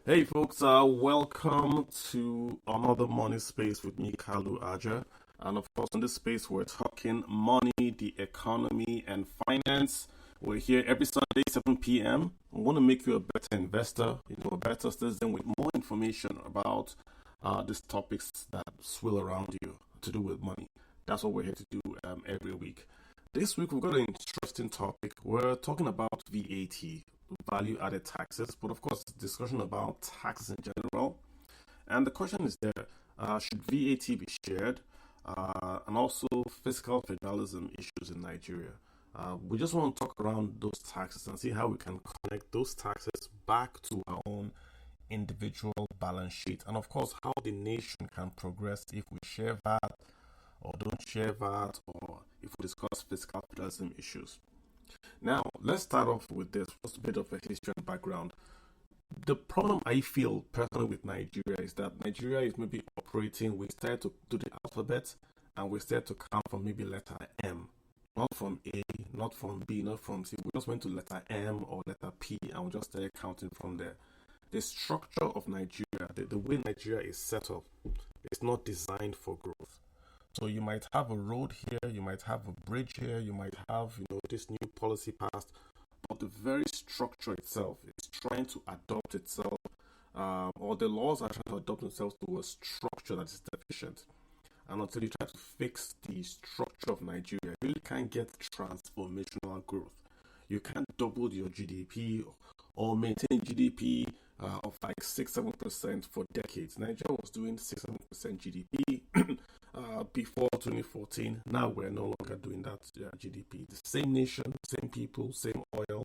Hey folks, welcome to another morning space with me, Kalu Aja. And of course, in this space, we're talking money, the economy, and finance. We're here every Sunday, 7 p.m. We want to make you a better investor, a better citizen with more information about these topics that swirl around you to do with money. That's what we're here to do every week. This week, we've got an interesting topic. We're talking about VAT, value added taxes, but of course, discussion about taxes in general. And the question is there, should VAT be shared? And also fiscal federalism issues in Nigeria. We just want to talk around those taxes and see how we can connect those taxes back to our own individual balance sheet. And of course, how the nation can progress if we share VAT or don't share VAT, or if we discuss fiscal federalism issues. Now, let's start off with this, just a bit of a history and background. The problem I feel personally with Nigeria is that Nigeria is maybe operating, we started to do the alphabet and we started to count from maybe letter M, not from A, not from B, not from C. We just went to letter M or letter P and we just started counting from there. The structure of Nigeria, the way Nigeria is set up, is not designed for growth. So you might have a road here, you might have a bridge here, you might have, this new policy passed, but the very structure itself is trying to adopt itself, or the laws are trying to adopt themselves to a structure that is deficient. And until you try to fix the structure of Nigeria, you really can't get transformational growth. You can't double your GDP or maintain GDP of like 6-7% for decades. Nigeria was doing 6-7% GDP before 2014. Now we're no longer doing that GDP. The same nation, same people, same oil.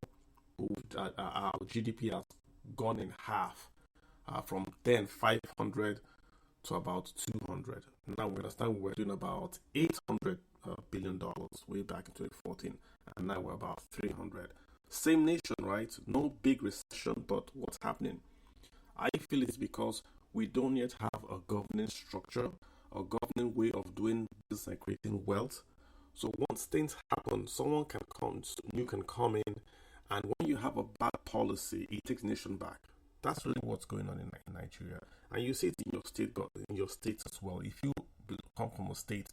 Our GDP has gone in half from then 500 to about 200. Now we understand we're doing about $800 billion way back in 2014, and now we're about 300. Same nation, right? No big recession, but what's happening? I feel it's because we don't yet have a governing structure, a governing way of doing business and creating wealth. So once things happen, someone can come, you can come in, and when you have a bad policy, it takes nation back. That's really what's going on in Nigeria, and you see it in your state, in your state as well. If you come from a state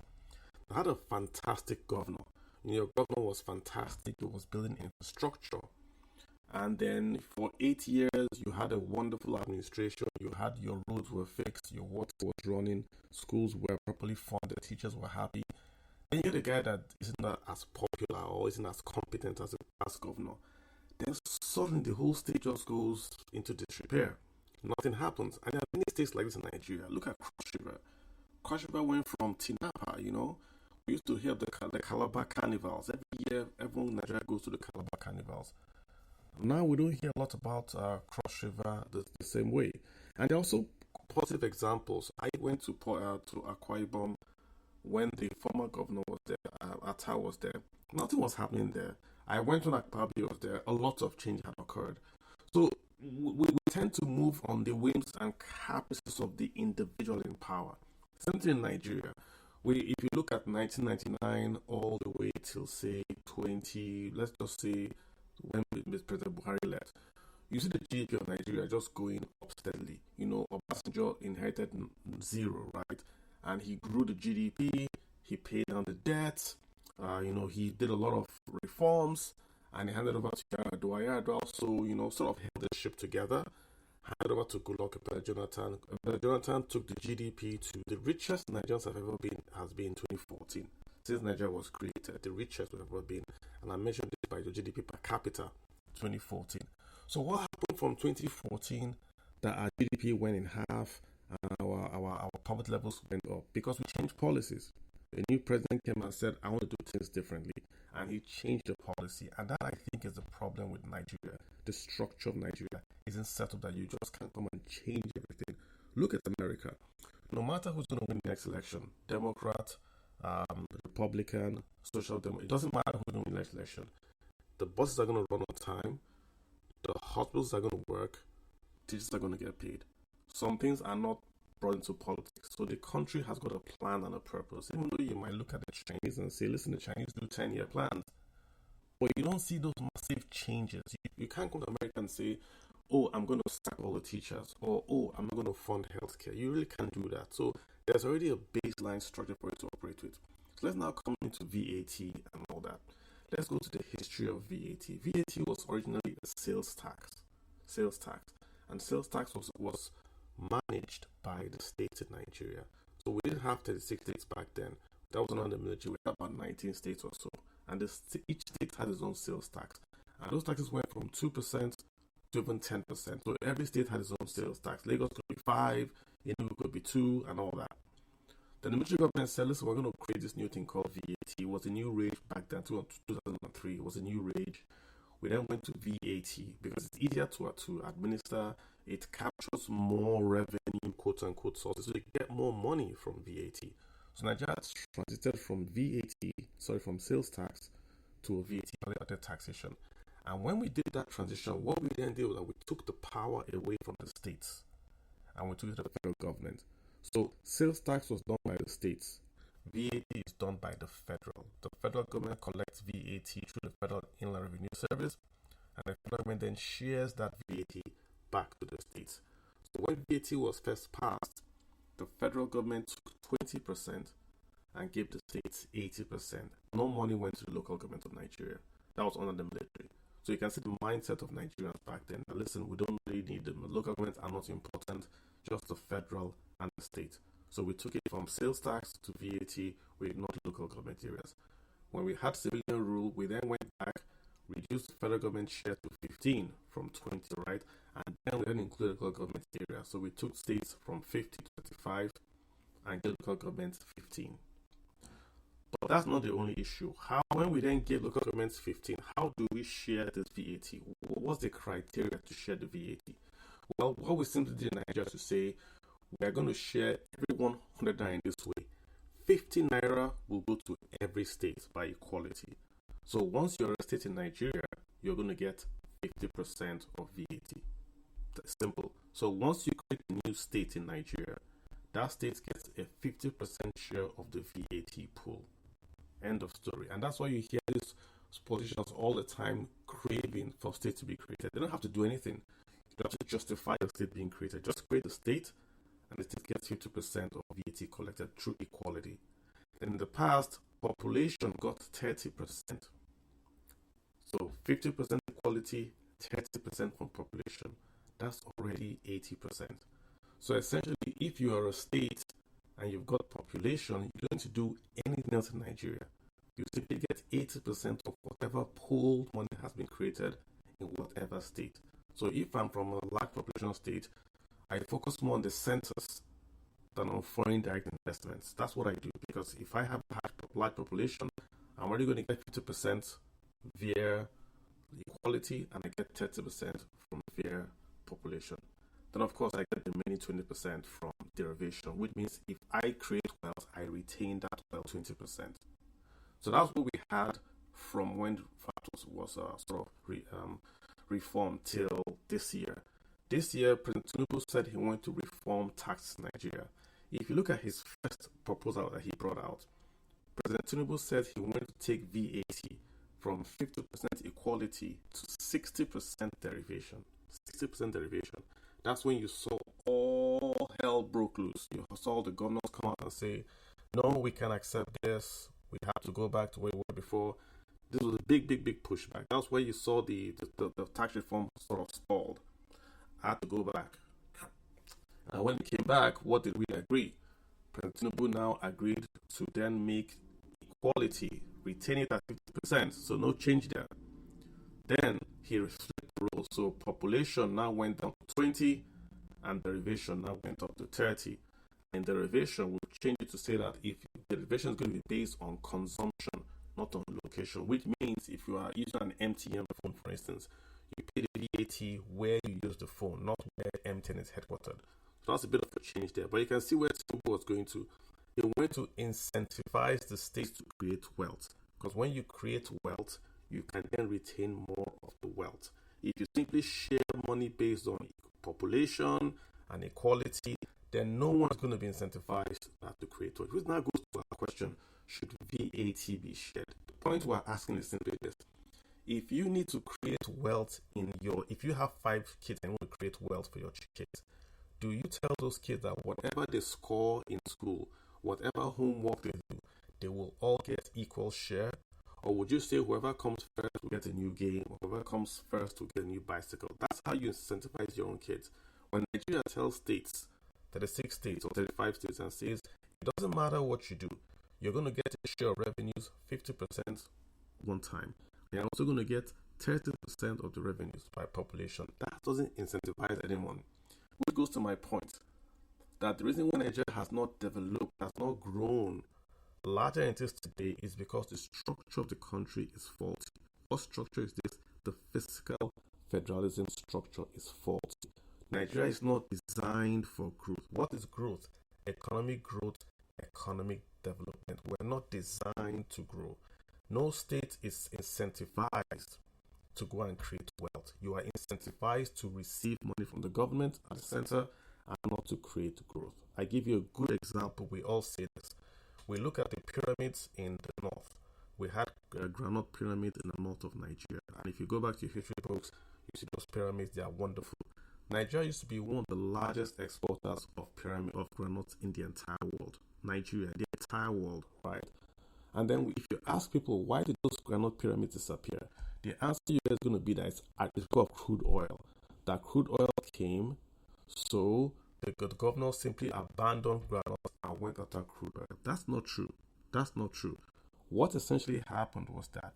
that had a fantastic governor, your governor was fantastic, it was building infrastructure, and then for 8 years you had a wonderful administration, you had your roads were fixed, your water was running, schools were properly funded, teachers were happy. Then you get a guy that isn't as popular or isn't as competent as the past governor. Then suddenly the whole state just goes into disrepair. Nothing happens. And there are many states like this in Nigeria. Look at Cross River. Cross River went from Tinapa, We used to hear the Calabar carnivals. Every year, everyone in Nigeria goes to the Calabar carnivals. Now we don't hear a lot about Cross River the same way. And there are also positive examples. I went to Akwa Ibom when the former governor was there, Atta was there. Nothing was happening there. I went when Akpabio was there. A lot of change had occurred. So we tend to move on the whims and caprices of the individual in power. Same thing in Nigeria. If you look at 1999 all the way till say 20, let's just say when President Buhari left, you see the GDP of Nigeria just going up steadily. Obasanjo inherited zero, right? And he grew the GDP, he paid down the debt, he did a lot of reforms, and he handed over to Yar'Adua. Yar'Adua also, sort of held the ship together, handed over to Goodluck Jonathan. Jonathan took the GDP to the richest Nigerians have ever been, has been in 2014. Since Nigeria was created, the richest we've ever been. And I mentioned this by the GDP per capita, 2014. So what happened from 2014 that our GDP went in half and our poverty levels went up? Because we changed policies. The new president came and said, I want to do things differently. And he changed the policy. And that, I think, is the problem with Nigeria. The structure of Nigeria isn't set up that you just can't come and change everything. Look at America. No matter who's going to win the next election, Democrat, Republican, Social Democrat, it doesn't matter who's going to win the next election. The buses are going to run on time. The hospitals are going to work. Teachers are going to get paid. Some things are not brought into politics. So the country has got a plan and a purpose. Even though you might look at the Chinese and say, listen, the Chinese do 10-year plans. But you don't see those massive changes. You can't go to America and say, oh, I'm going to sack all the teachers, or oh, I'm not going to fund healthcare. You really can't do that. So there's already a baseline structure for it to operate with. So let's now come into VAT and all that. Let's go to the history of VAT. VAT was originally a sales tax. Sales tax. And sales tax was managed by the states in Nigeria. So we didn't have 36 states back then. That was under the military. We had about 19 states or so. And each state had its own sales tax. And those taxes went from 2% to even 10%. So every state had its own sales tax. Lagos could be 5, Enugu could be 2, and all that. Then the military government said, listen, we're going to create this new thing called VAT. It was a new rate back then, 2003. It was a new rate. We then went to VAT because it's easier to administer. It captures more revenue, quote unquote, sources. So you get more money from VAT. So Nigeria transited from sales tax to a VAT, value-added taxation. And when we did that transition, what we then did was that we took the power away from the states and we took it to the federal government. So sales tax was done by the states. VAT is done by the federal. The federal government collects VAT through the Federal Inland Revenue Service, and the federal government then shares that VAT back to the states. So when VAT was first passed, the federal government took 20% and gave the states 80%. No money went to the local government of Nigeria. That was under the military. So you can see the mindset of Nigerians back then. Now listen, we don't really need them. The local governments are not important, just the federal and the state. So we took it from sales tax to VAT. We ignored local government areas. When we had civilian rule, we then went back, reduced the federal government share to 15 from 20, right? And then we then included local government areas. So we took states from 50 to 35 and gave local governments 15. But that's not the only issue. When we then give local governments 15, how do we share this VAT? What's the criteria to share the VAT? Well, what we simply did in Nigeria to say, we are going to share every 100 naira in this way. 50 naira will go to every state by equality. So once you're a state in Nigeria, you're going to get 50% of VAT. That's simple. So once you create a new state in Nigeria, that state gets a 50% share of the VAT pool. End of story. And that's why you hear these politicians all the time craving for states to be created. They don't have to do anything. You don't have to justify the state being created. Just create the state, and the state gets 50% of VAT collected through equality. And in the past, population got 30%. So 50% equality, 30% from population. That's already 80%. So essentially, if you are a state and you've got population, you don't need to do anything else in Nigeria. You simply get 80% of whatever pooled money has been created in whatever state. So if I'm from a large population state, I focus more on the centers than on foreign direct investments. That's what I do, because if I have a large population, I'm already going to get 50% via equality and I get 30% from via population. Then of course I get the remaining 20% from derivation, which means if I create wealth, I retain that wealth 20%. So that's what we had from when VAT was reformed till this year. This year, President Tinubu said he wanted to reform tax in Nigeria. If you look at his first proposal that he brought out, President Tinubu said he wanted to take VAT from 50% equality to 60% derivation. 60% derivation. That's when you saw all hell broke loose. You saw the governors come out and say, no, we can accept this. We have to go back to where we were before. This was a big pushback. That's where you saw the tax reform sort of stalled. I had to go back. And when we came back, what did we agree? President Tinubu now agreed to then make equality, retain it at 50%, so no change there. Then he flipped the rules, so population now went down to 20, and derivation now went up to 30. In derivation, we'll change it to say that if derivation is going to be based on consumption, not on location, which means if you are using an MTN phone, for instance, you pay the VAT where you use the phone, not where MTN is headquartered. So that's a bit of a change there. But you can see where Tinubu was going to. He wanted to incentivize the states to create wealth. Because when you create wealth, you can then retain more of the wealth. If you simply share money based on population and equality, then no one's going to be incentivized to create wealth. Which now goes to our question, should VAT be shared? The point we're asking is simply this. If you need to create wealth if you have 5 kids and you want to create wealth for your kids, do you tell those kids that whatever they score in school, whatever homework they do, they will all get equal share? Or would you say whoever comes first will get a new game, or whoever comes first will get a new bicycle? That's how you incentivize your own kids. When Nigeria tells states, 36 states or 35 states, and says, it doesn't matter what you do, you're going to get a share of revenues 50% one time. You're also going to get 30% of the revenues by population. That doesn't incentivize anyone. Which goes to my point that the reason why Nigeria has not developed, has not grown larger than it is today is because the structure of the country is faulty. What structure is this? The fiscal federalism structure is faulty. Nigeria is not designed for growth. What is growth? Economic growth, economic development. We're not designed to grow. No state is incentivized to go and create wealth. You are incentivized to receive money from the government at the center and not to create growth. I give you a good example. We all say this. We look at the pyramids in the north. We had a granite pyramid in the north of Nigeria. And if you go back to your history books, you see those pyramids, they are wonderful. Nigeria used to be one of the largest exporters of granite in the entire world. Nigeria, the entire world, right? And then if you ask people, why did those granite pyramids disappear? The answer is going to be that it's because of crude oil. That crude oil came, so the governor simply abandoned granite and went after crude oil. That's not true. That's not true. What essentially happened was that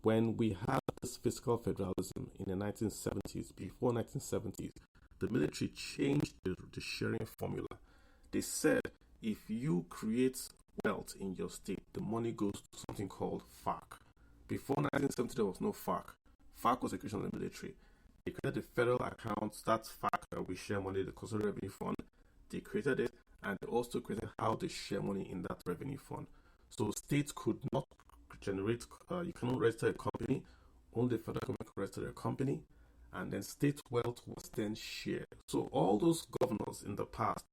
when we had this fiscal federalism in the 1970s, before 1970s, the military changed the sharing formula. They said if you create wealth in your state, the money goes to something called FARC. Before 1970, there was no FARC. FARC was a creation of the military. They created the federal accounts, that's FARC, we share money, the Coastal Revenue Fund. They created it, and they also created how they share money in that revenue fund. So states could not generate, you cannot register a company, only the federal government could register a company, and then state wealth was then shared. So all those governors in the past,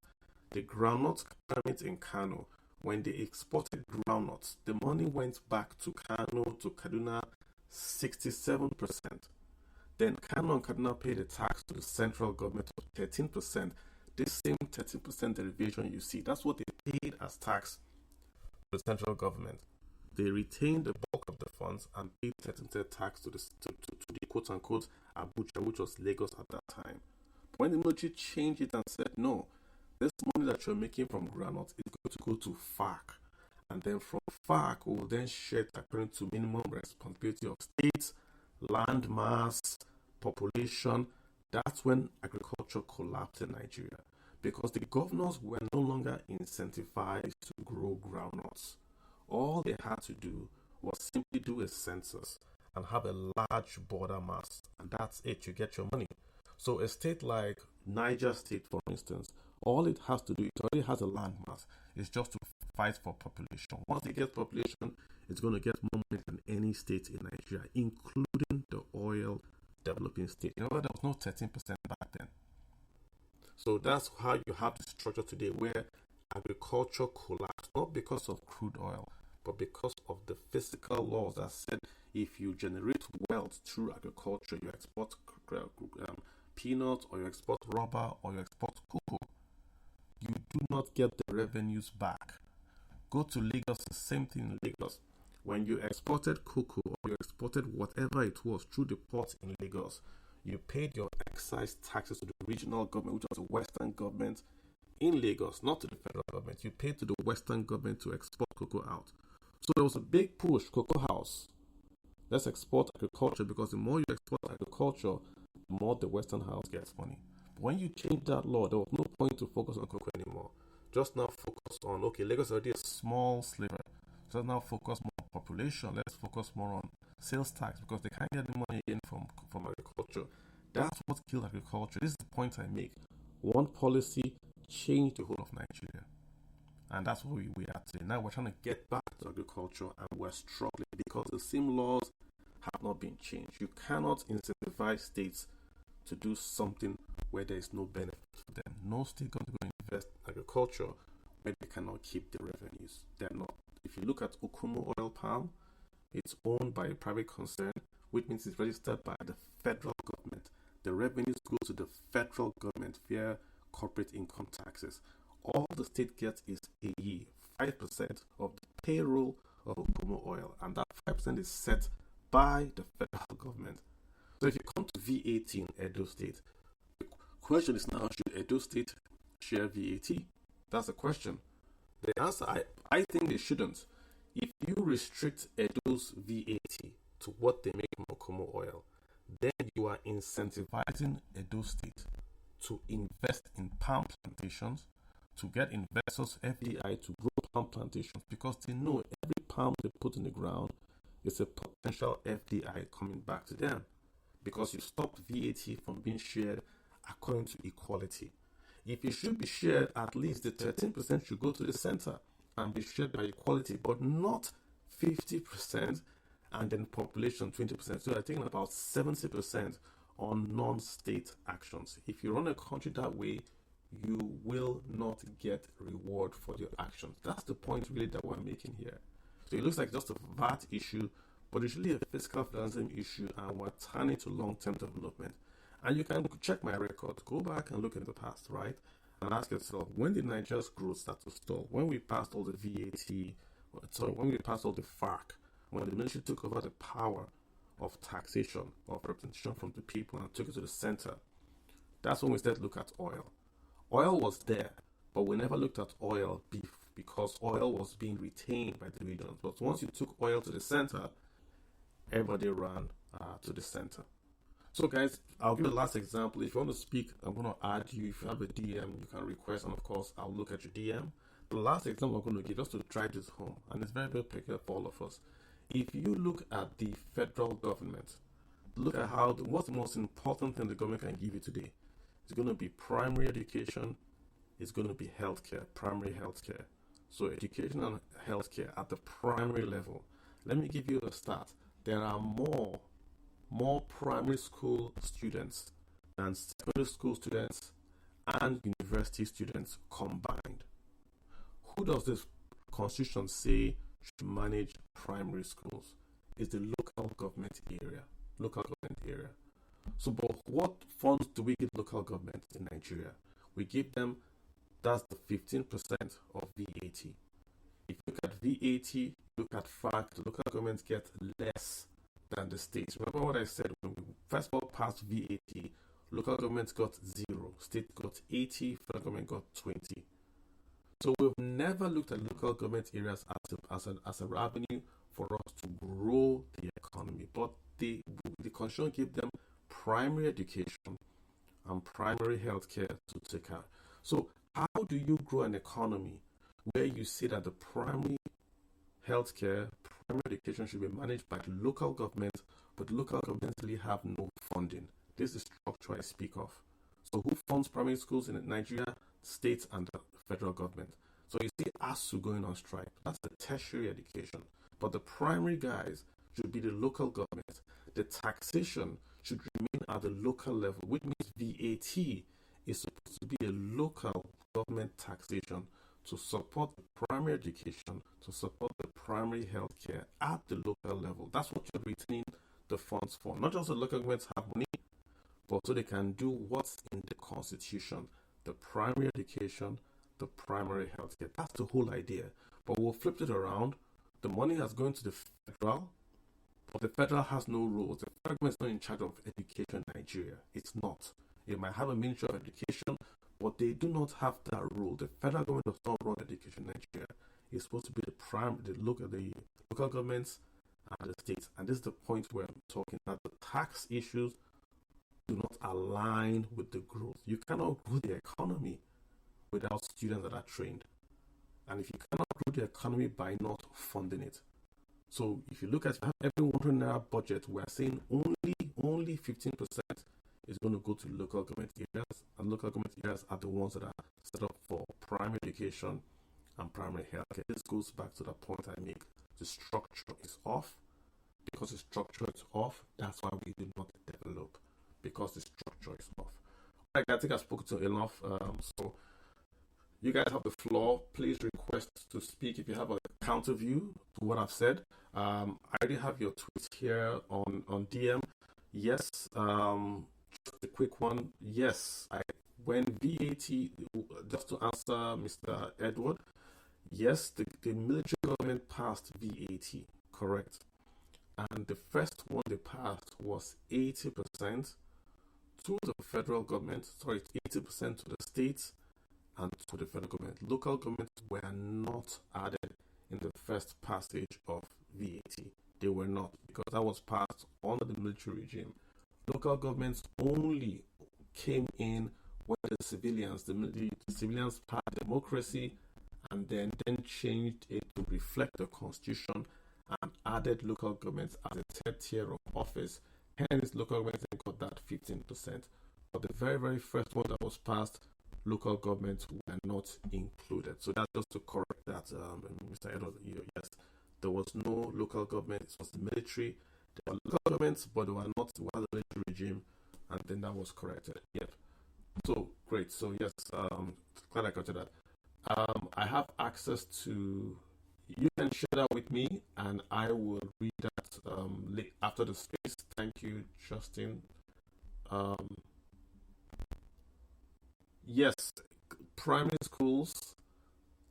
the groundnut pyramids in Kano, when they exported groundnuts, the money went back to Kano, to Kaduna, 67%. Then Kano and Kaduna paid a tax to the central government of 13%. This same 13% derivation you see, that's what they paid as tax to the central government. They retained the bulk of the funds and paid 13% tax to the quote-unquote Abuja, which was Lagos at that time. When the military changed it and said, no, this money that you're making from groundnut is going to go to FARC. And then from FARC, we will then share it according to minimum responsibility of states, land mass, population. That's when agriculture collapsed in Nigeria. Because the governors were no longer incentivized to grow groundnuts. All they had to do was simply do a census and have a large border mass. And that's it, you get your money. So a state like Niger State, for instance, all it has to do, it already has a land mass. It's just to fight for population. Once it gets population, it's going to get more money than any state in Nigeria, including the oil developing state. You know, there was no 13% back then. So that's how you have the structure today where agriculture collapsed, not because of crude oil, but because of the fiscal laws that said if you generate wealth through agriculture, you export peanuts, or you export rubber, or you export cocoa, you do not get the revenues back. Go to Lagos, the same thing in Lagos. When you exported cocoa or you exported whatever it was through the port in Lagos, you paid your excise taxes to the regional government, which was the Western government in Lagos, not to the federal government. You paid to the Western government to export cocoa out. So there was a big push, cocoa house. Let's export agriculture, because the more you export agriculture, the more the Western house gets money. But when you change that law, there was no point to focus on cocoa anymore. Just now focus on, okay, Lagos is already a small sliver. So now focus more on population. Let's focus more on sales tax, because they can't get the money in from agriculture. That's what killed agriculture. This is the point I make. One policy changed the whole of Nigeria. And that's what we are today. Now we're trying to get back to agriculture, and we're struggling because the same laws have not been changed. You cannot incentivize states to do something where there is no benefit for them. No state going to go invest in agriculture where they cannot keep the revenues. They're not. If you look at Okumu oil palm, it's owned by a private concern which means it's registered by the federal government. The revenues go to the federal government via corporate income taxes. All the state gets is a 5% of the payroll of Okumo Oil, and that 5% is set by the federal government. So if you come to VAT in Edo State, the question is now, should Edo State share VAT? That's the question. The answer, I think they shouldn't. If you restrict Edo's VAT to what they make from Okumo Oil, then you are incentivizing Edo State to invest in palm plantations, to get investors, FDI, to grow palm plantations, because they know every palm they put in the ground is a potential FDI coming back to them, because you stop VAT from being shared according to equality. If it should be shared, at least the 13% should go to the center and be shared by equality, but not 50% and then population 20%. So I think about 70% on non-state actions. If you run a country that way, you will not get reward for your actions. That's the point really that we're making here. So it looks like just a VAT issue, but it's really a fiscal federalism issue, and we're turning to long-term development. And you can check my record, go back and look at the past, right? And ask yourself, when did Nigeria's growth start to stall? When we passed all the VAT, when we passed all the FARC, when the military took over the power of taxation, of representation from the people and took it to the center, that's when we started to look at oil. Oil was there, but we never looked at oil because oil was being retained by the regions. But once you took oil to the center, everybody ran to the center. So guys, I'll give you the last example. If you want to speak, I'm going to add you. If you have a DM, you can request, and of course, I'll look at your DM. The last example I'm going to give, just to drive this home, and it's very, very peculiar for all of us. If you look at the federal government, look at what's the most important thing the government can give you today. It's going to be primary education. It's going to be healthcare, primary healthcare. So education and healthcare at the primary level. Let me give you a stat. There are more primary school students than secondary school students and university students combined. Who does this constitution say should manage primary schools? It's the local government area. So, but what funds do we give local governments in Nigeria? We give them, that's the 15% of VAT. If you look at VAT, look at FARC, the local governments get less than the states. Remember what I said, when we first of all passed VAT, local governments got 0, state got 80, federal government got 20. So we've never looked at local government areas as a revenue for us to grow the economy, but the constitution gave them primary education and primary healthcare to take care. So how do you grow an economy where you say that the primary healthcare, primary education should be managed by the local government, but local governments really have no funding? This is the structure I speak of. So who funds primary schools in Nigeria? States and the federal government. So you see ASU going on strike. That's the tertiary education. But the primary guys should be the local government. The taxation should remain at the local level, which means VAT is supposed to be a local government taxation to support the primary education, to support the primary healthcare at the local level. That's what you're retaining the funds for. Not just the local governments have money, but so they can do what's in the constitution, the primary education, the primary healthcare. That's the whole idea. But we'll flip it around. The money has gone to the federal, but the federal has no rules. The federal government is not in charge of education in Nigeria. It's not. It might have a Ministry of Education, but they do not have that rule. The federal government does not run education in Nigeria. It's supposed to be the local governments and the states. And this is the point where I'm talking that the tax issues do not align with the growth. You cannot grow the economy without students that are trained. And if you cannot grow the economy by not funding it. So if you look at every 100 naira budget, we're saying only 15% is going to go to local government areas, and local government areas are the ones that are set up for primary education and primary health care. This goes back to the point I make. The structure is off. Because the structure is off, that's why we do not develop. Because the structure is off. Right, I think I've spoken to enough. So you guys have the floor. Please request to speak if you have a counter view to what I've said. I already have your tweet here on DM. Yes, just a quick one. Yes, when VAT, just to answer Mr. Edward, yes, the military government passed VAT, correct. And the first one they passed was 80% to the federal government, sorry, 80% to the states and to the federal government. Local governments were not added in the first passage of VAT. They were not, because that was passed under the military regime. Local governments only came in when the civilians passed democracy and then changed it to reflect the constitution and added local governments as a third tier of office. Hence, local governments got that 15%. But the very, very first one that was passed, local governments were not included. So that's just to correct that, Mr. Edward. Yes, there was no local government. It was the military. There were local governments, but they were not. It was the military regime, and then that was corrected. Yep. So great. So yes, glad I got to that. I have access to. You can share that with me, and I will read that after the space. Thank you, Justin. Um, yes, primary schools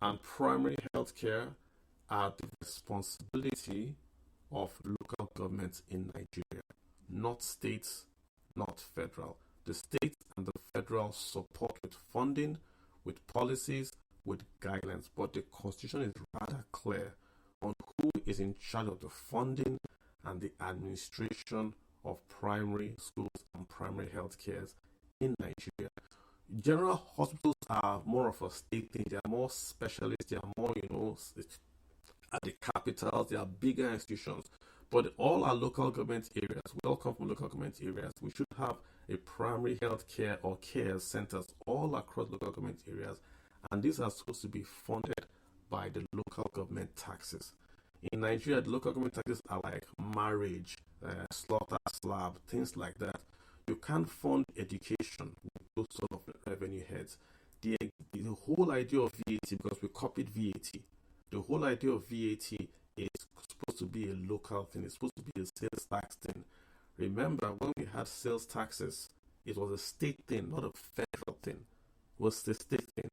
and primary healthcare are the responsibility of local governments in Nigeria, not states, not federal. The state and the federal support with funding, with policies, with guidelines, but the constitution is rather clear on who is in charge of the funding and the administration of primary schools and primary health cares in Nigeria. General hospitals are more of a state thing. They are more specialists. They are more, at the capitals. They are bigger institutions. But all our local government areas, we all come from local government areas. We should have a primary health care or care centers all across local government areas. And these are supposed to be funded by the local government taxes. In Nigeria, the local government taxes are like marriage, slaughter, slab, things like that. You can't fund education with those sort of revenue heads. The whole idea of VAT, because we copied VAT, the whole idea of VAT is supposed to be a local thing. It's supposed to be a sales tax thing. Remember, when we had sales taxes, it was a state thing, not a federal thing. It was the state thing.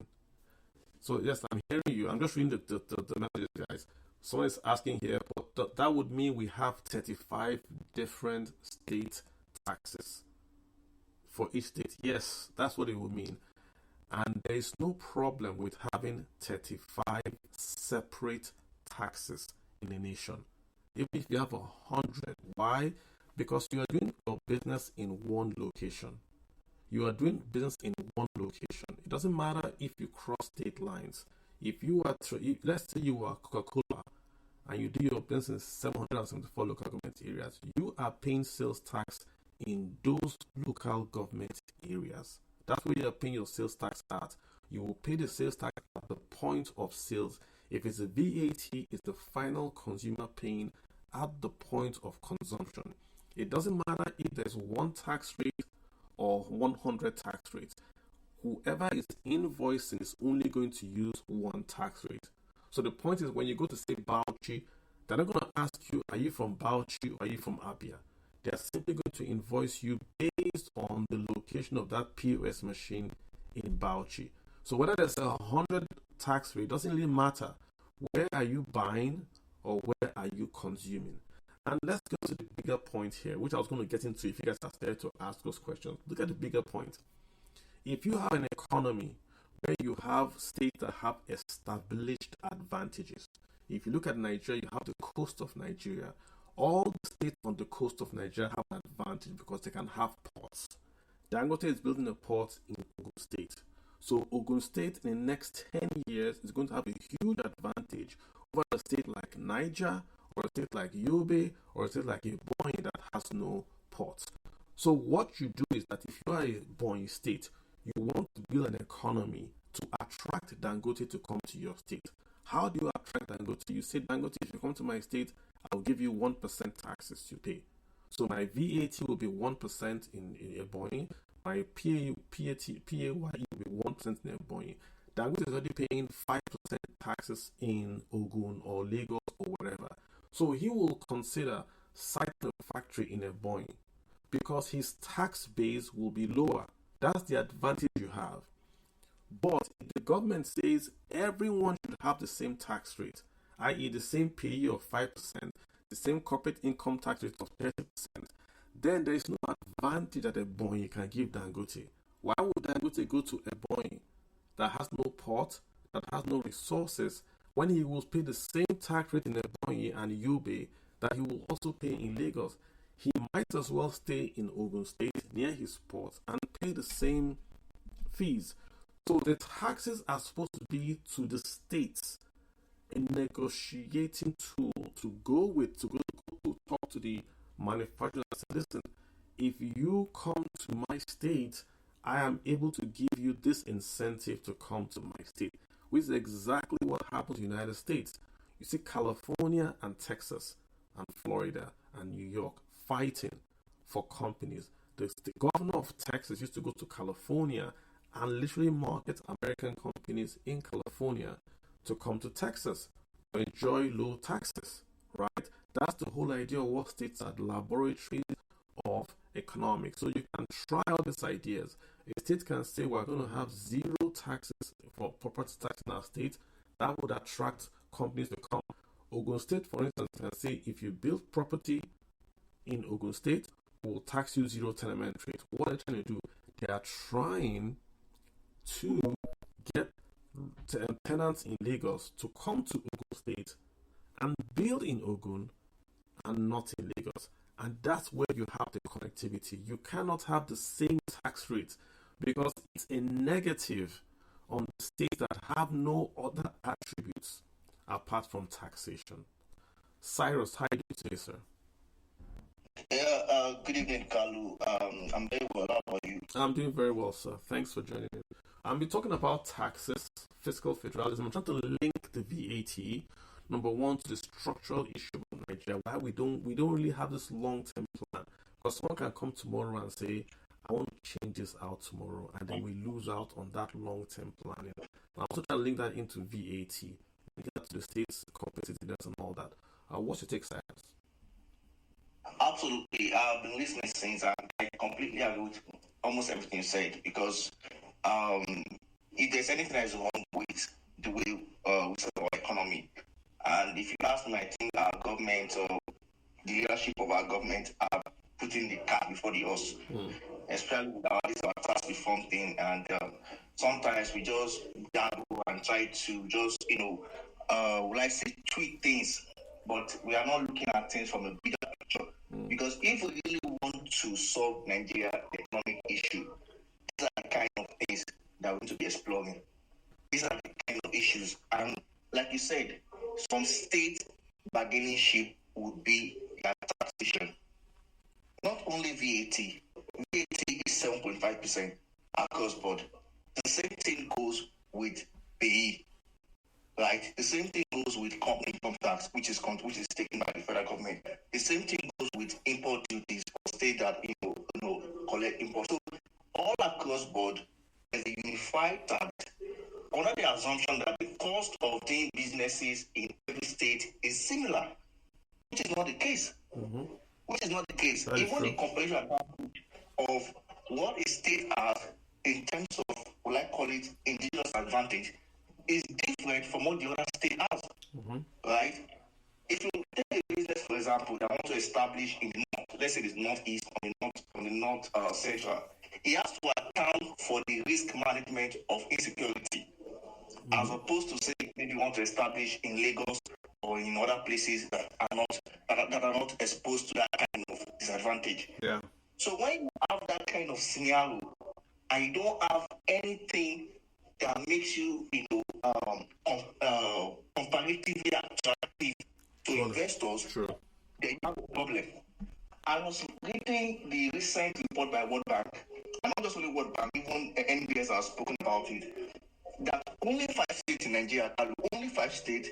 So yes, I'm hearing you. I'm just reading the messages, guys. Someone is asking here, but that would mean we have 35 different state taxes for each state. Yes, that's what it would mean. And there is no problem with having 35 separate taxes in a nation. Even if you have 100, why? Because you are doing your business in one location. You are doing business in one location. It doesn't matter if you cross state lines. If you are, let's say you are Coca-Cola and you do your business in 774 local government areas, you are paying sales tax in those local government areas. That's where you are paying your sales tax at. You will pay the sales tax at the point of sales. If it's a VAT, it's the final consumer paying at the point of consumption. It doesn't matter if there's one tax rate or 100 tax rates. Whoever is invoicing is only going to use one tax rate. So the point is, when you go to say Bauchi, they're not going to ask you, are you from Bauchi or are you from Abia? They're simply going to invoice you based on the location of that POS machine in Bauchi. So whether there's 100 tax rate, doesn't really matter. Where are you buying or where are you consuming? And let's go to the bigger point here, which I was going to get into if you guys are there to ask those questions. Look at the bigger point. If you have an economy where you have states that have established advantages, if you look at Nigeria, you have the coast of Nigeria. All the states on the coast of Nigeria have an advantage because they can have ports. Dangote is building a port in Ogun State. So Ogun State in the next 10 years is going to have a huge advantage over a state like Niger, or a state like Yobe, or a state like Ebonyi that has no ports. So what you do is that if you are a Ebonyi state, you want to build an economy to attract Dangote to come to your state. How do you attract Dangote? You say, Dangote, if you come to my state, I'll give you 1% taxes to pay. So my VAT will be 1% in Ebonyi. My PAYE will be 1% in Ebonyi. Dangote is already paying 5% taxes in Ogun or Lagos or whatever. So he will consider siting a factory in a Ebonyi because his tax base will be lower. That's the advantage you have. But if the government says everyone should have the same tax rate, i.e., the same PE of 5%, the same corporate income tax rate of 30%, then there is no advantage that Ebonyi can give Dangote. Why would Dangote go to Ebonyi that has no port, that has no resources, when he will pay the same tax rate in Ebonyi and Yobe that he will also pay in Lagos? He might as well stay in Ogun State near his port and pay the same fees. So the taxes are supposed to be to the states a negotiating tool to go with, to go to talk to the manufacturer and say, listen, if you come to my state, I am able to give you this incentive to come to my state, which is exactly what happened to the United States. You see California and Texas and Florida and New York fighting for companies. The governor of Texas used to go to California and literally market American companies in California to come to Texas to enjoy low taxes, right? That's the whole idea of what states are the laboratories of economics. So you can try all these ideas. A state can say we're going to have zero taxes for property tax in our state. That would attract companies to come. Ogun State, for instance, can say if you build property in Ogun State, we'll tax you zero tenement rate. What are they trying to do? They are trying to get tenants in Lagos to come to Ogun State and build in Ogun and not in Lagos. And that's where you have the connectivity. You cannot have the same tax rate because it's a negative on the states that have no other attributes apart from taxation. Cyrus, how do you say, sir? Yeah, good evening, Kalu. I'm very well. How about you? I'm doing very well, sir. Thanks for joining me. I'll be talking about taxes, fiscal federalism. I'm trying to link the VAT, number one, to the structural issue of Nigeria, why we don't really have this long-term plan. Because someone can come tomorrow and say, I want to change this out tomorrow, and then we lose out on that long-term planning. I'm also trying to link that into VAT, link that to the state's competitiveness and all that. What's your take, Cyrus? Absolutely. I've been listening since, and I completely agree with almost everything you said, because if there's anything that is wrong with the way we set our economy, and if you ask me, I think our government or the leadership of our government are putting the cart before the horse, especially with this our tax reform thing. And sometimes we just dabble and try to just, tweak things, but we are not looking at things from a bigger picture. Because if we really want to solve Nigeria's economic issue, these are the kind of things that we need to be exploring. These are the kind of issues. And like you said, some state bargaining chip would be their taxation. Not only VAT. VAT is 7.5% across board. The same thing goes with PE. Right? The same thing goes with company income tax, which is taken by the federal government. The same thing goes with import duties for state that collect import. So all across board, there's a unified tax under the assumption that the cost of doing businesses in every state is similar, which is not the case. Which is not the case. Even the comparison of what a state has in terms of, what I call it, indigenous advantage, is different from what the other state has, right? If you take a business, for example, that want to establish in the north, let's say the northeast on the north central, he has to account for the risk management of insecurity, as opposed to say maybe you want to establish in Lagos or in other places that are not exposed to that kind of disadvantage. Yeah. So when you have that kind of scenario, and you don't have anything that makes you, comparatively attractive to investors, then you have a problem. I was reading the recent report by World Bank, and not just only World Bank, even NBS has spoken about it, that only 5 states in Nigeria, only 5 states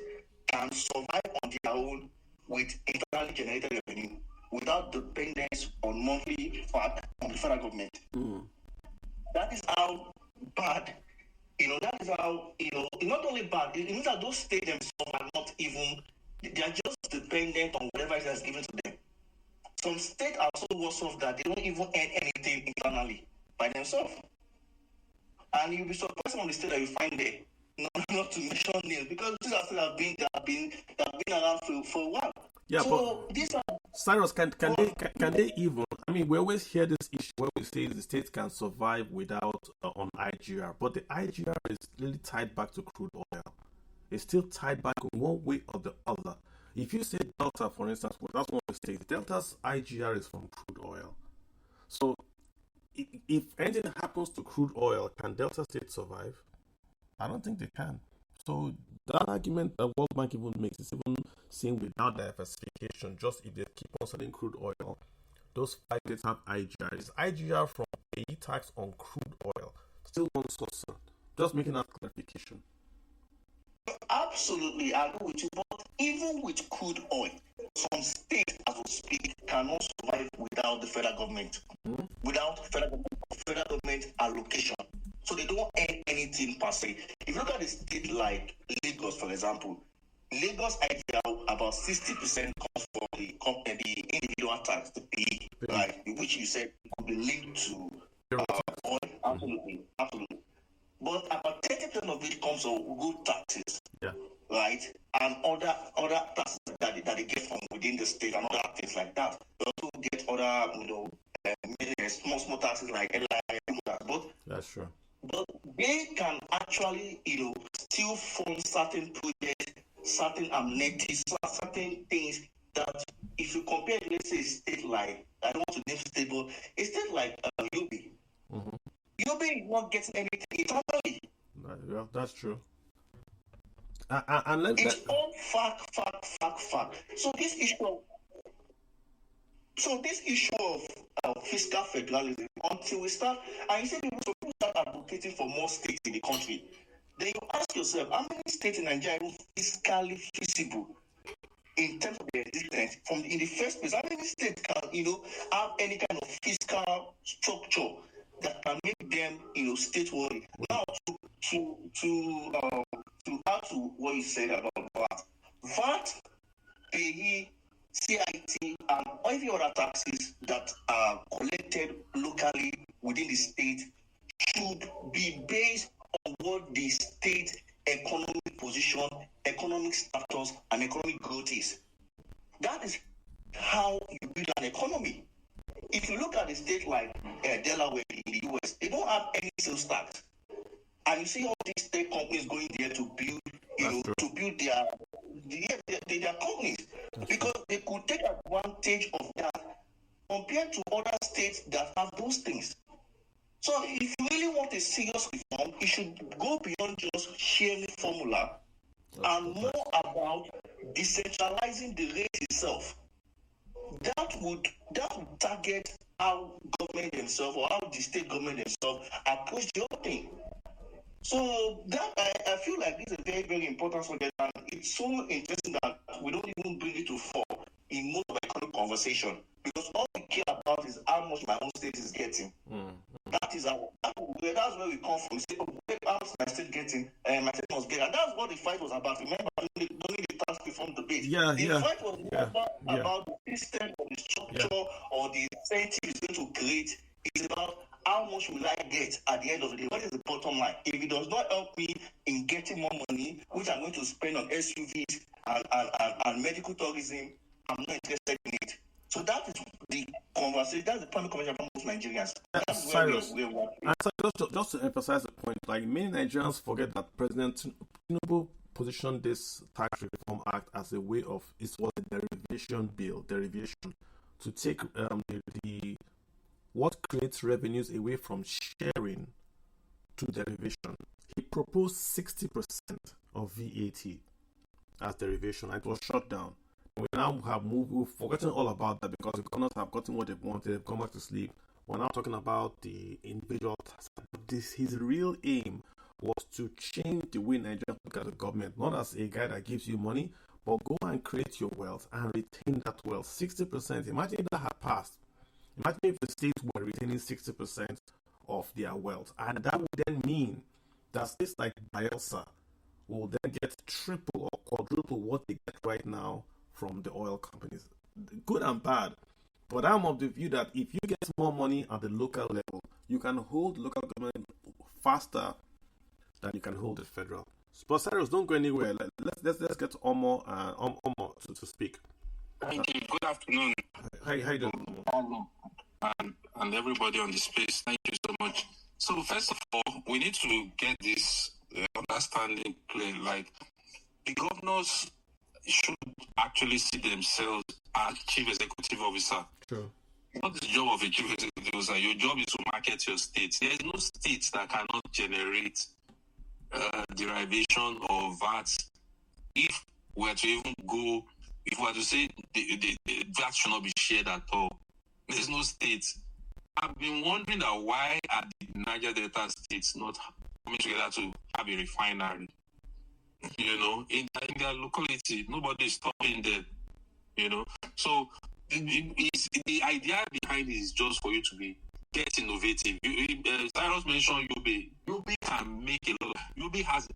can survive on their own with internally generated revenue without dependence on monthly VAT on the federal government. That is how bad, that is how, not only bad, it means that those states themselves are not even They are just dependent on whatever it is given to them. Some states are so worse off that they don't even earn anything internally by themselves. And you'll be surprised on the state that you find there. Not to mention names, because these are still have been around for a while. Yeah, so but these are Cyrus, can they even? I mean, we always hear this issue where we say the states can survive without on IGR, but the IGR is really tied back to crude oil. It's still tied back in one way or the other. If you say Delta, for instance, well, that's one of the states. Delta's IGR is from crude oil. So if anything happens to crude oil, can Delta State survive? I don't think they can. So that argument that World Bank even makes is even saying without diversification, just if they keep on selling crude oil, those 5 states have IGR. Is IGR from a tax on crude oil? Still one source. Just making that clarification. Absolutely, I agree with you. But even with crude oil, some states, as we speak, cannot survive without the federal government, without federal government allocation. So they don't earn anything per se. If you look at a state like Lagos, for example, Lagos IGR about 60% comes from the company, the individual tax, the PE, right? Which you said could be linked to oil. Absolutely, absolutely. But about 30% of it comes from good taxes, right? And other taxes that they get from within the state and other things like that. They also get other, small taxes like LI, but that's true. But they can actually, still fund certain projects, certain amenities, certain things that if you compare, let's say, a state like, I don't want to name state, but a state like Yobe. Yobe is not getting anything internally. Yeah, that's true. It's all fact. So this issue of fiscal federalism, until we start, and you say people start advocating for more states in the country, then you ask yourself, how many states in Nigeria are fiscally feasible in terms of their existence? In the first place, how many states can have any kind of fiscal structure that can make them state-worthy? Now to add to what you said about VAT, PE, CIT, and every other taxes that are collected locally within the state should be based on what the state economic position, economic status, and economic growth is. That is how you build an economy. If you look at a state like Delaware in the US, they don't have any sales tax. And you see all these state companies going there to build, to build their companies, because they could take advantage of that compared to other states that have those things. So if you really want a serious reform, it should go beyond just sharing formula and more about decentralizing the rate itself. That would target how government themselves or how the state government themselves approach the whole thing. So that I feel like this is a very, very important subject, and it's so interesting that we don't even bring it to fore in most of our economic conversation, because all we care about is how much my own state is getting. That's where we come from. We say, how much my state getting, my state must get, and that's what the fight was about. Remember, during the tax reform debate, the fight was about the system or the structure or the incentive is going to create. It's about how much will I get at the end of the day? What is the bottom line? If it does not help me in getting more money, which I'm going to spend on SUVs and medical tourism, I'm not interested in it. So that is the conversation. That's the primary conversation about most Nigerians. That's Cyrus, where we're just to emphasize the point, like many Nigerians forget that President Tinubu positioned this tax reform act as a way of, it was a derivation to take the what creates revenues away from sharing to derivation. He proposed 60% of VAT as derivation. It was shut down. We now have we've forgotten all about that because the governors have gotten what they've wanted. They've gone back to sleep. We're now talking about the individual tax. His real aim was to change the way Nigerians look at the government, not as a guy that gives you money, but go and create your wealth and retain that wealth. 60%. Imagine if that had passed. Imagine if the states were retaining 60% of their wealth. And that would then mean that states like Bayelsa will then get triple or quadruple what they get right now from the oil companies. Good and bad. But I'm of the view that if you get more money at the local level, you can hold local government faster than you can hold the federal. But Cyrus, don't go anywhere. Let's get Omo to speak. Thank you. Good afternoon. How you doing? And everybody on the space. Thank you so much. So first of all, we need to get this understanding clear. Like, the governors should actually see themselves as chief executive officer. Sure. What is the job of a chief executive officer? Your job is to market your state. There is no state that cannot generate derivation or VAT. If we were to even go, if we were to say the VAT should not be shared at all, there's no state. I've been wondering that why are the Niger Delta states not coming together to have a refinery? In their locality, nobody is stopping them. So the idea behind it is just for you to get innovative. Cyrus mentioned Yobe. Yobe can make a lot. Yobe has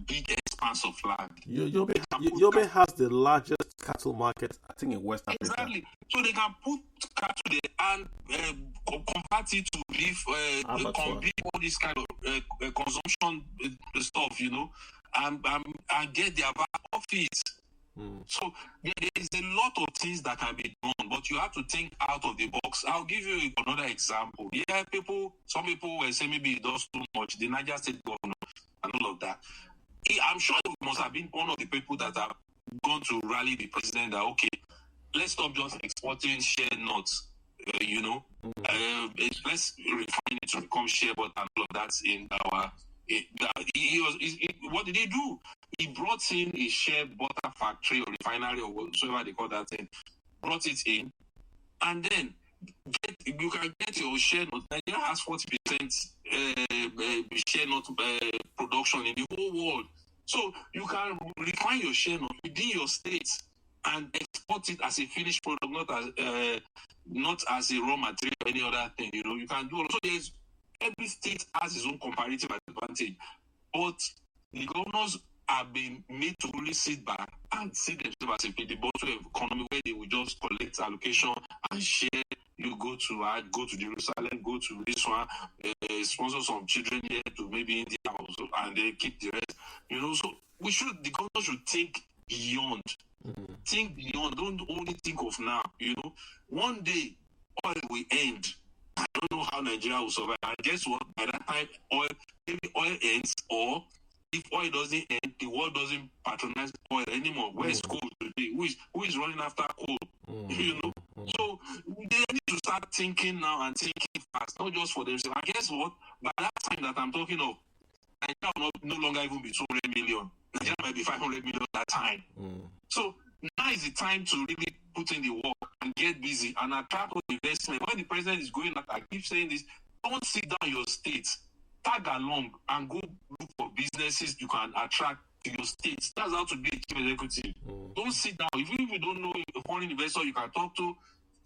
big expanse of land. Yobe has the largest cattle market, I think, in West Africa. Exactly. So they can put cattle there and convert it to beef, compete all this kind of consumption stuff, and get their back off it. So there is a lot of things that can be done, but you have to think out of the box. I'll give you another example. Yeah, some people will say maybe it does too much. The Niger State governor and all of that. I'm sure it must have been one of the people that have gone to rally the president that, okay, let's stop just exporting share nuts, let's refine it to become share butter and all of that in our... what did he do? He brought in a share butter factory or refinery or whatever they call that thing, brought it in, and then you can get your share nut. Nigeria has 40% share nut production in the whole world. So you can refine your share nut within your state and export it as a finished product, not as a raw material or any other thing. You can do also. Every state has its own comparative advantage, but the governors have been made to really sit back and see themselves as a the bottom economy where they will just collect allocation and share. You go to Jerusalem, go to this one, sponsor some children here to maybe India also, and they keep the rest. So the governors should think beyond. Mm-hmm. Think beyond. Don't only think of now. One day oil will end. I don't know how Nigeria will survive. And guess what? By that time, oil ends, or if oil doesn't end, the world doesn't patronize oil anymore. Where is coal today? Who is running after coal? So they need to start thinking now and thinking fast, not just for themselves. And guess what? By that time that I'm talking of, Nigeria will no longer even be 200 million. Nigeria might be 500 million at that time. So now is the time to really put in the work and get busy and attract investment. When the president is going out, I keep saying this, don't sit down your state. Tag along and go look for businesses you can attract to your state. That's how to be a chief executive. Don't sit down. If you don't know a foreign investor you can talk to,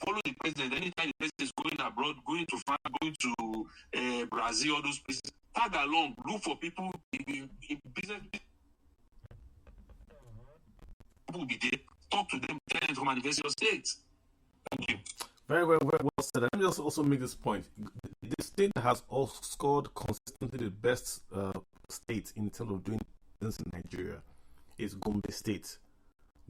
follow the president. Anytime the president is going abroad, going to France, going to Brazil, all those places, tag along, look for people in business. People will be there. Talk to them, tell them to come and invest in your state. Thank you. Very well said. Let me just also make this point. The state that has also scored consistently the best state in terms of doing business in Nigeria is Gombe State.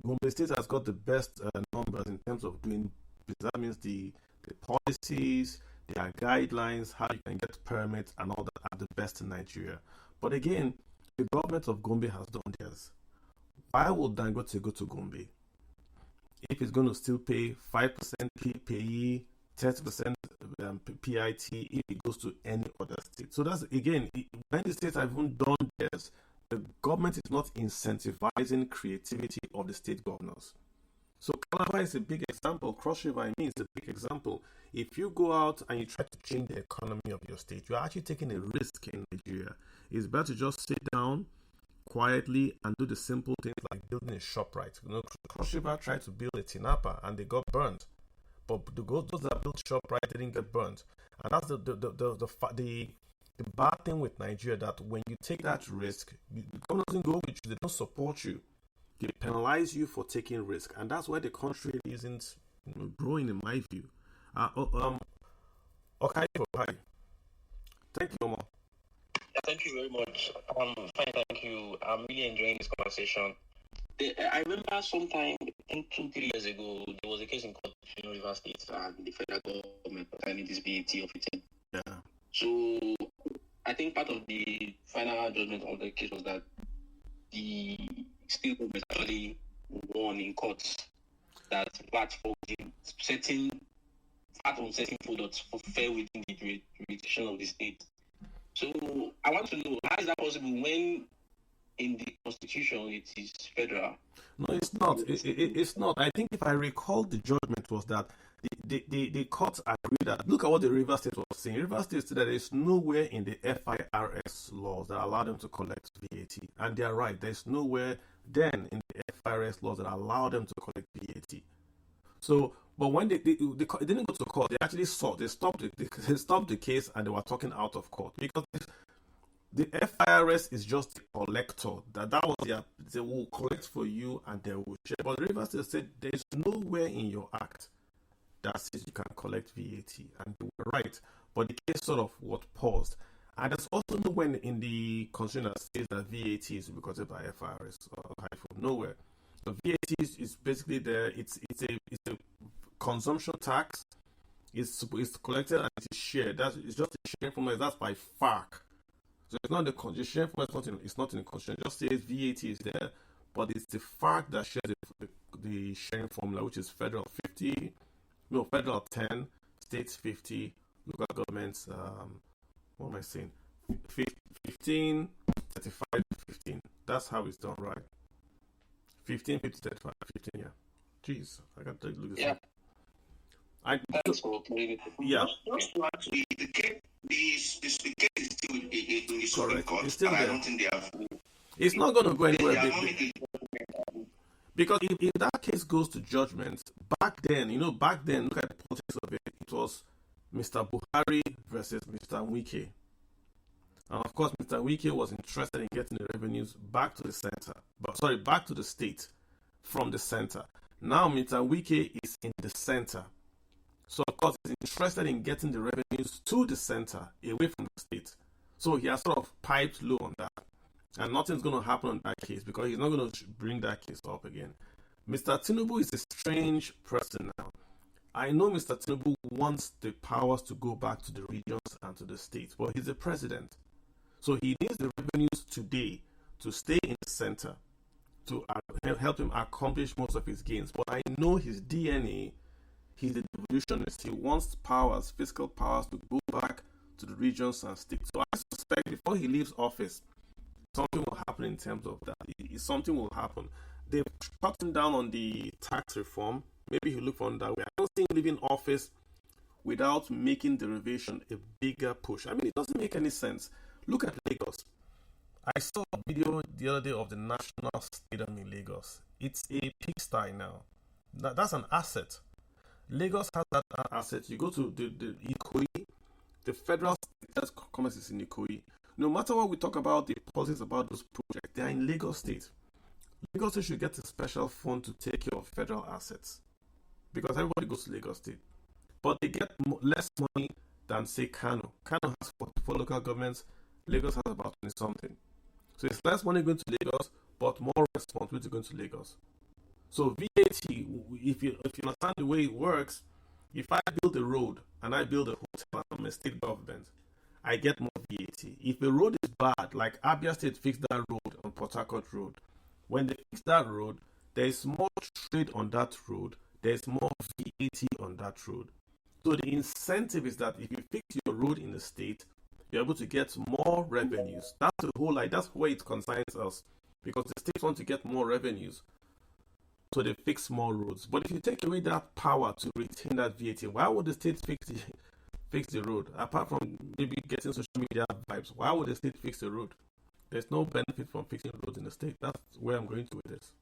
Gombe State has got the best numbers in terms of doing business. That means the policies, their guidelines, how you can get permits and all that are the best in Nigeria. But again, the government of Gombe has done theirs. Why would Dangote go to Gombe if it's going to still pay 5% PAYE, 30% PIT if it goes to any other state? So that's, again, when the states have even done this, the government is not incentivizing creativity of the state governors. So Calabar is a big example. Cross River, is a big example. If you go out and you try to change the economy of your state, you're actually taking a risk in Nigeria. It's better to just sit down quietly and do the simple things like building a shop, right? Cross River tried to build a tinapa and they got burnt. But those that built shop right didn't get burnt. And that's the The bad thing with Nigeria that when you take that risk, the government doesn't go with you, they don't support you. They penalize you for taking risk, and that's why the country isn't growing, in my view. Okay, hi. Thank you, Omar. Thank you very much. Fine, thank you. I'm really enjoying this conversation. I remember sometime, I think 2-3 years ago, there was a case in court in River State, and the federal government concerning this VAT of it. Yeah. So I think part of the final judgment of the case was that the state government actually won in courts that VAT for certain VAT on certain products fell within the jurisdiction of the state. So I want to know, how is that possible when in the constitution it is federal? No, it's not. It's not. I think if I recall, the judgment was that the courts agreed that, look at what the River State was saying. River State said that there is nowhere in the FIRS laws that allow them to collect VAT. And they are right. There's nowhere then in the FIRS laws that allow them to collect VAT. So, but when they didn't go to court, they actually sought. They stopped the case, and they were talking out of court because the FIRS is just a collector. That was they will collect for you and they will share. But the River State said there is nowhere in your act that says you can collect VAT, and they were right. But the case sort of was paused. And there's also nowhere in the constitution that says that VAT is because by FIRS or from nowhere. So VAT is basically there. It's a consumption tax. It's collected and it's shared. It's just a sharing formula. That's by FARC. So it's not the sharing formula. It's not in the constitution. It just says VAT is there, but it's the FARC that shares the sharing formula, which is federal 10, states 50, local governments. What am I saying? 15, 35, 15. That's how it's done, right? 15, 50, 35, 15, yeah. Jeez, I got to look this up. Yeah. Actually, the case is still in the Supreme Court. It's still there. I don't think they have. It's not going to go anywhere. Because if that case goes to judgment, back then, look at the politics of it. It was Mr. Buhari versus Mr. Wike. And of course, Mr. Wike was interested in getting the revenues back to the center. Back to the state from the center. Now, Mr. Wike is in the center. So, of course, he's interested in getting the revenues to the center, away from the state. So, he has sort of piped low on that. And nothing's going to happen on that case because he's not going to bring that case up again. Mr. Tinubu is a strange person now. I know Mr. Tinubu wants the powers to go back to the regions and to the states, but he's the president. So he needs the revenues today to stay in the center, to help him accomplish most of his gains. But I know his DNA, he's a devolutionist. He wants powers, fiscal powers, to go back to the regions and states. So I suspect before he leaves office, something will happen in terms of that. Something will happen. They've shut him down on the tax reform. Maybe he'll look for that way. I don't think leaving office without making derivation a bigger push. I mean, it doesn't make any sense. Look at Lagos. I saw a video the other day of the National Stadium in Lagos. It's a pigsty now. That's an asset. Lagos has that asset. You go to the Ikoyi, the federal state commerce is in Ikoyi. No matter what we talk about, the policies about those projects, they are in Lagos State. Lagos State should get a special fund to take care of federal assets because everybody goes to Lagos State. But they get less money than, say, Kano. Kano has 44 local governments. Lagos has about 20 something. So it's less money going to Lagos, but more responsibility going to Lagos. So VAT, if you understand the way it works, if I build a road and I build a hotel and I'm a state government, I get more VAT. If a road is bad, like Abia State fixed that road on Port Harcourt Road, when they fix that road, there is more trade on that road, there is more VAT on that road. So the incentive is that if you fix your road in the state, you're able to get more revenues. That's the whole that's where it concerns us, because the states want to get more revenues, so they fix more roads. But if you take away that power to retain that VAT, why would the state fix the road? Apart from maybe getting social media vibes, why would the state fix the road? There's no benefit from fixing roads in the state. That's where I'm going to with this.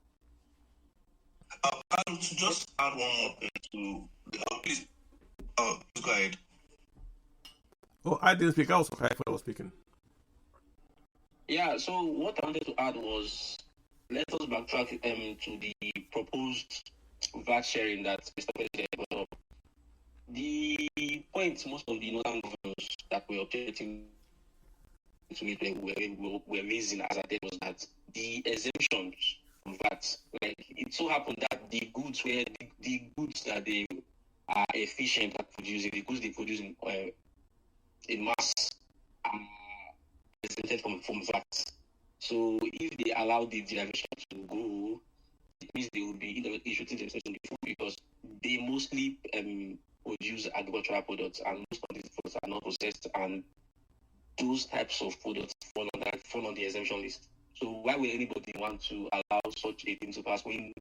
To just add one more thing to please go ahead. Oh, I didn't speak. I was okay. I was speaking. Yeah, so what I wanted to add was, let us backtrack to the proposed VAT sharing that Mr. President brought up. The point most of the northern governors that were objecting to it were raising as a day was that the exemptions from VAT, like it so happened that the goods that they are efficient at producing, the goods they produce in mass are exempted from VAT. So if they allow the derivation to go, it means they will be issuing themselves in the food because they mostly produce agricultural products, and most of these products are not processed, and those types of products fall on the exemption list. So why would anybody want to allow such a thing to pass when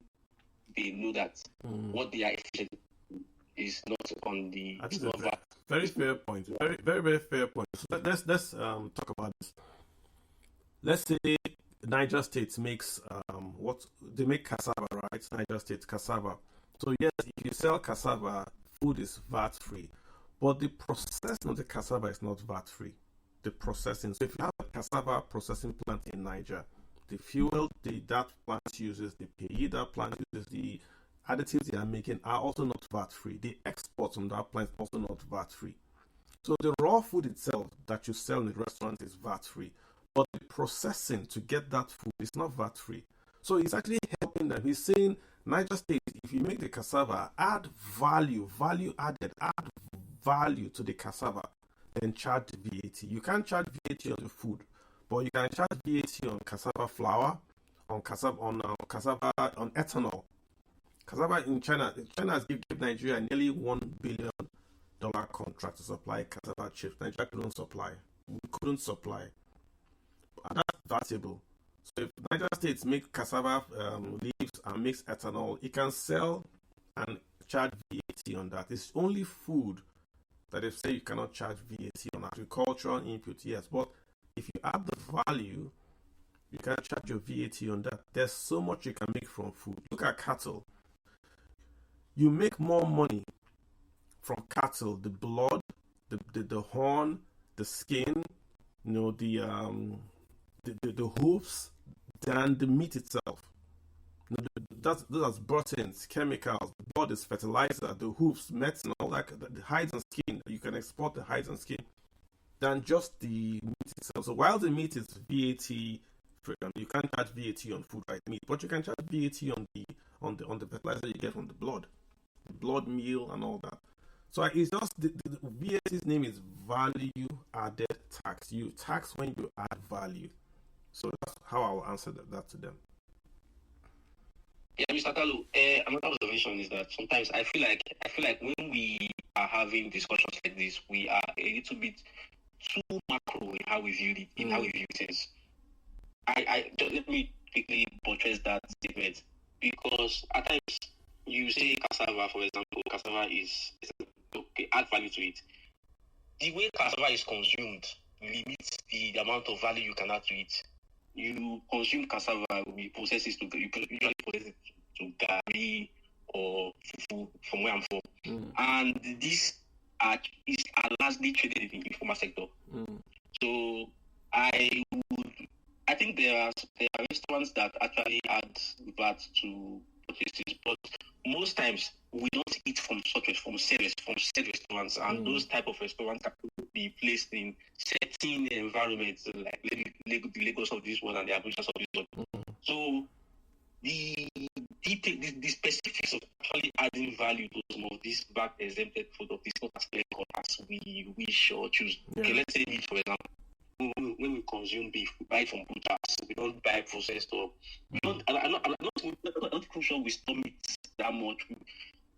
they know that what they are efficient is not on the VAT? Very fair point. Very, very, very fair point. So let's talk about this. Let's say Niger State makes what they make cassava, right? Niger State cassava. So yes, if you sell cassava, food is VAT free, but the processing of the cassava is not VAT free. The processing. So if you have a cassava processing plant in Niger, the fuel that plant uses, the pay that plant uses, the additives they are making are also not VAT free. The exports from that plant also not VAT free. So the raw food itself that you sell in the restaurant is VAT free, but the processing to get that food is not VAT free. So he's actually helping them. He's saying, Niger State, if you make the cassava, add value added, add value to the cassava, then charge VAT. You can't charge VAT on the food, but you can charge VAT on cassava flour, on cassava, on ethanol. Cassava in China has given Nigeria nearly $1 billion contract to supply cassava chips. Nigeria couldn't supply. We couldn't supply. And that's valuable. So if Niger States make cassava leaves and makes ethanol, it can sell and charge VAT on that. It's only food that they say you cannot charge VAT on. Agricultural input, yes, but if you add the value, you can charge your VAT on that. There's so much you can make from food. Look at cattle. You make more money from cattle, the blood, the horn, the skin, the hooves, than the meat itself. Those are proteins, chemicals. The blood is fertilizer, the hooves, medicine, all that, the hides and skin. You can export the hides and skin than just the meat itself. So while the meat is VAT, you can't charge VAT on food like meat, but you can charge VAT on the fertilizer you get from the blood meal and all that. So it's just the VAT's name is value added tax. You tax when you add value. So that's how I will answer that to them. Yeah, Mr. Kalu, another observation is that sometimes I feel like when we are having discussions like this, we are a little bit too macro in how we view it, in how we view things. I just let me quickly buttress that statement, because at times you say cassava, for example, cassava is okay, add value to it. The way cassava is consumed limits the amount of value you can add to it. You consume cassava, you process it you usually process it to gari or fufu from where I'm from. And these are largely traded in the informal sector. So I think there are restaurants that actually add VAT to purchases, but most times we don't eat from said restaurants, and those type of restaurants can be placed in certain environments like the Lagos of this world and the Abuja of this world. So the specifics of actually adding value to some of these VAT exempted products is not as clear as we wish or choose. Yeah. Okay, let's say meat, for example. When we consume beef, we buy it from butchers. We don't buy processed or we don't. I'm not sure we store meat that much. We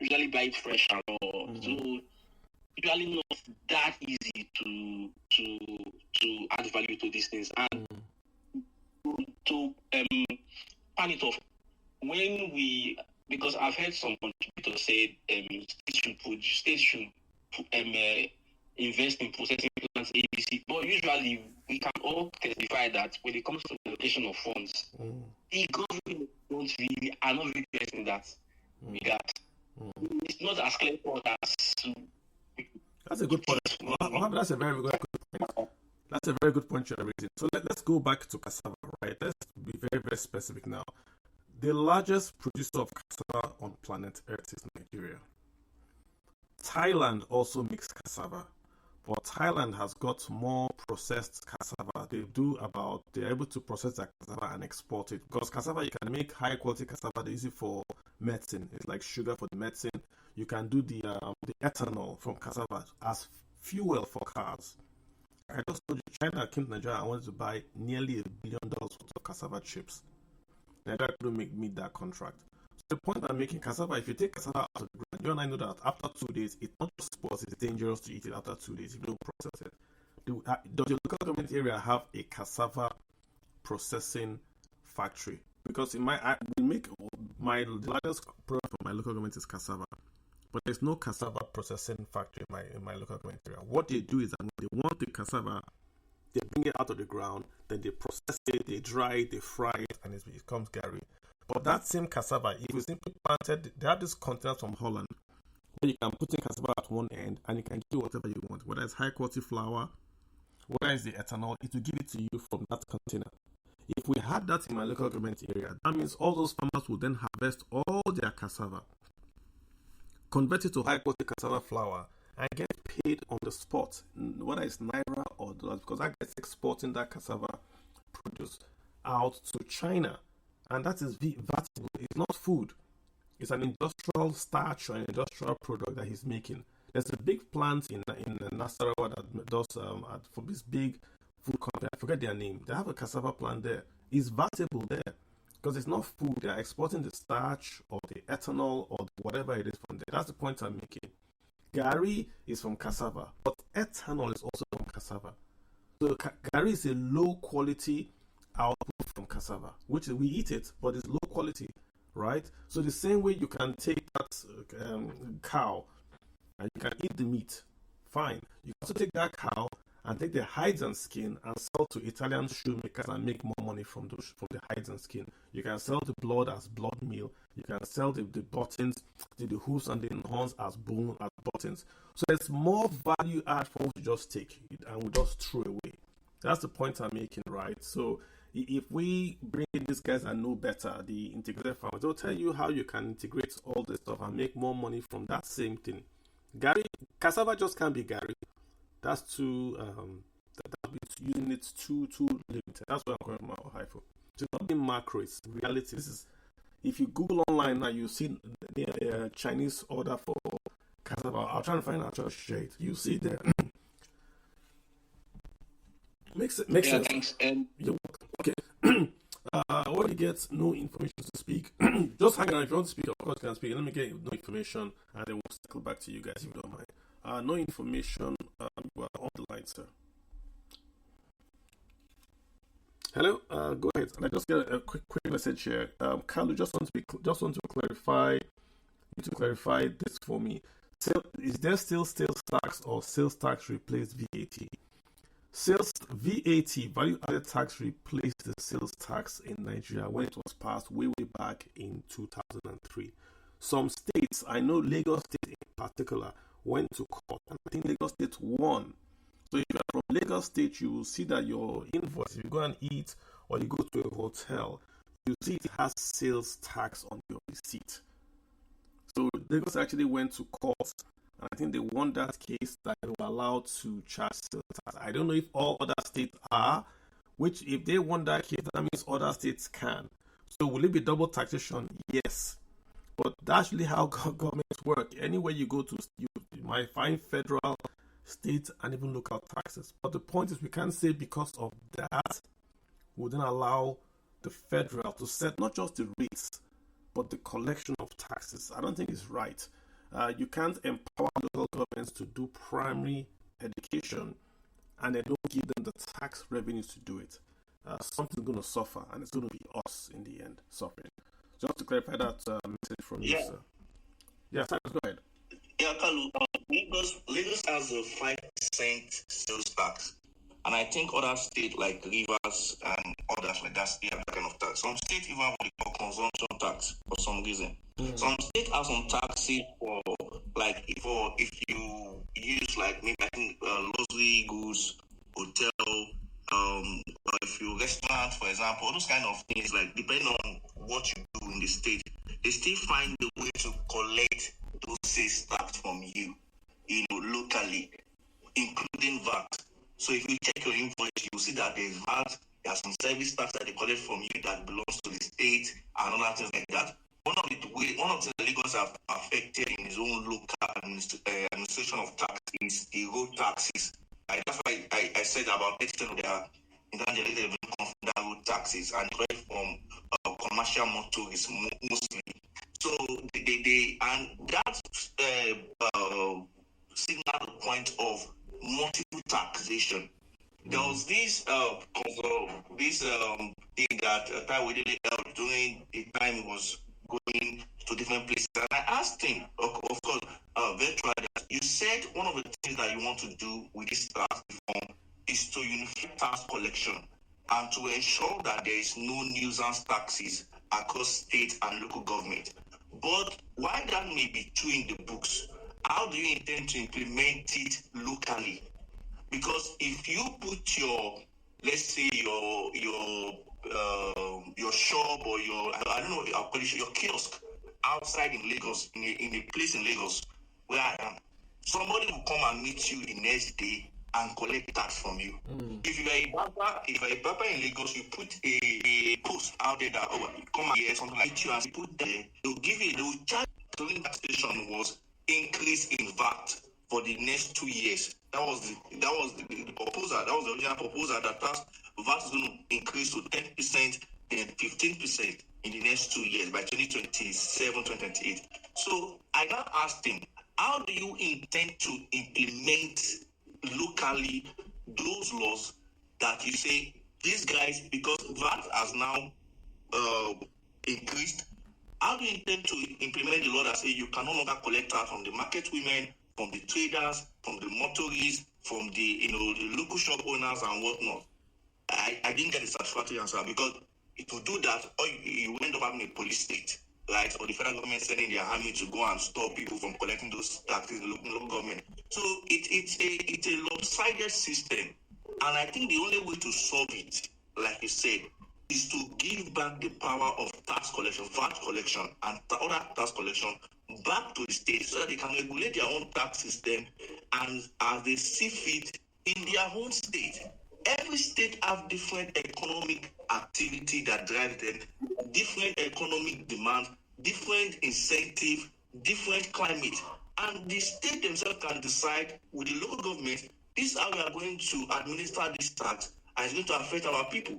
usually buy it fresh and all. So usually not that easy to add value to these things. And to pan it off, because I've heard some contributors say states should invest in processing plants ABC, but usually we can all testify that when it comes to the allocation of funds, the government are not really interested in that regard. It's not as clear cut as That's a good point. That's a very good point. That's a very good point you're raising. So let's go back to cassava, right? Let's be very, very specific now. The largest producer of cassava on planet Earth is Nigeria. Thailand also makes cassava, but Thailand has got more processed cassava. They're able to process that cassava and export it. Because cassava, you can make high quality cassava, they use it for medicine. It's like sugar for the medicine. You can do the ethanol from cassava as fuel for cars. I just told you, China came to Nigeria and wanted to buy nearly $1 billion worth of cassava chips. Nigeria couldn't meet that contract. So the point I'm making, cassava, if you take cassava out of the ground, you and I know that after 2 days, it's not just sports, it's dangerous to eat it after 2 days if you don't process it. Does your local government area have a cassava processing factory? Because the largest product for my local government is cassava. But there's no cassava processing factory in my local government area. What they do is that when they want the cassava, they bring it out of the ground, then they process it, they dry it, they fry it, and it becomes gari. But that same cassava, if you simply planted, they have this container from Holland where you can put in cassava at one end and you can do whatever you want, whether it's high quality flour, whether it's the ethanol, it will give it to you from that container. If we had that in my local government area, that means all those farmers will then harvest all their cassava, convert it to high quality cassava flour, and get paid on the spot, whether it's naira or dollars, because that gets exporting that cassava produce out to China. And that is vatable. It's not food. It's an industrial starch or an industrial product that he's making. There's a big plant in Nasarawa that does for this big food company. I forget their name. They have a cassava plant there. It's vatable there because it's not food. They're exporting the starch or the ethanol or whatever it is from there. That's the point I'm making. Gari is from cassava, but ethanol is also from cassava. So gari is a low quality output from cassava, which we eat it, but it's low quality, right? So the same way you can take that cow and you can eat the meat, fine. You can also take that cow and take the hides and skin and sell to Italian shoemakers and make more money from the hides and skin. You can sell the blood as blood meal. You can sell the buttons, the hooves and the horns as bone, as buttons. So there's more value add for what you just take and we just throw away. That's the point I'm making, right? So if we bring in these guys that know better, the integrated farmers, they'll tell you how you can integrate all this stuff and make more money from that same thing. Gari, cassava just can't be gari. That's too, using it too limited. That's what I'm calling my hypho. It's not being macro, it's reality. This is, if you Google online now, you see the Chinese order for cassava. I'll try and find out, I'll share it. You see there. Makes sense. Thanks. Okay. When you get no information to speak, just hang on. If you want to speak, of course you can speak. Let me get no information and then we'll circle back to you guys if you don't mind. No information, you are on the line, sir. Hello, go ahead. And I just get a quick message here. Carlo, just want to clarify this for me. Is there still sales tax or sales tax replaced VAT? VAT, value added tax, replaced the sales tax in Nigeria when it was passed way back in 2003. Some states, I know Lagos State in particular, went to court and I think Lagos State won. So if you're from Lagos State, you will see that your invoice, if you go and eat or you go to a hotel, you see it has sales tax on your receipt. So Lagos actually went to court. I think they won that case that they were allowed to charge sales tax. I don't know if all other states are, which if they won that case, that means other states can. So will it be double taxation? Yes. But that's really how governments work. Anywhere you go to, you might find federal, state, and even local taxes. But the point is we can't say because of that, we then allow the federal to set not just the rates, but the collection of taxes. I don't think it's right. You can't empower local governments to do primary education and they don't give them the tax revenues to do it. Something's going to suffer and it's going to be us in the end suffering. Just to clarify that message from you, sir. Yeah, Cyrus, go ahead. Yeah, Kalu, Lagos has a 5% sales tax. And I think other states like Rivers and others like that, they have that kind of tax. Some states even have what they call consumption tax for some reason. Some states have some taxes for, like, if you use like maybe I think luxury goods, hotel, if you restaurant, for example, all those kind of things, like depending on what you do in the state, they still find a way to collect those sales tax from you, locally, including VAT. So if you check your invoice, you'll see that there's VAT, there's some service tax that they collect from you that belongs to the state and other things like that. One of the things that Lagos have affected in his own local administration of tax is the road taxes. That's why I said about 80% of their internal revenue come from that road taxes and from commercial motorists mostly. So they and that signal the point of multiple taxation. There was this thing that Taiwo did during the time he was going to different places, and I asked him, of course, virtually, that you said one of the things that you want to do with this tax reform is to unify tax collection and to ensure that there is no nuisance taxes across state and local government. But while that may be true in the books, how do you intend to implement it locally? Because if you put your, let's say your shop or your your kiosk outside in Lagos, in a place in Lagos where I am, somebody will come and meet you the next day and collect tax from you. If you are a barber in Lagos, you put a post out there that come and hear something like you and put there, they'll charge. During that station was increase in VAT for the next 2 years. That was the proposal. That was the original proposal that VAT is going to increase to 10%, then 15% in the next 2 years by 2027, 2028. So I now asked him, how do you intend to implement locally those laws that you say these guys, because VAT has now increased, how do you intend to implement the law that say you can no longer collect tax from the market women, from the traders, from the motorists, from the the local shop owners and whatnot? I didn't get a satisfactory answer, because if you do that, or you end up having a police state, right? Or the federal government sending their army to go and stop people from collecting those taxes in the local government. So it's a lopsided system, and I think the only way to solve it, like you said, is to give back the power of tax collection, VAT collection, and other tax collection back to the state, so that they can regulate their own tax system and as they see fit in their own state. Every state have different economic activity that drives them, different economic demand, different incentive, different climate. And the state themselves can decide with the local government, this is how we are going to administer this tax, and it's going to affect our people.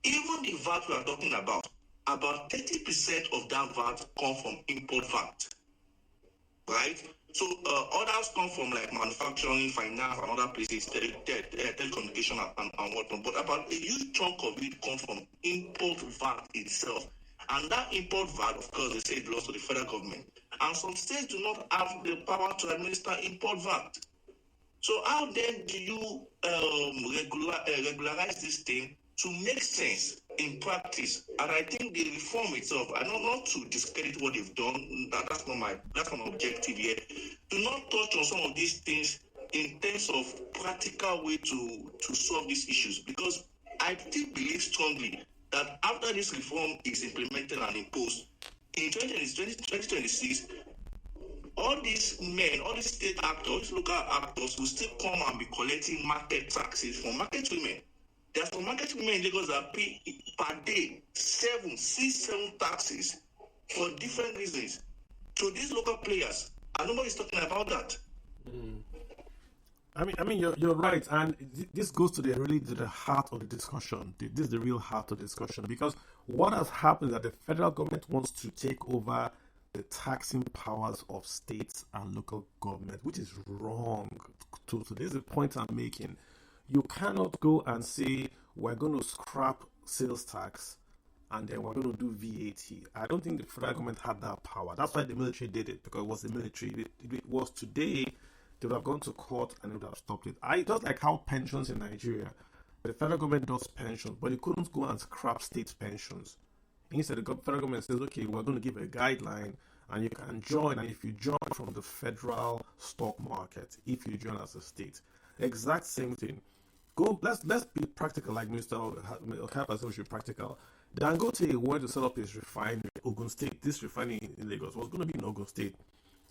Even the VAT we are talking about 30% of that VAT come from import VAT, right? So others come from like manufacturing, finance, and other places, telecommunication and whatnot. But about a huge chunk of it comes from import VAT itself. And that import VAT, of course, they say it belongs to the federal government. And some states do not have the power to administer import VAT. So how then do you regularize this thing to make sense in practice? And I think the reform itself, I know not to discredit what they've done, that's not my objective here. Do not touch on some of these things in terms of practical way to solve these issues, because I still believe strongly that after this reform is implemented and imposed in 2026, all these men, all these state actors, local actors will still come and be collecting market taxes from market women. There are some market women in Lagos that pay per day 7 taxes for different reasons to these local players, and nobody's talking about that. I mean, you're right, and this goes to the heart of the discussion. This is the real heart of the discussion, because what has happened is that the federal government wants to take over the taxing powers of states and local government, which is wrong. So this is the point I'm making. You cannot go and say we're going to scrap sales tax and then we're going to do VAT. I don't think the federal government had that power. That's why the military did it, because it was the military. If it was today, they would have gone to court and they would have stopped it. Just like how pensions in Nigeria, the federal government does pensions, but it couldn't go and scrap state pensions. Instead, the federal government says, okay, we're going to give a guideline, and you can join. And if you join from the federal stock market, if you join as a state, exact same thing. Let's be practical, like Mr. Okapa said we should be practical. Dangote wanted to set up his refinery in Ogun State. This refinery in Lagos was going to be in Ogun State.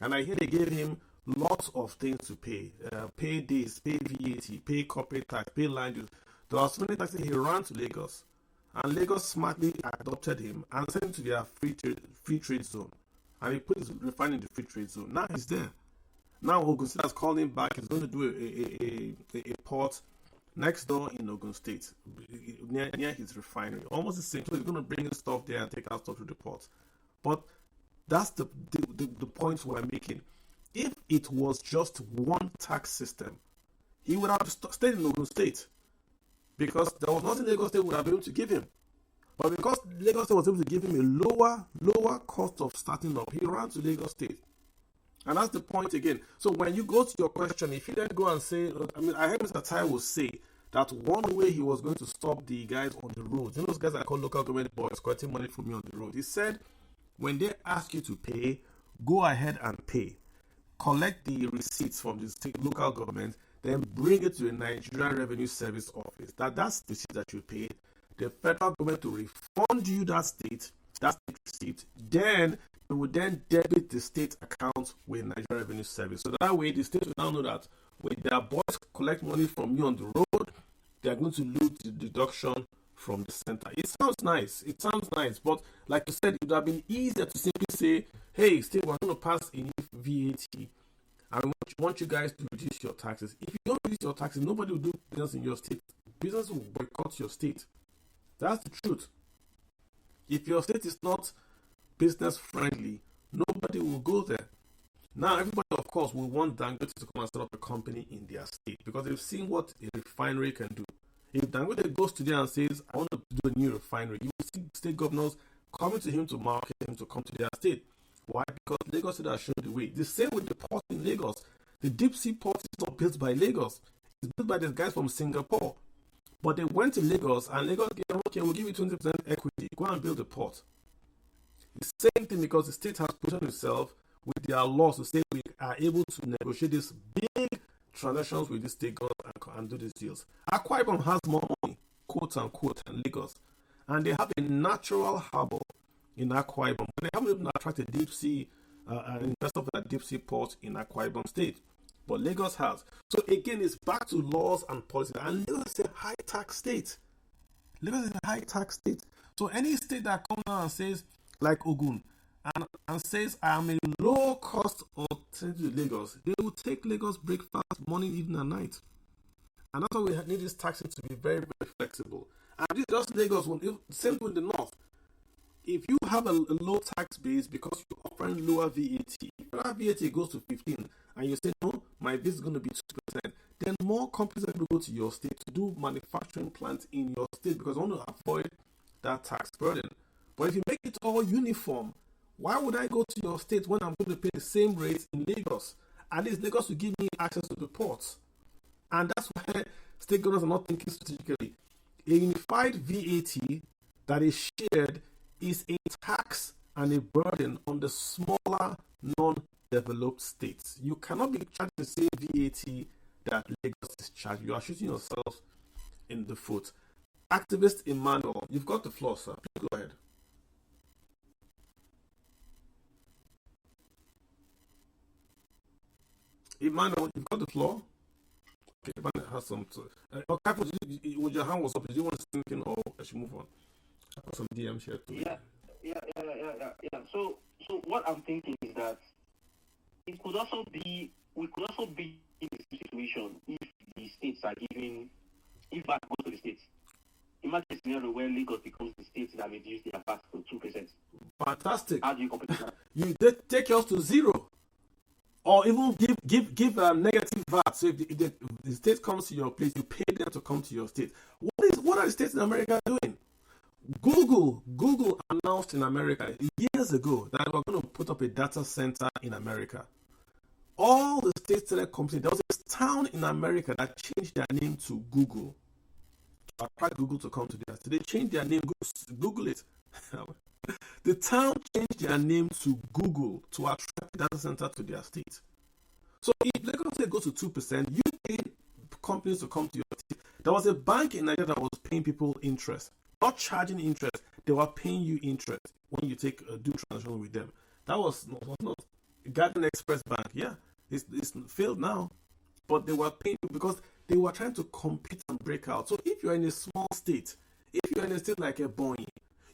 And I hear they gave him lots of things to pay. Pay this, pay VAT, pay corporate tax, pay land use. There was so many taxes. He ran to Lagos. And Lagos smartly adopted him and sent him to their free trade zone. And he put his refinery in the free trade zone. Now he's there. Now Ogun State has called him back. He's going to do a port next door in Ogun State, near his refinery. Almost the same. So he's going to bring in stuff there and take out stuff to the port. But that's the point we're making. If it was just one tax system, he would have stayed in Ogun State, because there was nothing Lagos State would have been able to give him. But because Lagos State was able to give him a lower cost of starting up, he ran to Lagos State. And that's the point again. So when you go to your question, if you then go and say, I heard Mr. Tai will say that one way he was going to stop the guys on the roads, those guys I call local government boys collecting money from me on the road. He said, when they ask you to pay, go ahead and pay. Collect the receipts from the state local government, then bring it to the Nigerian Revenue Service office. That's the receipt that you paid. The federal government will refund you that state receipt. Then it will then debit the state account with Nigerian Revenue Service. So that way the state will now know that when their boys collect money from you on the road, they are going to lose the deduction from the center. It sounds nice, but like you said, it would have been easier to simply say, hey, state, we're going to pass a new VAT, and we want you guys to reduce your taxes. If you don't reduce your taxes, nobody will do business in your state. Business will boycott your state. That's the truth. If your state is not business friendly, nobody will go there. Now, everybody, of course, will want Dangote to come and set up a company in their state, because they've seen what a refinery can do. If Dangote goes to there and says, I want to do a new refinery, you will see state governors coming to him to market him to come to their state. Why? Because Lagos State has shown the way. The same with the port in Lagos. The deep sea port is not built by Lagos. It's built by these guys from Singapore. But they went to Lagos, and Lagos gave, okay, we'll give you 20% equity. Go and build a port. The same thing, because the state has positioned itself with their laws to say we are able to negotiate these big transactions with the state government and do these deals. Akwa Ibom has more money, quote unquote, than Lagos. And they have a natural harbor in Akwa Ibom. They haven't even attracted deep sea an investor for that deep sea port in Akwa Ibom State. But Lagos has. So again, it's back to laws and policy. And Lagos is a high tax state. Lagos is a high tax state. So any state that comes out and says, like Ogun, and says, I am a low cost alternative to Lagos, they will take Lagos breakfast morning, evening, and night. And that's why we need this taxing to be very, very flexible. And this just Lagos, same with the north. If you have a low tax base because you're offering lower VAT, if that VAT goes to 15 and you say, no, my VAT is going to be 2%, then more companies are going to go to your state to do manufacturing plants in your state, because I want to avoid that tax burden. But if you make it all uniform, why would I go to your state when I'm going to pay the same rates in Lagos? At least Lagos will give me access to the ports. And that's why state governments are not thinking strategically. A unified VAT that is shared is a tax and a burden on the smaller, non-developed states. You cannot be charged the same VAT that Lagos is charged. You are shooting yourself in the foot. Activist Emmanuel, you've got the floor, sir. Please go ahead. Emmanuel, you've got the floor. Okay, Emmanuel has some. With your hand was up, did you want to say anything, or I should move on? I got some DMs here too. Yeah. So what I'm thinking is that we could also be in a situation if the states are giving, if VAT goes to the states. Imagine a scenario where Lagos becomes the state that reduce their VAT to 2%. Fantastic. How do you compare that? You take yours to zero, or even give negative VAT. So if the state comes to your place, you pay them to come to your state. What are the states in America doing? Google announced in America years ago that we're going to put up a data center in America. All the state companies, there was a town in America that changed their name to Google. I tried Google to come to their state. They changed their name. Google it. The town changed their name to Google to attract data center to their state. So if Lagos State goes to 2%, you pay companies to come to your state. There was a bank in Nigeria that was paying people interest, not charging interest. They were paying you interest when you take a do transaction with them. That was not Garden Express Bank. Yeah, it's failed now, but they were paying you because they were trying to compete and break out. So if you're in a small state, if you're in a state like Ebonyi,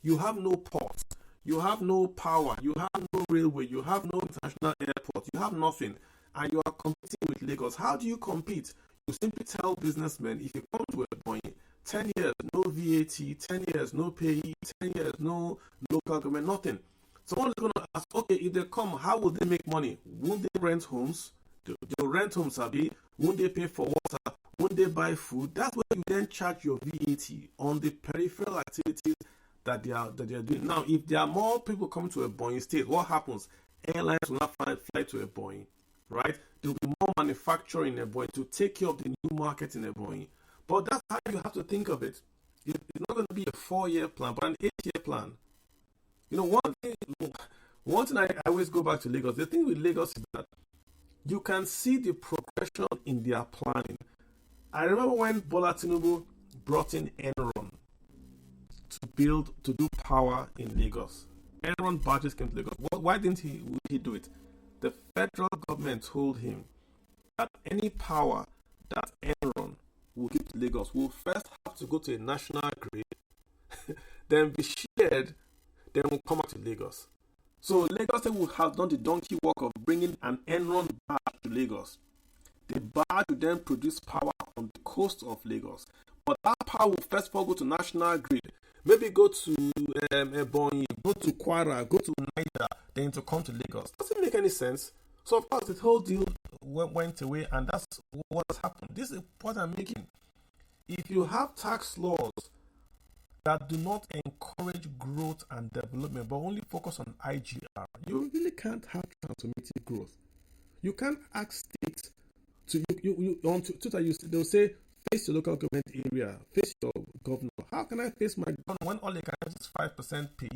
you have no port, you have no power, you have no railway, you have no international airport, you have nothing, and you are competing with Lagos. How do you compete? You simply tell businessmen, if you come to Ebonyi, 10 years, no VAT, 10 years, no payee, 10 years, no local government, nothing. Someone is going to ask, okay, if they come, how will they make money? Won't they rent homes? They'll rent homes, Abi. Won't they pay for water? Won't they buy food? That's where you then charge your VAT on the peripheral activities that they are doing. Now, if there are more people coming to Ebonyi State, what happens? Airlines will not fly to Ebonyi, right? There will be more manufacturing in Ebonyi to take care of the new market in Ebonyi. But that's how you have to think of it. It's not going to be a 4-year plan, but an 8-year plan. You know, one thing I always go back to Lagos. The thing with Lagos is that you can see the progression in their planning. I remember when Bola Tinubu brought in Enron to do power in Lagos. Enron barges came to Lagos. Why didn't he do it? The federal government told him that any power that Enron will give to Lagos will first have to go to a national grid, then be shared, then will come back to Lagos. So Lagos will have done the donkey work of bringing an Enron barge to Lagos. The barge will then produce power on the coast of Lagos. But that power will first of all go to national grid. Maybe go to Ebonyi, go to Kwara, go to Niger, then to come to Lagos. Doesn't make any sense. So of course the whole deal went away, and that's what has happened. This is what I'm making. If you have tax laws that do not encourage growth and development, but only focus on IGR, you really can't have transformative growth. You can't ask states to you on Twitter. They'll say, face your local government area, face your governor. How can I face my governor when all they can have is 5% PE?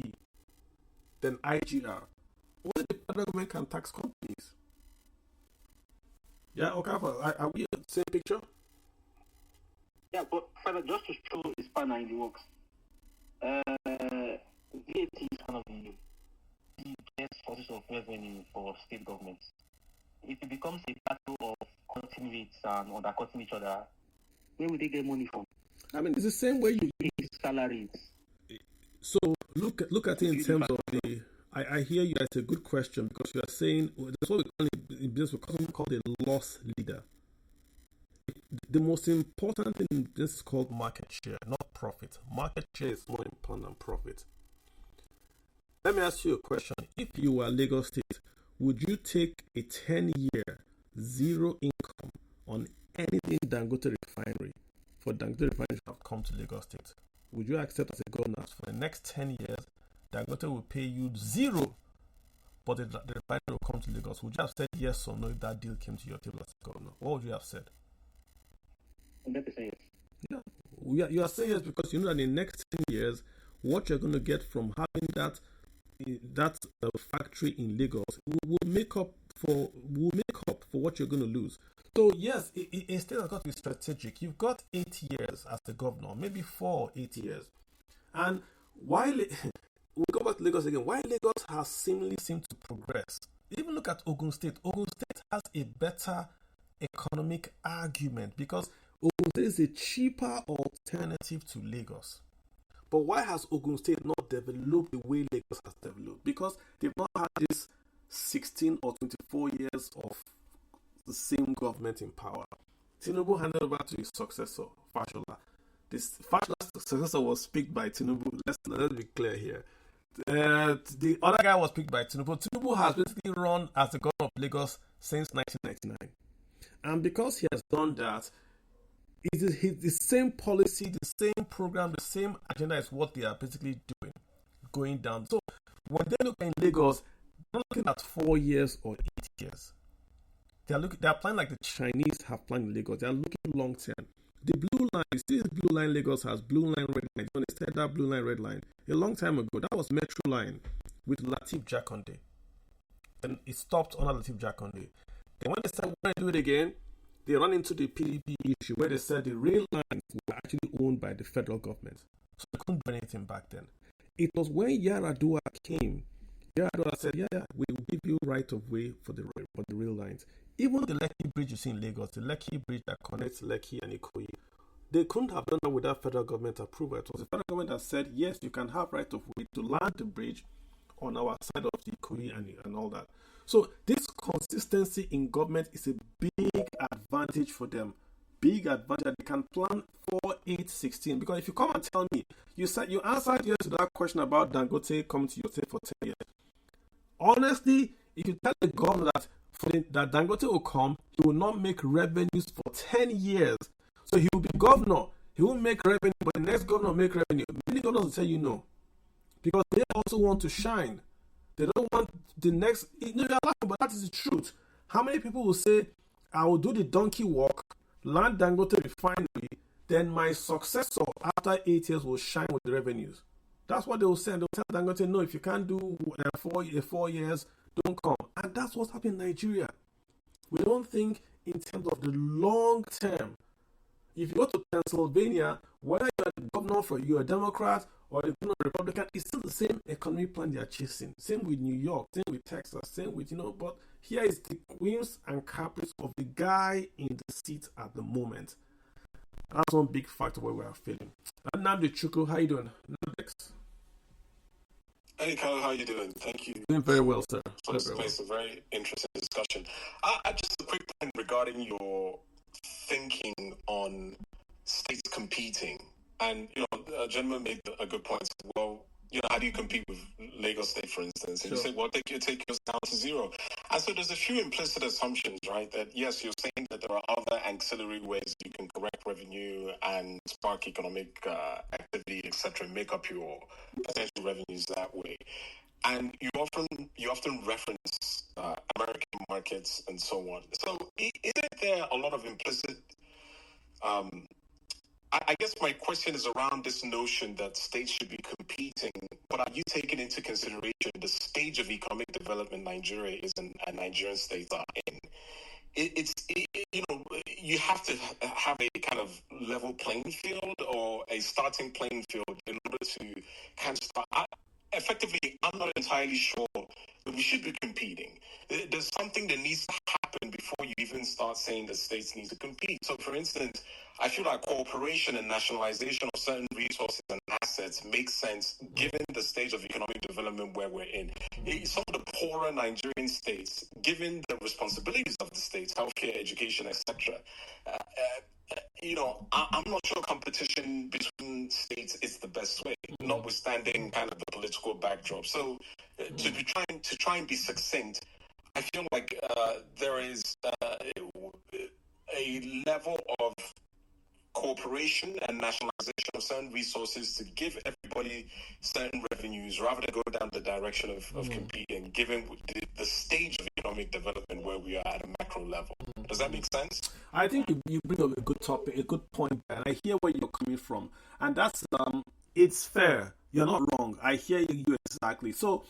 Then IGR. Only the federal government can tax companies. Yeah, okay. Are we the same picture? Yeah, but further, just to show his partner in the works, VAT is one of the best sources of revenue for state governments. If it becomes a battle of cutting rates and undercutting each other, where will they get money from? I mean, it's the same way you salaries. So look at it in terms of the. I hear you. It's a good question because you are saying that's what we call in business. We call a loss leader. The most important thing in business is called market share, not profit. Market share is more important than profit. Let me ask you a question. If you were Lagos State, would you take a 10-year zero income on anything Dangote refinery for Dangote refinery to have come to Lagos State? Would you accept as a governor for the next 10 years Dangote will pay you zero, but the refinery will come to Lagos? Would you have said yes or no if that deal came to your table as a governor? What would you have said? 100% yes. Yeah, you are saying yes because you know that in the next 10 years, what you're going to get from having that factory in Lagos will make up for what you're going to lose. So yes, it still has got to be strategic. You've got 8 years as the governor, maybe 4 or 8 years, and while we go back to Lagos again, why Lagos has seemed to progress. Even look at Ogun State. Ogun State has a better economic argument because Ogun State is a cheaper alternative to Lagos. But why has Ogun State not developed the way Lagos has developed? Because they've not had this 16 or 24 years of the same government in power. Tinubu handed over to his successor, Fashola. This Fashola's successor was picked by Tinubu. Let's be clear here. The other guy was picked by Tinubu. Tinubu has basically run as the governor of Lagos since 1999. And because he has done that, it is the same policy, the same program, the same agenda is what they are basically doing, going down. So when they look in Lagos, they're not looking at 4 years or 8 years. They are planning like the Chinese have planned in Lagos. They are looking long term. The blue line, you see this blue line Lagos has, blue line, red line. You understand that blue line, red line? A long time ago, that was Metro line with Latif Jakonde. And it stopped under Latif Jakonde. Then when they said, we're going to do it again, they ran into the PDP issue where they said the rail lines were actually owned by the federal government. So they couldn't do anything back then. It was when Yaradua came, Yaradua said, yeah, we will give you right of way for the rail lines. Even the Lekki Bridge you see in Lagos, the Lekki Bridge that connects Lekki and Ikoyi, they couldn't have done that without federal government approval. It was the federal government that said, yes, you can have right of way to land the bridge on our side of the Ikoyi and all that. So this consistency in government is a big advantage for them. Big advantage that they can plan 4-8-16. Because if you come and tell me, you answered yes to that question about Dangote coming to your state for 10 years. Honestly, if you tell the governor that Dangote will come, he will not make revenues for 10 years. So he will be governor. He won't make revenue, but the next governor will make revenue. Many governors will tell you no. Because they also want to shine. They don't want the next... you're laughing, but that is the truth. How many people will say, I will do the donkey walk, land Dangote refinery, then my successor after 8 years will shine with the revenues? That's what they will say. They'll tell Dangote, no, if you can't do 4 years, don't come. And that's what's happening in Nigeria. We don't think in terms of the long term. If you go to Pennsylvania, whether you're the governor you're a Democrat or the governor Republican, it's still the same economic plan they are chasing. Same with New York, same with Texas, same with, but here is the whims and caprice of the guy in the seat at the moment. That's one big factor where we are failing. And Namdi Chukwu, how you doing? Next. Hey, Carl, how you doing? Thank you. Doing very well, sir. It's a very interesting discussion. Just a quick point regarding your thinking on states competing. And, a gentleman made a good point. Well, how do you compete with Lagos State, for instance? And you say, well, take yours down to zero. And so there's a few implicit assumptions, right? That, yes, you're saying that there are other ancillary ways you can correct revenue and spark economic activity, etc., make up your potential revenues that way. And you often reference American markets and so on. So isn't there a lot of implicit... I guess my question is around this notion that states should be competing, but are you taking into consideration the stage of economic development Nigeria is and Nigerian states are in? You have to have a kind of level playing field or a starting playing field in order to kind of start. Effectively, I'm not entirely sure that we should be competing. There's something that needs to happen before you even start saying that states need to compete. So, for instance, I feel like cooperation and nationalization of certain resources and assets makes sense given the stage of economic development where we're in. Some of the poorer Nigerian states, given the responsibilities of the states, healthcare, education, etc., I'm not sure competition between states is the best way, notwithstanding kind of the political backdrop. So, to try and be succinct, I feel like there is a level of cooperation and nationalization of certain resources to give everybody certain revenues rather than go down the direction of competing, given the stage of economic development where we are at a macro level. Does that make sense? I think you bring up a good topic, a good point, and I hear where you're coming from. And that's, it's fair. You're not wrong. I hear you exactly. So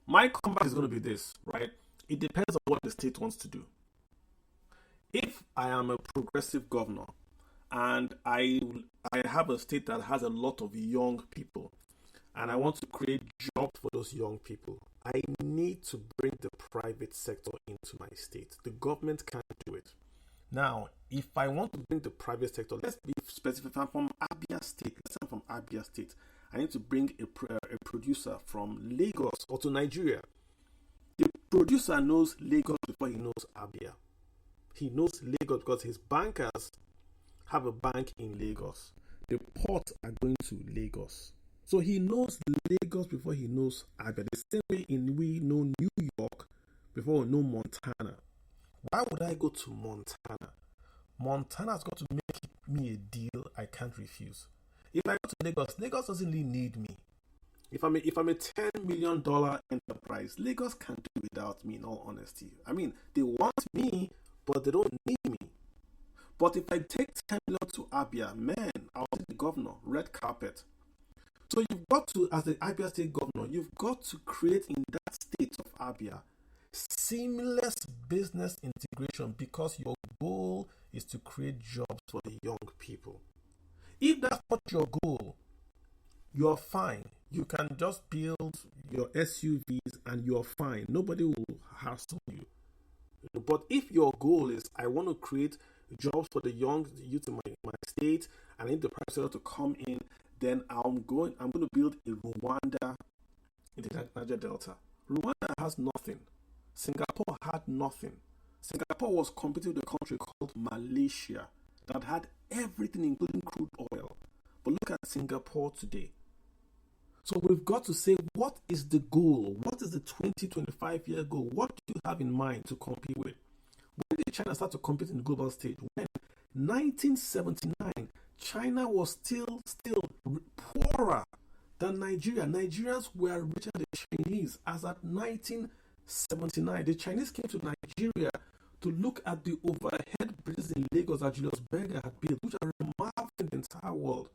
my comeback is going to be this, right? It depends on what the state wants to do. If I am a progressive governor, and I have a state that has a lot of young people, and I want to create jobs for those young people, I need to bring the private sector into my state. The government can't do it. Now, if I want to bring the private sector, let's be specific. I'm from Abia State. Let's say I'm from Abia State. I need to bring a producer from Lagos or to Nigeria. The producer knows Lagos before he knows Abia. He knows Lagos because his bankers have a bank in Lagos. The ports are going to Lagos. So he knows Lagos before he knows Abia. The same way we know New York before we know Montana. Why would I go to Montana? Montana's got to make me a deal I can't refuse. If I go to Lagos, Lagos doesn't really need me. If I'm a $10 million enterprise, Lagos can't do without me, in all honesty. I mean, they want me, but they don't need me. But if I take 10 million to Abia, man, I'll be the governor, red carpet. So you've got to, as the Abia state governor, you've got to create in that state of Abia seamless business integration, because your goal is to create jobs for the young people. If that's not your goal, you're fine. You can just build your SUVs and you're fine. Nobody will hassle you. But if your goal is, I want to create jobs for the young youth in my state, and I need the private sector to come in, then I'm going to build a Rwanda in the Niger Delta. Rwanda has nothing. Singapore had nothing. Singapore was competing with a country called Malaysia that had everything, including crude oil. But look at Singapore today. So we've got to say, what is the goal? What is the 20-25-year goal? What do you have in mind to compete with? When did China start to compete in the global stage? When 1979, China was still poorer than Nigeria. Nigerians were richer than the Chinese. As at 1979, the Chinese came to Nigeria to look at the overhead bridges in Lagos that Julius Berger had built, which are remarkable in the entire world.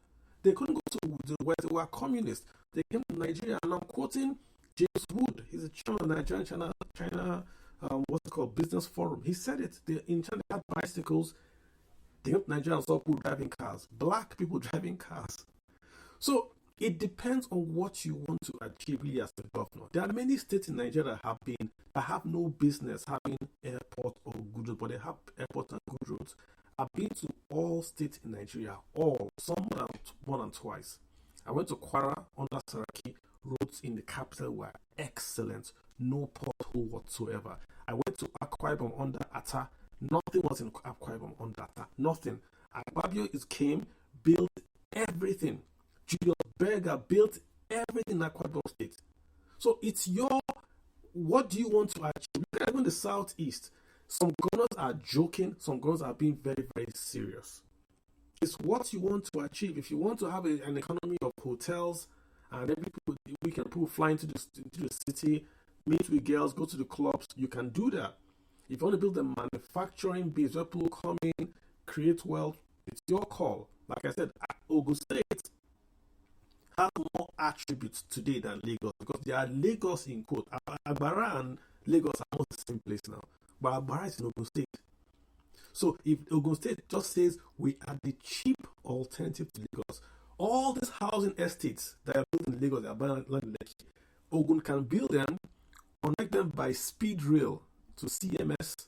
They couldn't go to where they were communists. They came to Nigeria, and I'm quoting James Wood. He's the chairman of Nigerian China what's it called, Business Forum. He said it. In China, they had bicycles. They came to Nigeria and saw people driving cars. Black people driving cars. So it depends on what you want to achieve really as a governor. There are many states in Nigeria that have no business having airport or good roads, but they have airports and good roads. I've been to all states in Nigeria, some more than twice. I went to Kwara under Saraki. Roads in the capital were excellent, no pothole whatsoever. I went to Akwa Ibom under Atta. Nothing was in Akwa Ibom under Atta. Nothing. Akpabio came, built everything. Julius Berger built everything in Akwa Ibom State. So it's what do you want to achieve? Even the southeast, some governors are joking, some governors are being very, very serious. It's what you want to achieve. If you want to have an economy of hotels and every weekend people fly into the city, meet with girls, go to the clubs, you can do that. If you want to build a manufacturing base where people come in, create wealth, it's your call. Like I said, Ogun State has more attributes today than Lagos, because they are Lagos in quote. Agbara and Lagos are almost the same place now, but Agbara is in Ogun State. So if Ogun State just says we are the cheap alternative to Lagos, all these housing estates that are built in Lagos, they are built in Lekki, Ogun can build them, connect them by speed rail to CMS,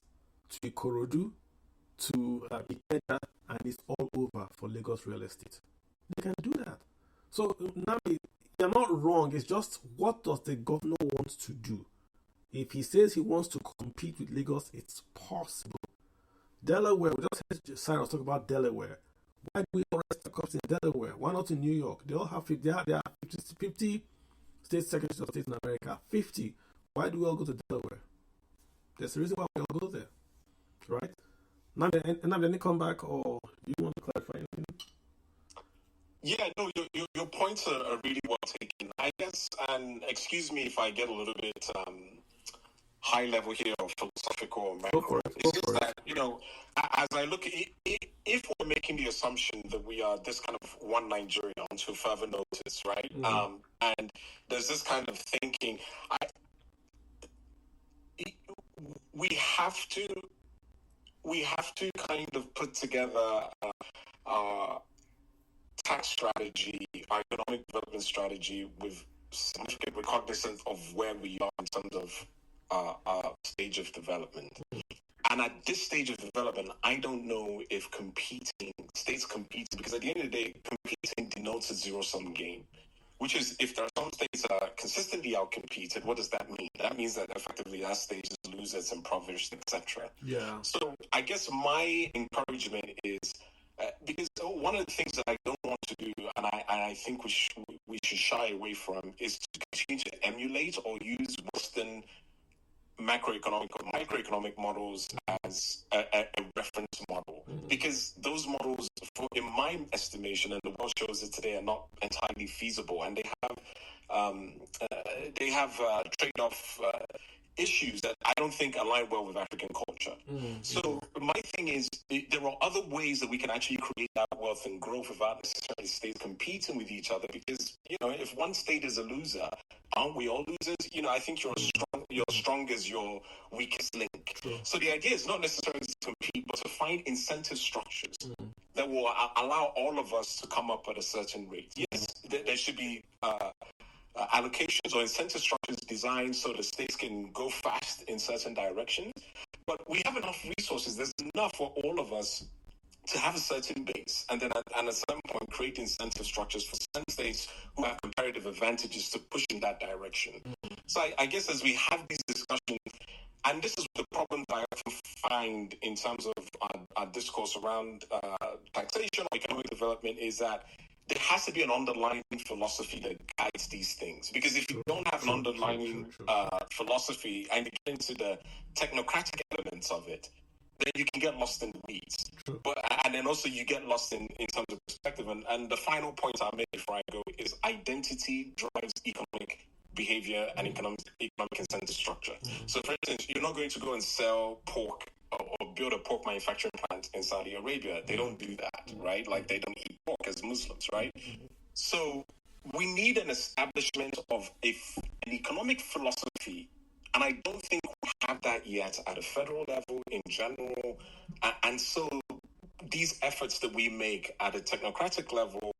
to Ikorodu, to Ikeja, and it's all over for Lagos real estate. They can do that. So now you're not wrong. It's just, what does the governor want to do? If he says he wants to compete with Lagos, it's possible. Delaware, we just heard Cyrus talk about Delaware. Why do we all rest the cops in Delaware? Why not in New York? They all have 50 state secretaries of state in America. 50. Why do we all go to Delaware? There's a reason why we all go there, right? Now, any comeback, or do you want to clarify anything? Yeah, no, your points are really well taken. I guess, and excuse me if I get a little bit high level here or philosophical or macro. It's just that, as I look at it, if we're making the assumption that we are this kind of one Nigeria until further notice, right? And there's this kind of thinking, we have to kind of put together our tax strategy, our economic development strategy with significant recognizance of where we are in terms of our stage of development. And at this stage of development, I don't know if states competing, because at the end of the day, competing denotes a zero-sum game, which is, if there are some states that are consistently outcompeted, what does that mean? That means that effectively that state is losers, impoverished, etc. Yeah. So I guess my encouragement is, because one of the things that I don't want to do, and I think we should shy away from, is to continue to emulate or use Western microeconomic models as a reference model, because those models, in my estimation, and the world shows it today, are not entirely feasible, and they have trade-off issues that I don't think align well with African culture. So my thing is, there are other ways that we can actually create that wealth and growth without necessarily states competing with each other. Because if one state is a loser, aren't we all losers? I think you're strong as your weakest link. True. So the idea is not necessarily to compete, but to find incentive structures that will allow all of us to come up at a certain rate. Yes, there should be allocations or incentive structures designed so the states can go fast in certain directions. But we have enough resources. There's enough for all of us to have a certain base, and then at a certain point create incentive structures for some states who have comparative advantages to push in that direction. So I guess as we have these discussions, and this is the problem that I often find in terms of our discourse around taxation or economic development, is that there has to be an underlying philosophy that guides these things. Because if you don't have an underlying philosophy and you get into the technocratic elements of it, then you can get lost in the weeds. And then also you get lost in terms of perspective. And the final point I'll make before I go is identity drives economic behavior and economic incentive structure. So for instance, you're not going to go and sell pork or build a pork manufacturing plant in Saudi Arabia. They don't do that, right? Like, they don't eat pork as Muslims, right? So we need an establishment of an economic philosophy, and I don't think we have that yet at a federal level in general. And so these efforts that we make at a technocratic level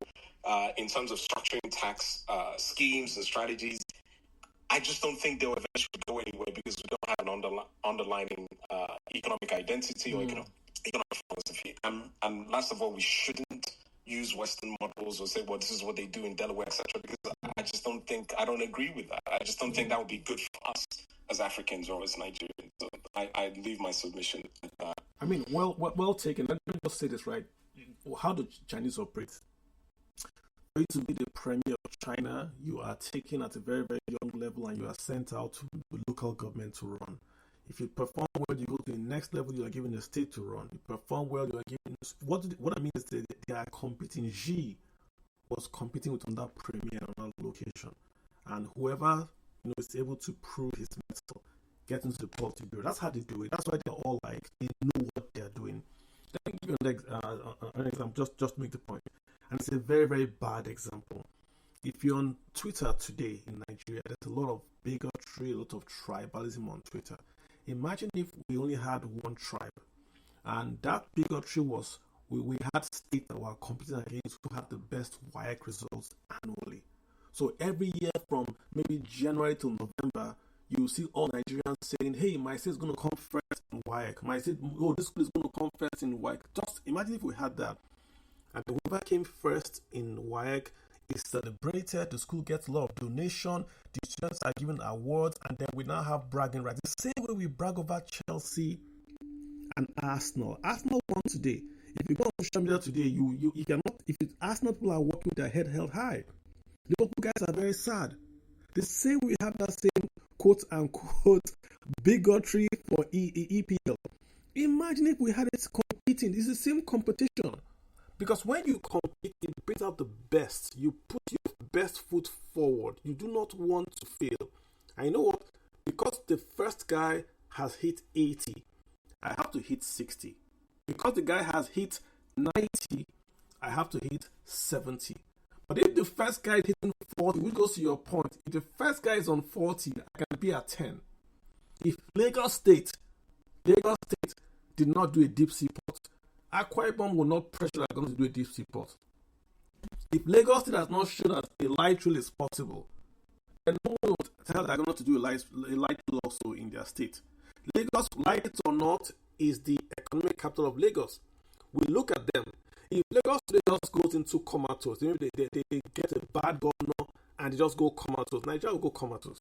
in terms of structuring tax schemes and strategies, I just don't think they'll eventually go anywhere because we don't have an underlying economic identity or economic philosophy. And last of all, we shouldn't use Western models or say, well, this is what they do in Delaware, etc. Because I don't agree with that. I just don't think that would be good for us as Africans or as Nigerians. So I leave my submission at that. I mean, well taken. Let me just say this, right? How do Chinese operate? For you to be the premier of China, you are taken at a very, very young level and you are sent out to the local government to run. If you perform well, you go to the next level, you are given a state to run. You perform well, you are given... What I mean is that they are competing. Xi was competing with another premier on that location. And whoever is able to prove his mettle, get into the policy bureau. That's how they do it. That's why they're all like, they know what they're doing. Let me give you an example, just to make the point. And it's a very, very bad example. If you're on Twitter today in Nigeria, there's a lot of bigotry, a lot of tribalism on Twitter. Imagine if we only had one tribe. And that bigotry was, we had states that were competing against who had the best WAEC results annually. So every year from maybe January to November, you see all Nigerians saying, hey, my state is going to come first in WAEC. My state, this school is going to come first in WAEC. Just imagine if we had that. And whoever came first in WAEC is celebrated, the school gets a lot of donation, the students are given awards, and then we now have bragging rights. The same way we brag over Chelsea and Arsenal. Arsenal won today. If you go on social media today, you cannot, if Arsenal people are walking with their head held high. Liverpool guys are very sad. The same way we have that same quote unquote bigotry for EPL. Imagine if we had it competing. It's the same competition. Because when you compete, it brings out the best. You put your best foot forward. You do not want to fail. And you know what? Because the first guy has hit 80, I have to hit 60. Because the guy has hit 90, I have to hit 70. But if the first guy is hitting 40, which goes to your point, if the first guy is on 40, I can be at 10. If Lagos State did not do a deep sea port, Akwa Ibom will not pressure they're going to do a deep sea port. If Lagos State has not shown that a light rail is possible, then no one will tell they're going to do a light rail also in their state. Lagos, like it or not, is the economic capital of Lagos. We look at them. If Lagos State just goes into comatose, maybe they get a bad governor and they just go comatose, Nigeria will go comatose.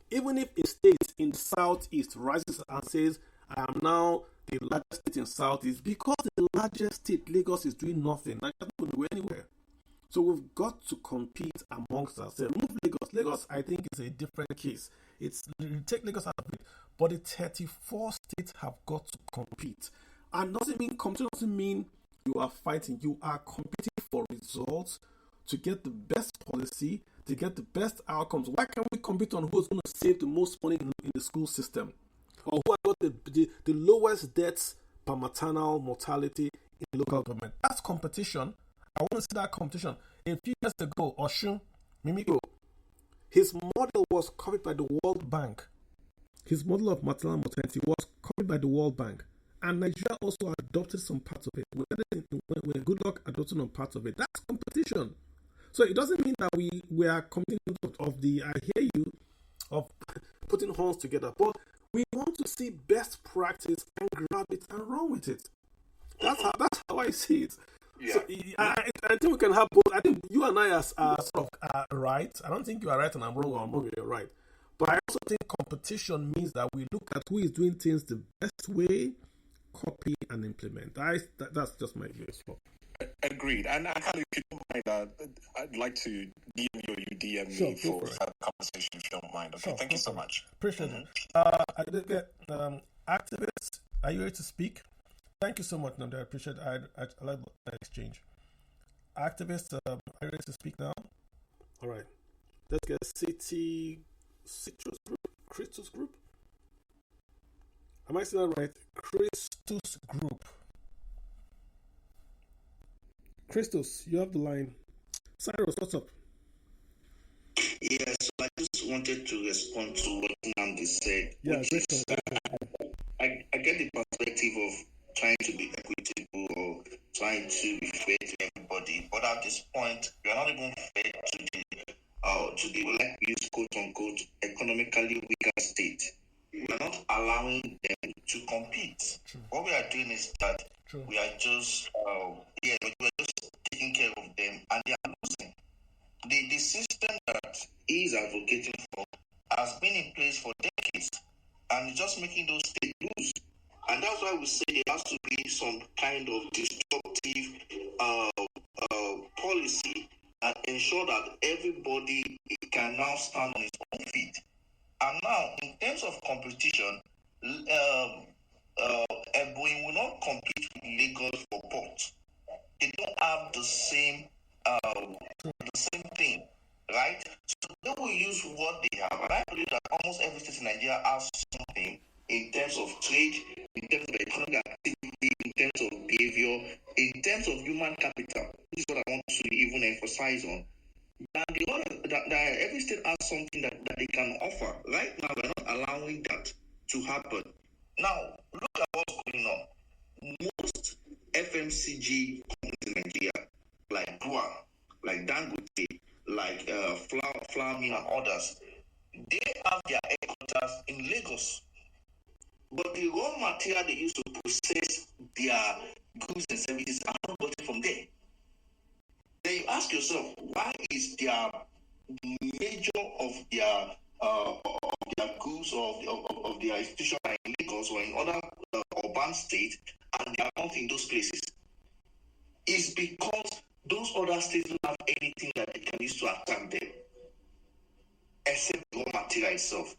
Even if a state in the southeast rises and says, I am now the largest state in southeast, because the largest state, Lagos, is doing nothing. Nigeria is not going to go anywhere. So we've got to compete amongst ourselves. Remove Lagos. Lagos, I think, is a different case. You take Lagos out of it, but the 34 states have got to compete. And competition doesn't mean you are fighting. You are competing for results to get the best policy they get the best outcomes. Why can't we compete on who's going to save the most money in the school system? Or who got the lowest deaths per maternal mortality in local government? That's competition. I want to see that competition. A few years ago, Oshun Mimiko, his model was copied by the World Bank. His model of maternal mortality was copied by the World Bank. And Nigeria also adopted some parts of it. When good luck adopting on parts of it. That's competition. So it doesn't mean that we are committing of the, I hear you, of putting horns together. But we want to see best practice and grab it and run with it. That's how I see it. Yeah. So I think we can have both. I think you and I are sort of right. I don't think you are right and I'm wrong, or I'm wrong and you're right. But I also think competition means that we look at who is doing things the best way, copy and implement. That's just my view as well. Agreed. And I kind of, if you don't mind, I'd like to DM you or you DM me for that conversation, if you don't mind. Okay, thank you so much. Appreciate it. I did get activists. Are you ready to speak? Thank you so much, Nanda. I appreciate it. I like the exchange. Activists, are you ready to speak now? All right. Let's get Christus Group. Am I saying that right? Christus Group. Christus, you have the line. Cyrus, what's up? Yes, I just wanted to respond to what Nandi said. Yeah, I get the perspective of trying to be equitable or trying to be fair to everybody, but at this point, we are not even fair to the like use quote unquote economically weaker state. We are not allowing them to compete. True. What we are doing is that we are just we are just taking care of them, and they are losing. The system that he is advocating for has been in place for decades, and it's just making those states lose. And that's why we say there has to be some kind of disruptive policy that ensure that everybody can now stand on its own feet. And now, in terms of competition, Ebony will not compete with Lagos for ports. They don't have the same thing, right? So they will use what they have. And I believe that almost every state in Nigeria has something in terms of trade, in terms of economic activity, in terms of behavior, in terms of human capital. This is what I want to even emphasize on. That every state has something that they can offer. Right now, we're not allowing that to happen. Now, look at what's going on. Most FMCG companies in Nigeria, like Gua, like Dangote, like Flour Mill and others, they have their headquarters in Lagos. But the raw material they use to process their goods and services are not gotten from there. Then you ask yourself, why is their major of their goods or of their institution in Lagos or in other urban states, and they are not in those places? It's because those other states don't have anything that they can use to attack them, except the raw material itself.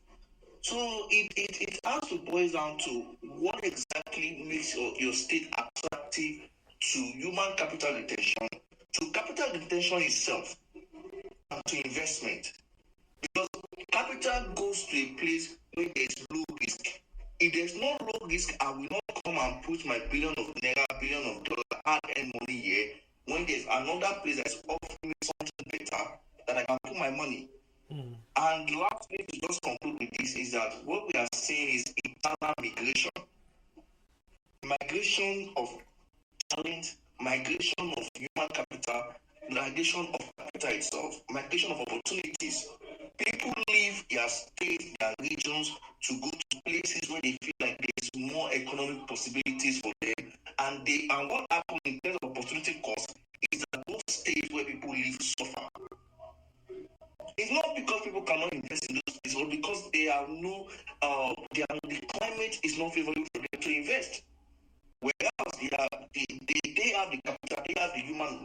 So it has to boil down to what exactly makes your state attractive to human capital retention, to capital retention itself, and to investment. Because capital goes to a place where there is low risk. If there's no low risk, I will not come and put my billion of naira, billion of dollars, hard-earned money here, when there's another place that's offering me something better that I can put my money. And lastly, to just conclude with this, is that what we are seeing is internal migration. Migration of talent, migration of human capital, migration of capital itself, migration of opportunities. People leave their states, their regions, to go to places where they feel like there's more economic possibilities for them. And what happens in terms of opportunity cost is that those states where people live suffer. It's not because people cannot invest in those places, but because the climate is not favorable for them to invest. Whereas they have the capital, they have the human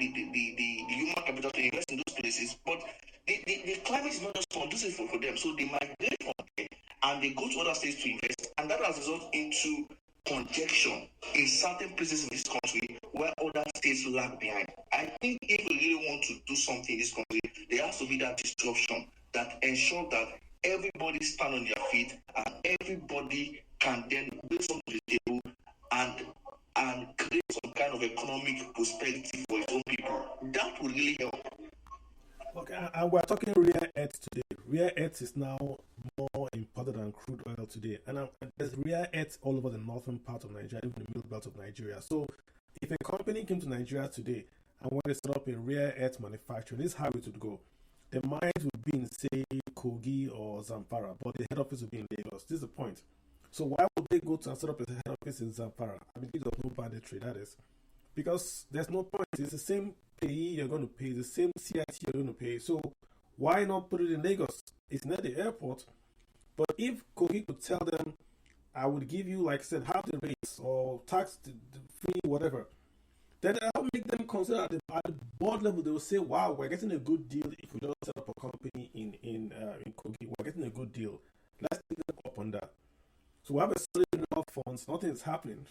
capital to invest in those places, but the climate is not just conducive for them. So they migrate from there and they go to other states to invest, and that has resulted into congestion in certain places in this country where other states lag behind. I think if we really want to do something in this country, there has to be that disruption that ensures that everybody stand on their feet and everybody can then bring something to the table and create some kind of economic perspective for its own people. That will really help. Okay, and we're talking rare earth today. Rare earth is now more important than crude oil today. And there's rare earth all over the northern part of Nigeria, even the middle belt of Nigeria. So if a company came to Nigeria today and wanted to set up a rare earth manufacturing, this is how it would go. The mines would be in, say, Kogi or Zamfara, but the head office would be in Lagos. This is the point. So why would they go to and set up a head office in Zamfara? I mean, there's no banditry, that is. Because there's no point. It's the same payee you're going to pay, the same CIT you're going to pay. So why not put it in Lagos? It's near the airport. But if Kogi could tell them, I would give you, like I said, half the rates or tax free, whatever, then I'll make them consider at the board level. They will say, wow, we're getting a good deal if we just set up a company in Kogi. We're getting a good deal. Let's take them up on that. So we have a solid mineral funds. Nothing is happening.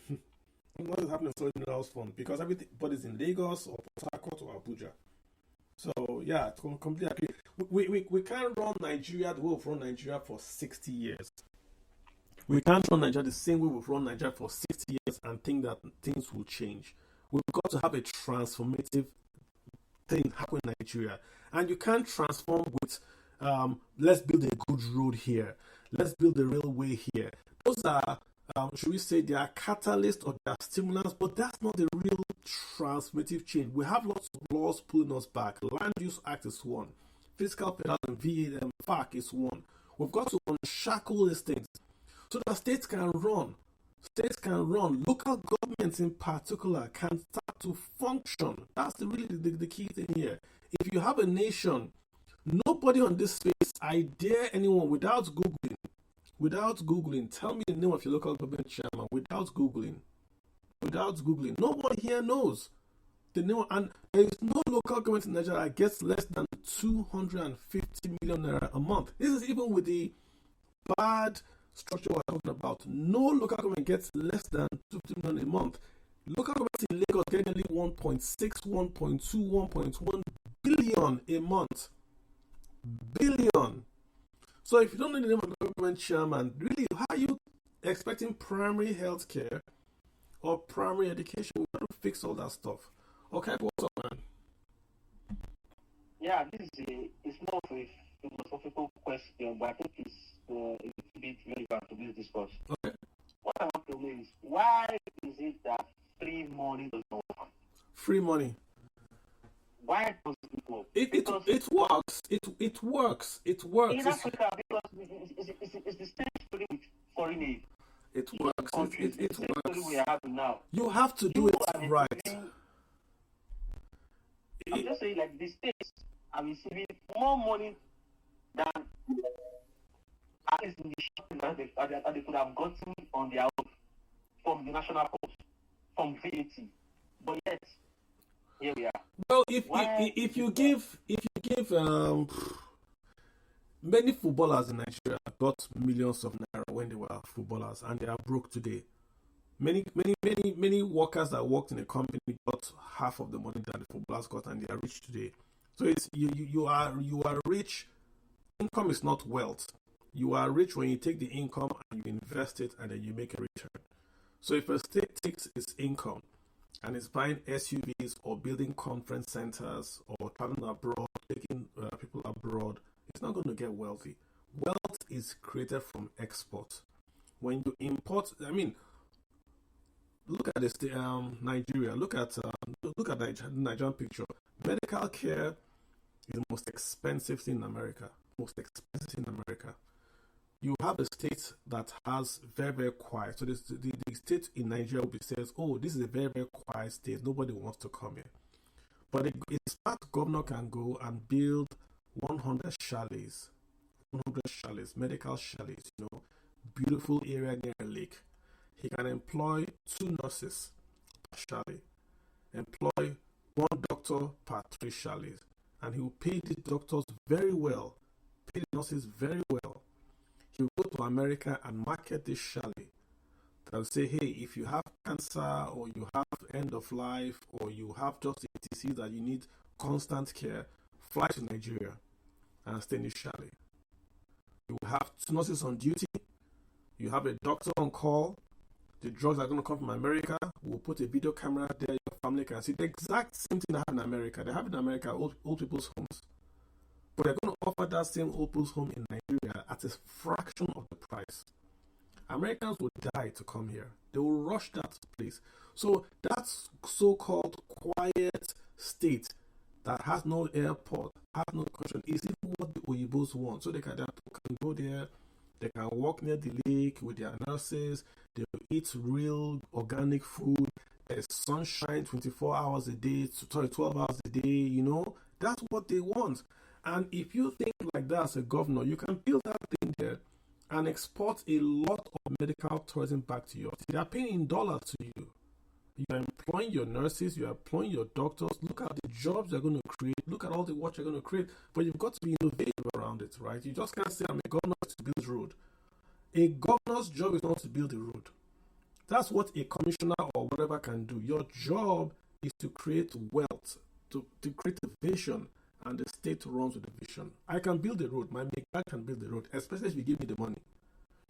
Nothing is happening with solid minerals fund because everybody's in Lagos or Port Harcourt or Abuja. So yeah, I completely agree. We can't run Nigeria the way we've run Nigeria for 60 years. We can't run Nigeria the same way we've run Nigeria for 60 years and think that things will change. We've got to have a transformative thing happen in Nigeria. And you can't transform with, let's build a good road here. Let's build a railway here. Those are, should we say, they are catalysts or they are stimulants, but that's not the real transformative change. We have lots of laws pulling us back. Land Use Act is one. Fiscal, federalism, VAT, FAC is one. We've got to unshackle these things so that states can run. States can run. Local governments in particular can start to function. That's really the key thing here. If you have a nation, nobody on this space, I dare anyone without Googling, tell me the name of your local government chairman without Googling. Nobody here knows the name, and there is no local government in Nigeria that gets less than 250 million naira a month. This is even with the bad structure we're talking about. No local government gets less than 250 million a month. Local governments in Lagos get nearly 1.6, 1.2, 1.1 billion a month. Billion. So if you don't know the name of the government chairman, really, how are you expecting primary health care or primary education? We got to fix all that stuff. Okay, what's up, man? Yeah, it's more of a philosophical question, but I think it's a bit relevant to this discourse. Okay. What I want to know is, why is it that free money does not work? Free money. Why does it work? It works. It works. In Africa, because it's the same story with foreign aid. It works. It works. We are having now. You have to do it right. I'm just saying, like, the states are receiving more money than at least in the shopping that they could have gotten on their own from the national cost, from VAT. But yet, here we are. Well, if you give many footballers in Nigeria got millions of naira when they were footballers and they are broke today. Many workers that worked in a company got half of the money that the footballers got and they are rich today. So it's you are rich. Income is not wealth. You are rich when you take the income and you invest it and then you make a return. So if a state takes its income and is buying SUVs or building conference centers or traveling abroad, taking people abroad, it's not going to get wealthy. Wealth is created from export. When you import, I mean, look at this, Nigeria. Look at the Nigerian picture. Medical care is the most expensive thing in America. You have a state that has very, very quiet. So the state in Nigeria will be says, oh, this is a very, very quiet state. Nobody wants to come here. But a smart governor can go and build 100 chalets, medical chalets, beautiful area near a lake. He can employ 2 nurses per chalet, employ 1 doctor per 3 chalets, and he will pay the doctors very well, pay the nurses very well. He will go to America and market this chalet. They'll say, hey, if you have cancer or you have end of life or you have just a disease that you need constant care, fly to Nigeria and stay initially. You will have 2 nurses on duty. You have a doctor on call. The drugs are going to come from America. We'll put a video camera there. Your family can see the exact same thing they have in America. They have in America old people's homes. But they're going to offer that same old people's home in Nigeria at a fraction of the price. Americans will die to come here. They will rush that place. So that so-called quiet state that has no airport, has no question, is even what the Oyibos want. So they can go there, they can walk near the lake with their nurses, they will eat real organic food, there's sunshine 24 hours a day, 12 hours a day, you know. That's what they want. And if you think like that as a governor, you can build that thing there and export a lot of medical tourism back to you. They are paying in dollars to you. You are employing your nurses, you are employing your doctors. Look at the jobs you're going to create. Look at all the what you're going to create. But you've got to be innovative around it, right? You just can't say, I'm a governor to build road. A governor's job is not to build a road. That's what a commissioner or whatever can do. Your job is to create wealth, to create a vision, and the state runs with the vision. I can build a road. My maker can build the road, especially if you give me the money.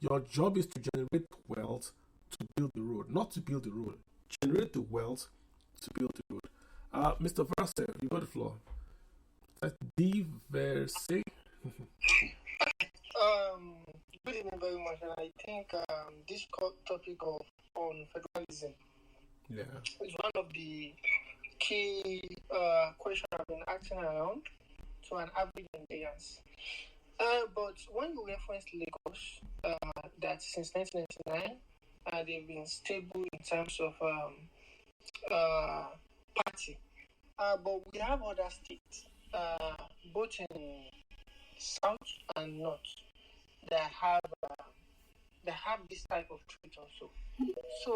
Your job is to generate wealth to build the road, not to build the road. Generate the wealth to build the road. Mr. Verse, you got the floor. That's Diverse. Good evening very much, and I think this topic on federalism is one of the key questions I've been asking around to an average Nigerians. But when you reference Lagos, that since 1999, they've been stable in terms of party. But we have other states, both in south and north, that have this type of trait also. So,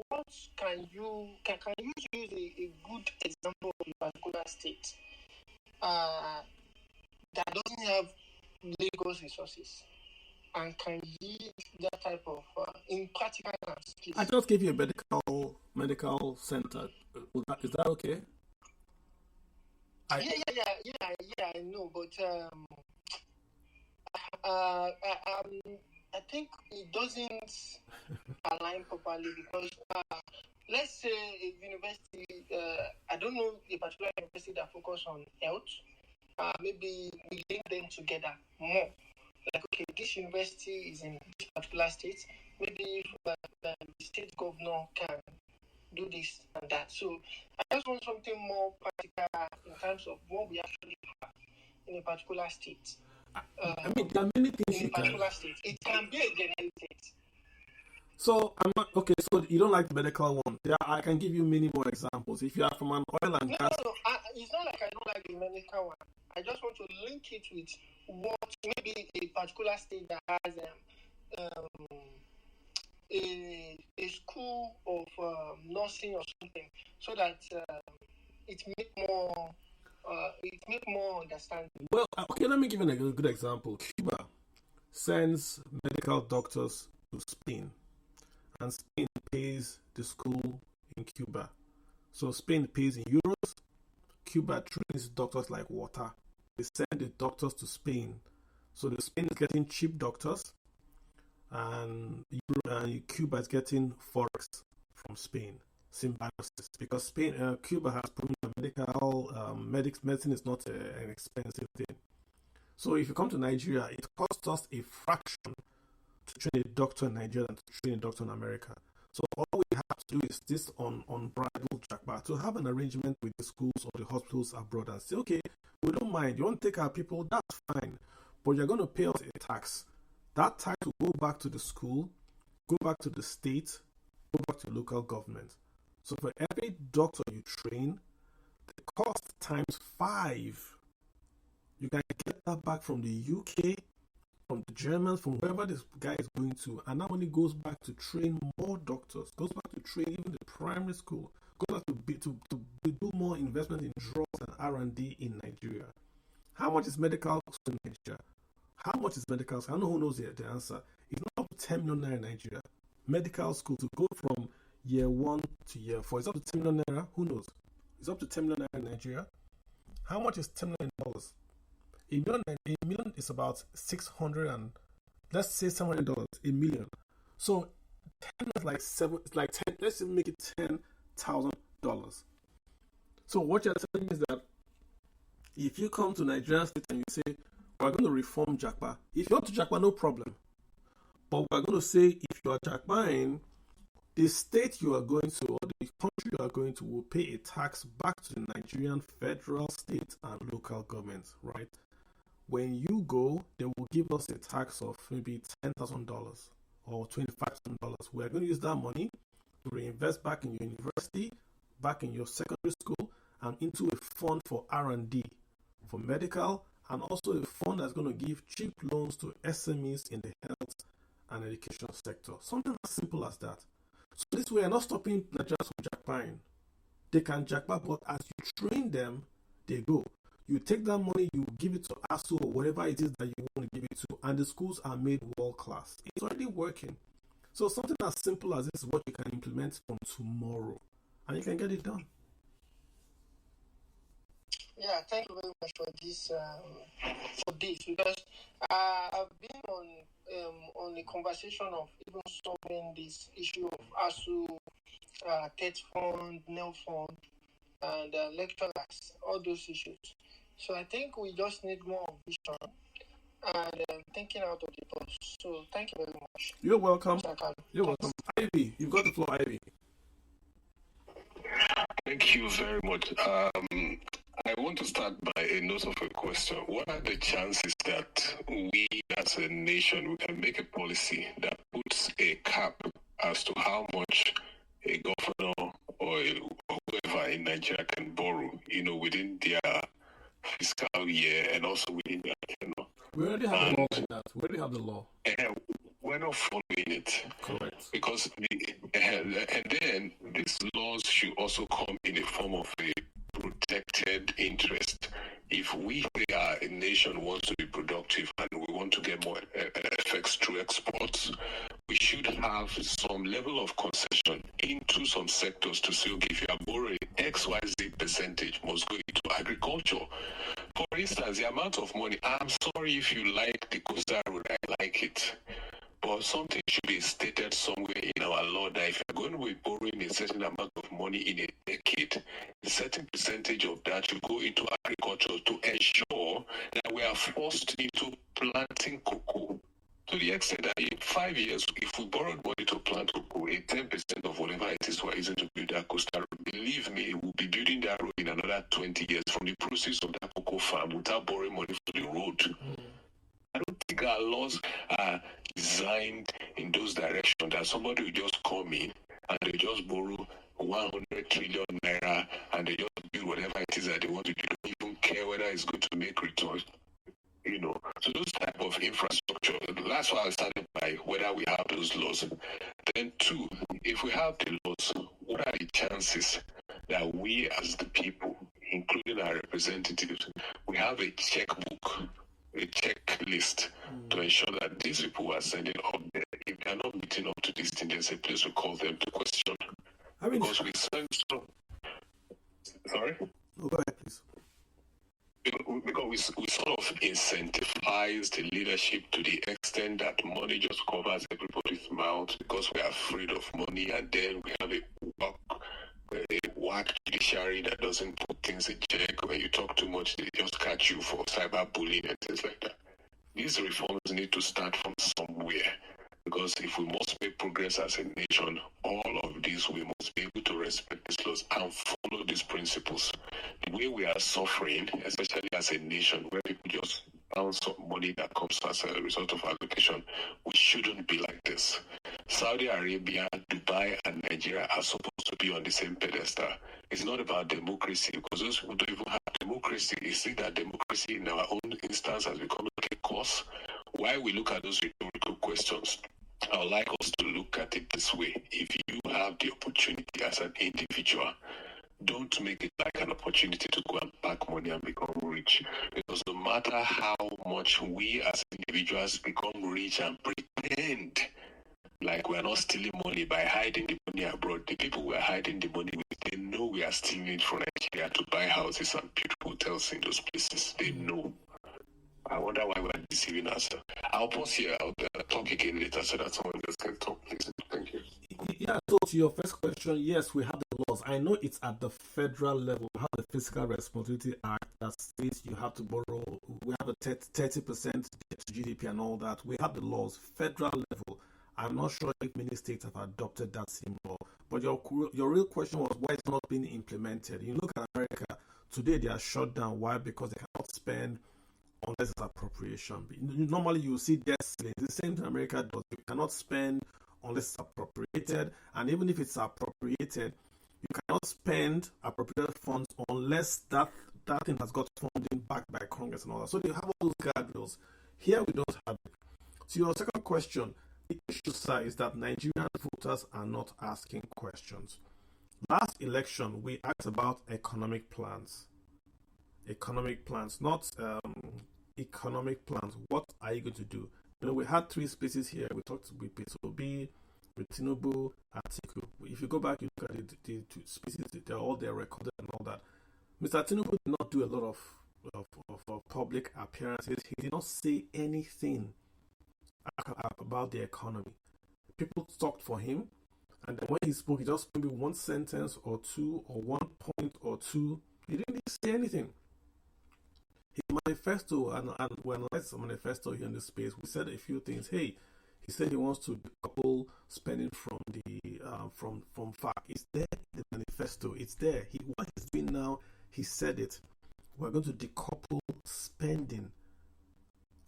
what can you use a good example of a particular state that doesn't have Lagos resources and can yield that type of in practical terms, please? I just gave you a medical center. Is that okay? I know, but I think it doesn't align properly because let's say a university, I don't know a particular university that focus on health, maybe we link them together more. Like, okay, this university is in this particular state, maybe the state governor can do this and that. So I just want something more practical in terms of what we actually have in a particular state. I mean, there are many things in you a particular state. It can be a generic state. So I'm not okay. So you don't like the medical one? Yeah, I can give you many more examples. If you are from an oil and gas, No. It's not like I don't like the medical one. I just want to link it with what maybe a particular state that has a school of nursing or something, so that it make more understanding. Well, okay. Let me give you a good example. Cuba sends medical doctors to Spain, and Spain pays the school in Cuba. So Spain pays in euros. Cuba trains doctors like water. They send the doctors to Spain. So the Spain is getting cheap doctors, and Cuba is getting forex from Spain, symbiosis. Because Cuba has proven that medicine is not an expensive thing. So if you come to Nigeria, it costs us a fraction to train a doctor in Nigeria than to train a doctor in America. So all we have to do is this unbridled jackpot, to have an arrangement with the schools or the hospitals abroad and say, okay, we don't mind. You want to take our people, that's fine. But you're going to pay us a tax. That tax will go back to the school, go back to the state, go back to the local government. So for every doctor you train, the cost times 5. You can get that back from the UK, from the Germans, from wherever this guy is going to. And that money goes back to train more doctors, goes back to train even the primary school, goes back to do more investment in drugs and R&D in Nigeria. How much is medical school in Nigeria? How much is medical school? I don't know who knows the answer. It's not up to 10 million naira in Nigeria. Medical school to go from year 1 to year 4. It's up to 10 million naira. Who knows? It's up to 10 million naira in Nigeria. How much is $10 million? A million is about 600 and let's say $700. A million. So 10 is like it's like 10. Let's just make it $10,000. So what you're saying is that if you come to Nigerian state and you say we're going to reform Japa, if you want to Japa, no problem. But we're going to say if you are Japaing, the state you are going to or the country you are going to will pay a tax back to the Nigerian federal, state, and local governments, right? When you go, they will give us a tax of maybe $10,000 or $25,000. We are going to use that money to reinvest back in your university, back in your secondary school, and into a fund for R&D, for medical, and also a fund that's going to give cheap loans to SMEs in the health and education sector. Something as simple as that. So this way, you're not stopping Nigerians from Japan. They can Japan, but as you train them, they go. You take that money, you give it to ASU or whatever it is that you want to give it to, and the schools are made world class. It's already working. So something as simple as this is what you can implement from tomorrow, and you can get it done. Yeah, thank you very much for this. Because I've been on the conversation of even solving this issue of ASU, TED fund, NEL fund, and lecturers, all those issues. So I think we just need more vision and thinking out of the box. So thank you very much. You're welcome. You're welcome. Ivy, you've got the floor, Ivy. Thank you very much. I want to start by a note of a question. What are the chances that we as a nation we can make a policy that puts a cap as to how much a governor or whoever in Nigeria can borrow, within their fiscal year and also within their tenure? We already have the law like that. We already have the law. We're not following it. Correct. Because and then these laws should also come in the form of a protected interest. If we are a nation wants to be productive and we want to get more effects through exports, we should have some level of concession into some sectors to say, okay, if you are borrowing XYZ percentage must go into agriculture. For instance, the amount of money, I'm sorry if you like the coastal road, I like it. But something should be stated somewhere in our law that if you're going to be borrowing a certain amount of money in a decade, a certain percentage of that should go into agriculture to ensure that we are forced into planting cocoa. To the extent that in 5 years, if we borrowed money to plant cocoa, 10% of whatever it is we're using to build that coastal road, believe me, we'll be building that road in another 20 years from the proceeds of that cocoa farm without borrowing money for the road. I don't think our laws are designed in those directions that somebody will just come in and they just borrow 100 trillion naira and they just do whatever it is that they want to do. They don't even care whether it's going to make returns. So those type of infrastructure, that's why I started by whether we have those laws. Then two, if we have the laws, what are the chances that we as the people, including our representatives, we have a checkbook, a checklist to ensure that these people who are sending up there, if they are not meeting up to this thing, there's a place we call them to question. Because we send some... Sorry? Go ahead, please. Because we sort of incentivize the leadership to the extent that money just covers everybody's mouth because we are afraid of money, and then we have a whack judiciary that doesn't put things in check. When you talk too much, they just catch you for cyberbullying and things like that. These reforms need to start from somewhere, because if we must make progress as a nation, all of these, we must be able to respect these laws and follow these principles. The way we are suffering, especially as a nation, where people just bounce up money that comes as a result of allocation, we shouldn't be like this. Saudi Arabia, Dubai, and Nigeria are supposed to be on the same pedestal. It's not about democracy, because those who don't even have democracy, you see that democracy in our own instance has become like a course. Why we look at those rhetorical questions, I would like us to look at it this way. If you have the opportunity as an individual, don't make it like an opportunity to go and pack money and become rich. Because no matter how much we as individuals become rich and pretend Like we're not stealing money by hiding the money abroad. The people we're hiding the money with, they know we are stealing it from Nigeria to buy houses and build hotels in those places. They know. I wonder why we're deceiving ourselves. I'll pause here. I'll talk again later so that someone else can talk, please. Thank you. Yeah, so to your first question, yes, we have the laws. I know it's at the federal level. We have the Fiscal Responsibility Act that states you have to borrow. We have a 30% debt to GDP and all that. We have the laws, federal level. I'm not sure if many states have adopted that same law. But your real question was why it's not being implemented. You look at America, today they are shut down. Why? Because they cannot spend unless it's appropriation. Normally you see debt ceiling. The same thing America does. You cannot spend unless it's appropriated, and even if it's appropriated, you cannot spend appropriated funds unless that thing has got funding backed by Congress and all that. So they have all those guardrails. Here we don't have it. So your second question, the issue, sir, is that Nigerian voters are not asking questions. Last election, we asked about economic plans. Economic plans, not economic plans. What are you going to do? You know, we had 3 spaces here. We talked with P2B, with Tinubu, Atiku. If you go back, you look at the 2 spaces, they're all there recorded and all that. Mr. Tinubu did not do a lot of public appearances. He did not say anything about the economy. People talked for him, and then when he spoke, he just maybe one sentence or 2 or 1 point or 2. He didn't say anything. His manifesto, and when I said manifesto here in this space, we said a few things. Hey, he said he wants to decouple spending from the from FAC. It's there in the manifesto. It's there. What he's doing now, he said it. We're going to decouple spending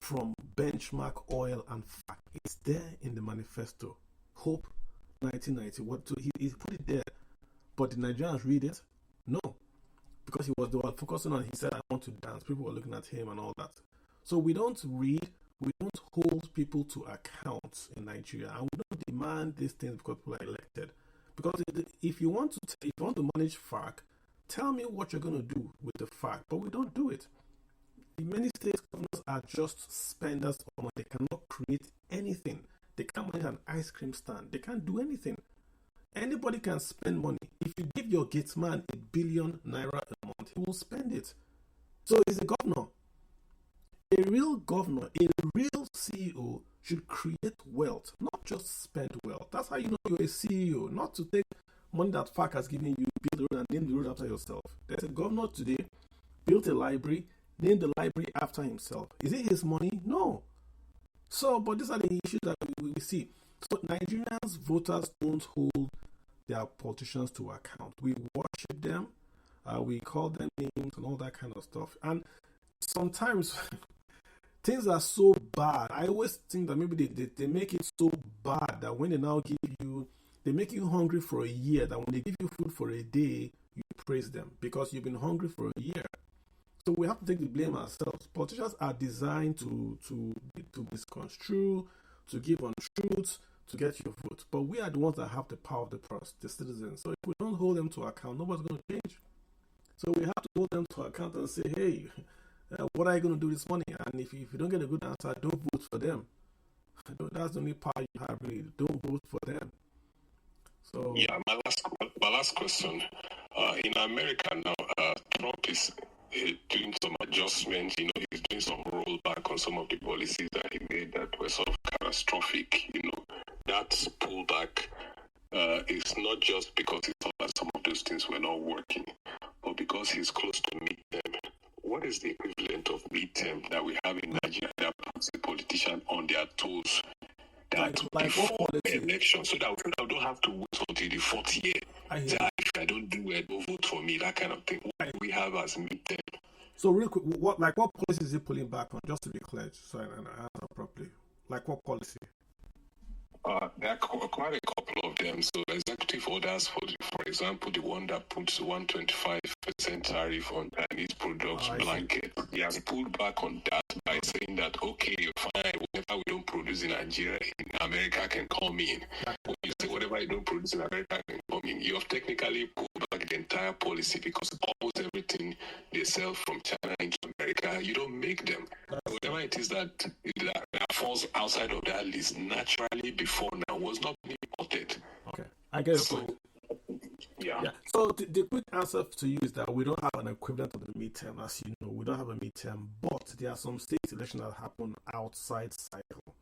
from benchmark oil and FAC. It's there in the manifesto. Hope 1990. He put it there, but the Nigerians read it? No. Because they were focusing on, he said, I want to dance. People were looking at him and all that. So we don't read, we don't hold people to account in Nigeria, and we don't demand these things because people are elected. Because if you want to manage FAC, tell me what you're going to do with the FAC. But we don't do it. In many states, governors are just spenders of money. They cannot create anything. They can't manage an ice cream stand. They can't do anything. Anybody can spend money. If you give your gate man 1 billion naira a month, he will spend it. So he's a governor. A real governor, a real CEO should create wealth, not just spend wealth. That's how you know you're a CEO, not to take money that FAC has given you, build the road and name the road after yourself. There's a governor today, built a library, named the library after himself. Is it his money? No. So, but these are the issues that we see. So Nigerians, voters don't hold their politicians to account. We worship them, we call them names and all that kind of stuff. And sometimes things are so bad. I always think that maybe they make it so bad that when they now give you, they make you hungry for a year, that when they give you food for a day, you praise them because you've been hungry for a year. So we have to take the blame ourselves. Politicians are designed to misconstrue, to give untruths, to get your vote. But we are the ones that have the power of the purse, the citizens. So if we don't hold them to account, nobody's going to change. So we have to hold them to account and say, hey, what are you going to do this morning? And if you don't get a good answer, don't vote for them. That's the only power you have, really. Don't vote for them. So yeah, my last question. In America now, Trump is doing some adjustments. He's doing some rollback on some of the policies that he made that were sort of catastrophic. That pullback is not just because he thought that some of those things were not working, but because he's close to midterm. What is the equivalent of midterm that we have in Nigeria that puts the politician on their toes? That before the election, so that we don't have to wait until the 4th year. If I don't do it, don't vote for me, that kind of thing. What do we have as midterm? So real quick, what policy is he pulling back on? Just to be clear, so I answer properly. Like what policy? There are quite a couple of them. So executive orders, for example, the one that puts 125% tariff on Chinese products blanket. He has pulled back on that by saying that, okay, fine, whatever we don't produce in Nigeria, in America can come in. When you say whatever you don't produce in America can come in. You have technically pulled back the entire policy because almost everything they sell from China into America, you don't make them. Whatever it is that falls outside of that list naturally before now was not being imported. Okay, I get it. So, yeah. So the quick answer to you is that we don't have an equivalent of the midterm, as you know. We don't have a midterm, but there are some state elections that happen outside cycle.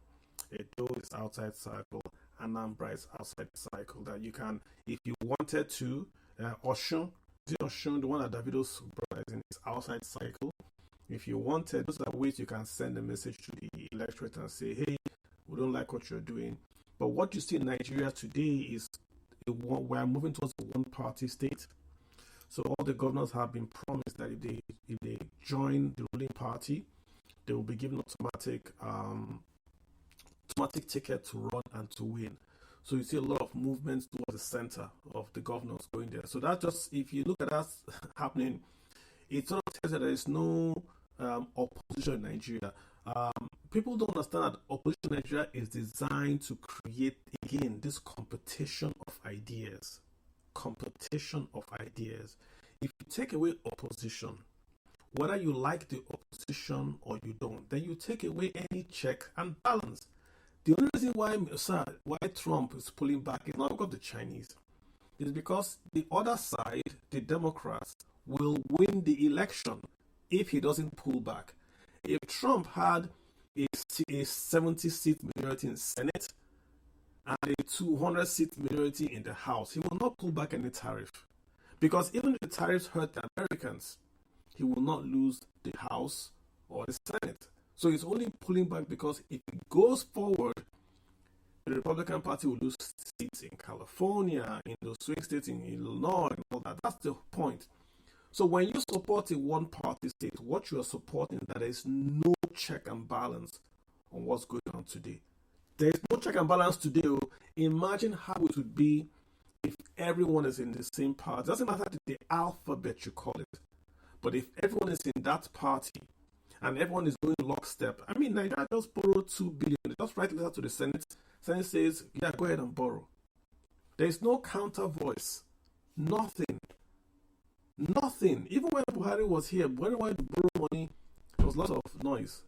Edo is outside cycle, Anambra is outside cycle. That you can, if you wanted to, Oshun, the one that Davido's brother is in, is outside cycle. If you wanted, those are ways you can send a message to the electorate and say, hey, we don't like what you're doing. But what you see in Nigeria today is we're moving towards a one-party state. So all the governors have been promised that if they join the ruling party, they will be given automatic ticket to run and to win. So you see a lot of movements towards the center of the governors going there. So that just, if you look at that happening, it sort of tells that there is no opposition in Nigeria. People don't understand that opposition in Nigeria is designed to create, again, this competition of ideas. Competition of ideas. If you take away opposition, whether you like the opposition or you don't, then you take away any check and balance. The only reason why Trump is pulling back is not because of the Chinese. It's because the other side, the Democrats, will win the election if he doesn't pull back. If Trump had a 70-seat majority in Senate and a 200-seat majority in the House, he will not pull back any tariff. Because even if the tariffs hurt the Americans, he will not lose the House or the Senate. So he's only pulling back because if he goes forward, the Republican Party will lose seats in California, in the swing states in Illinois, and all that. That's the point. So when you support a one-party state, what you are supporting is that there is no check and balance on what's going on today. There is no check and balance today. Imagine how it would be if everyone is in the same party. It doesn't matter the alphabet you call it. But if everyone is in that party and everyone is going lockstep, I mean, Nigeria just borrowed $2 billion. They just write a letter to the Senate. Senate says, yeah, go ahead and borrow. There is no counter voice. Nothing. Even when Buhari was here, when he wanted to borrow money, there was lots of noise.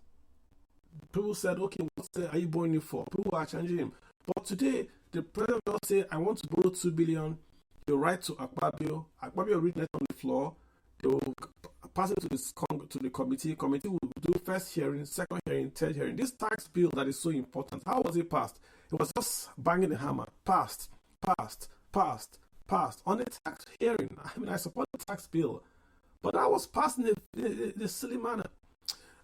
People said, okay, are you borrowing it for? People are changing him. But today, the president will say, I want to borrow $2 billion. He'll write to Akpabio. Akpabio will read it on the floor. They will pass it to the committee. Committee will do first hearing, second hearing, third hearing. This tax bill that is so important, how was it passed? It was just banging the hammer. Passed. On the tax hearing. I mean, I support the tax bill, but I was passed in a silly manner.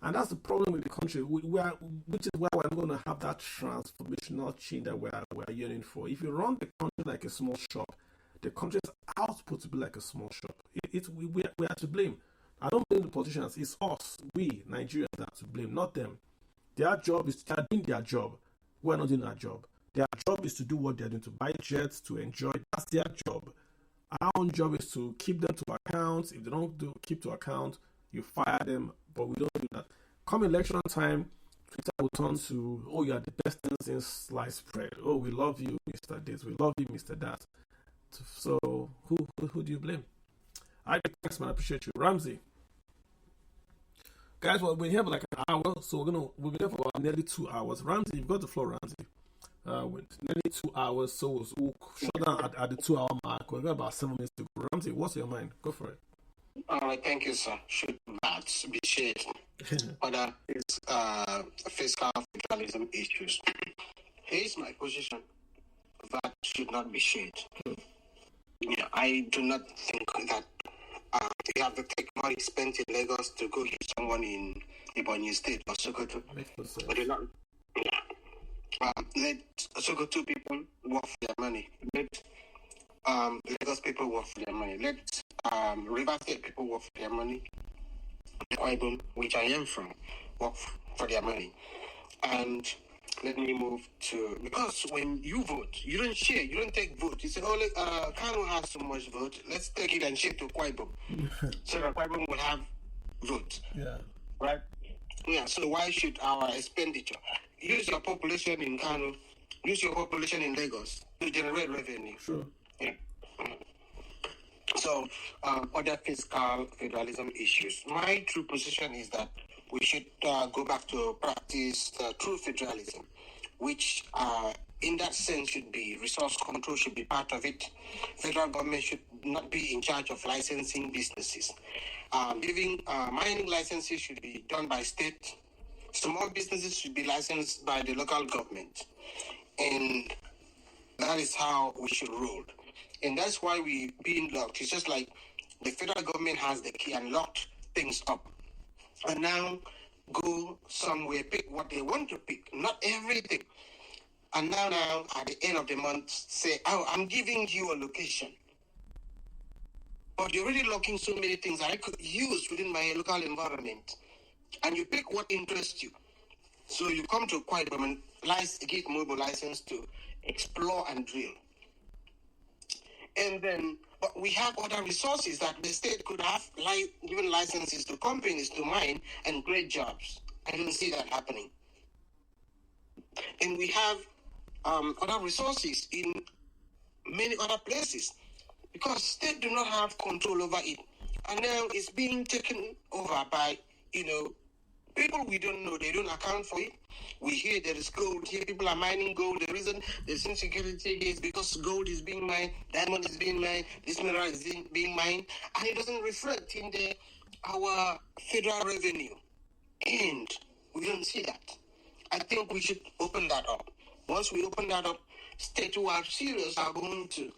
And that's the problem with the country, which is why we're going to have that transformational change that we're yearning for. If you run the country like a small shop, the country's output to be like a small shop. We are to blame. I don't blame the politicians. It's us, we, Nigerians, that are to blame, not them. Their job is to doing their job. We're not doing our job. Their job is to do what they're doing, to buy jets, to enjoy. That's their job. Our own job is to keep them to account. If they don't keep to account, you fire them, but we don't do that. Come election time, Twitter will turn to, oh, you are the best thing since sliced bread. Oh, we love you, Mr. This. We love you, Mr. That. So who do you blame? Thanks, man. I appreciate you. Ramsey. Guys, well, we're here for like an hour, so we'll be there for about nearly 2 hours. Ramsey, you've got the floor, Ramsey. With nearly 2 hours, so we'll shut down at the 2 hour mark. We've got about 7 minutes to go. Ramsey, what's your mind? Go for it. All right, thank you, sir. Should VAT be shared? Other fiscal federalism issues. Here's my position. VAT should not be shared. Yeah, I do not think that you have to take money spent in Lagos to go hit someone in Ebonyi State or Sokoto. But do not. Yeah. Let Sokoto people work for their money. Let Lagos people work for their money. Let River State people work for their money. Which I am from, work for their money. And let me move to, because when you vote, you don't share, you don't take vote. You say, oh, Kano has so much vote, let's take it and share to Kwaibo. So that Kwaibo will have vote. Yeah. Right? Yeah, so why should our expenditure use your population in Kano use your population in Lagos to generate revenue. Sure. Yeah. So, other fiscal federalism issues. My true position is that we should go back to practice true federalism, which in that sense should be resource control should be part of it. Federal government should not be in charge of licensing businesses. Giving mining licenses should be done by state. Small businesses should be licensed by the local government. And that is how we should rule. And that's why we being locked. It's just like the federal government has the key and locked things up. And now go somewhere, pick what they want to pick, not everything. And now at the end of the month, say, oh, I'm giving you a location. But you're already locking so many things that I could use within my local environment. And you pick what interests you. So you come to quiet government, give mobile license to explore and drill. And then, but we have other resources that the state could have, given licenses to companies to mine and create jobs. I don't see that happening. And we have other resources in many other places because state do not have control over it. And now it's being taken over by, people we don't know. They don't account for it. We hear there is gold. Here people are mining gold. The reason there's insecurity is because gold is being mined, diamond is being mined, this mineral is being mined, and it doesn't reflect in our federal revenue. And we don't see that. I think we should open that up. Once we open that up, states who are serious are going to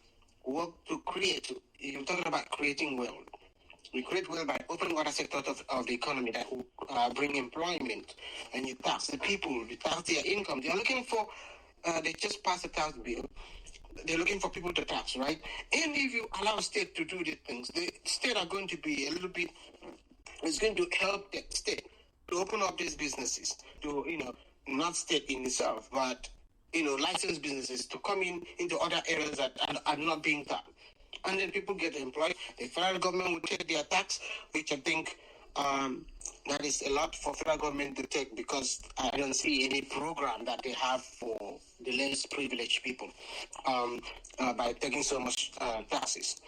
work to create. You're talking about creating wealth. We create wealth by opening other sectors of the economy that will bring employment. And you tax the people, you tax their income. They're looking for, they just passed a tax bill. They're looking for people to tax, right? And if you allow state to do these things, the state are going to be a little bit, it's going to help the state to open up these businesses to, not state in itself, but, licensed businesses to come into other areas that are not being taxed. And then people get employed. The federal government will take their tax, which I think that is a lot for federal government to take because I don't see any program that they have for the less privileged people by taking so much taxes.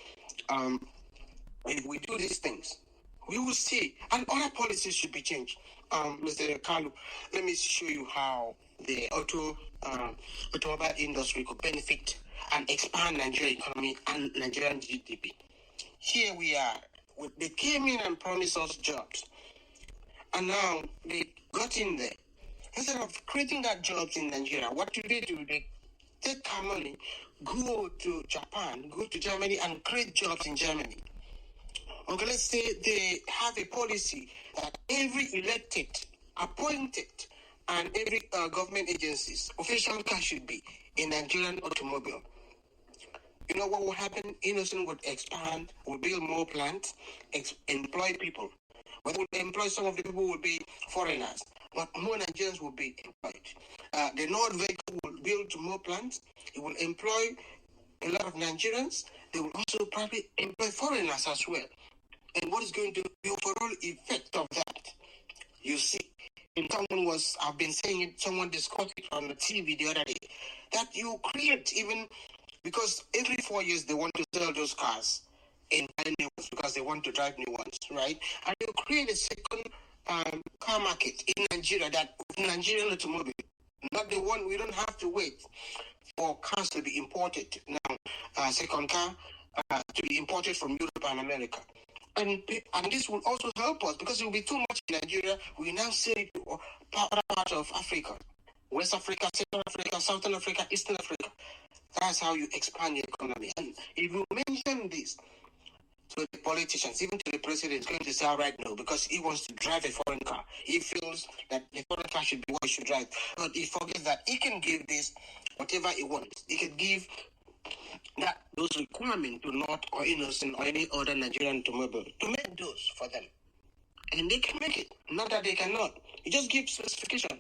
If we do these things, we will see, and other policies should be changed. Mr. Kalu, let me show you how the automobile industry could benefit and expand Nigerian economy and Nigerian GDP. Here we are. They came in and promised us jobs. And now they got in there. Instead of creating that jobs in Nigeria, what do? They take our money, go to Japan, go to Germany and create jobs in Germany. Okay, let's say they have a policy that every elected, appointed, and every government agency's official car should be a Nigerian automobile. You know what will happen? Innocent would expand, will build more plants, employ people. Whether we employ some of the people will be foreigners, but more Nigerians will be employed. The Nord vehicle will build more plants. It will employ a lot of Nigerians. They will also probably employ foreigners as well. And what is going to be the overall effect of that? You see, and I've been saying it, someone discussed it on the TV the other day, that you create even, because every 4 years they want to sell those cars and buy new ones because they want to drive new ones, right? And you create a second car market in Nigeria, that Nigerian automobile, not the one, we don't have to wait for cars to be imported now, second car to be imported from Europe and America. And this will also help us because it will be too much in Nigeria. We now sell it to other parts of Africa, West Africa, Central Africa, Southern Africa, Eastern Africa. That's how you expand your economy. And if you mention this to the politicians, even to the president, is going to say, all right, no, because he wants to drive a foreign car. He feels that the foreign car should be what he should drive. But he forgets that he can give this whatever he wants. He can give that those requirements to North or Innocent or any other Nigerian automobile to make those for them. And they can make it. Not that they cannot. You just give specification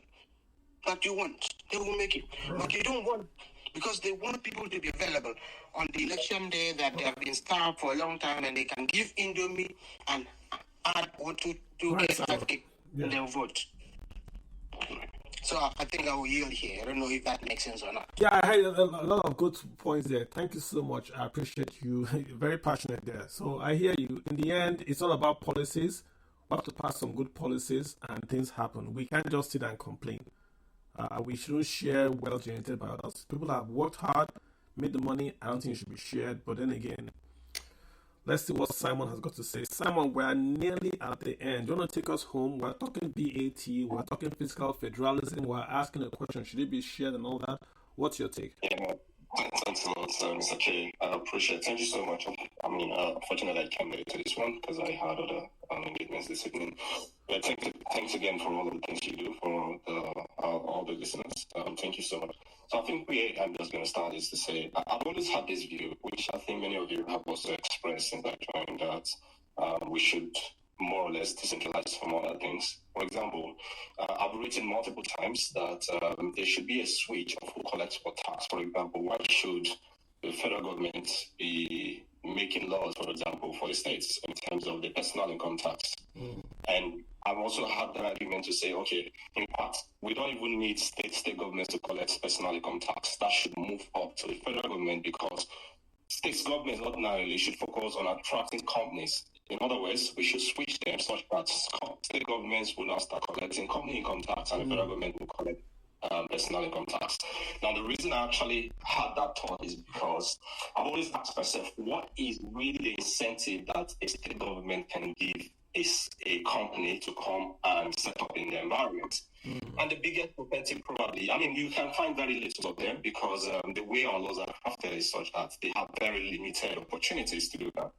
that you want. They will make it. But you don't want, because they want people to be available on the election day that they have been starved for a long time and they can give Indomie and add 1, 2, 2, 5 in their vote. So So I think I will yield here. I don't know if that makes sense or not. Yeah, I had a lot of good points there. Thank you so much. I appreciate you. Very passionate there. So I hear you. In the end, it's all about policies. We have to pass some good policies and things happen. We can't just sit and complain. We shouldn't share wealth generated by others. People have worked hard, made the money. I don't think it should be shared. But then again, let's see what Simon has got to say. Simon, we're nearly at the end. Do you want to take us home? We're talking VAT, we're talking fiscal federalism, we're asking a question, should it be shared and all that? What's your take? Yeah, thanks a lot, Mr. K. I appreciate it. Thank you so much. Fortunately, I can't make it to this one because I had other engagements this evening. But thanks again for all of the things you do for all the listeners. Thank you so much. So I think where I'm just going to start is to say I've always had this view, which I think many of you have also expressed since I joined, that we should more or less decentralize from other things. For example, I've written multiple times that there should be a switch of who collects what tax. For example, why should the federal government be making laws, for example, for the states in terms of the personal income tax? And I've also had the argument to say, okay, in fact, we don't even need state governments to collect personal income tax. That should move up to the federal government because state governments ordinarily should focus on attracting companies. In other words, we should switch them such that state governments will now start collecting company income tax and the federal government will collect personal income tax. Now, the reason I actually had that thought is because I've always asked myself, what is really the incentive that a state government can give a company to come and set up in the environment? And the biggest incentive probably, you can find very little of them because the way our laws are crafted is such that they have very limited opportunities to do that.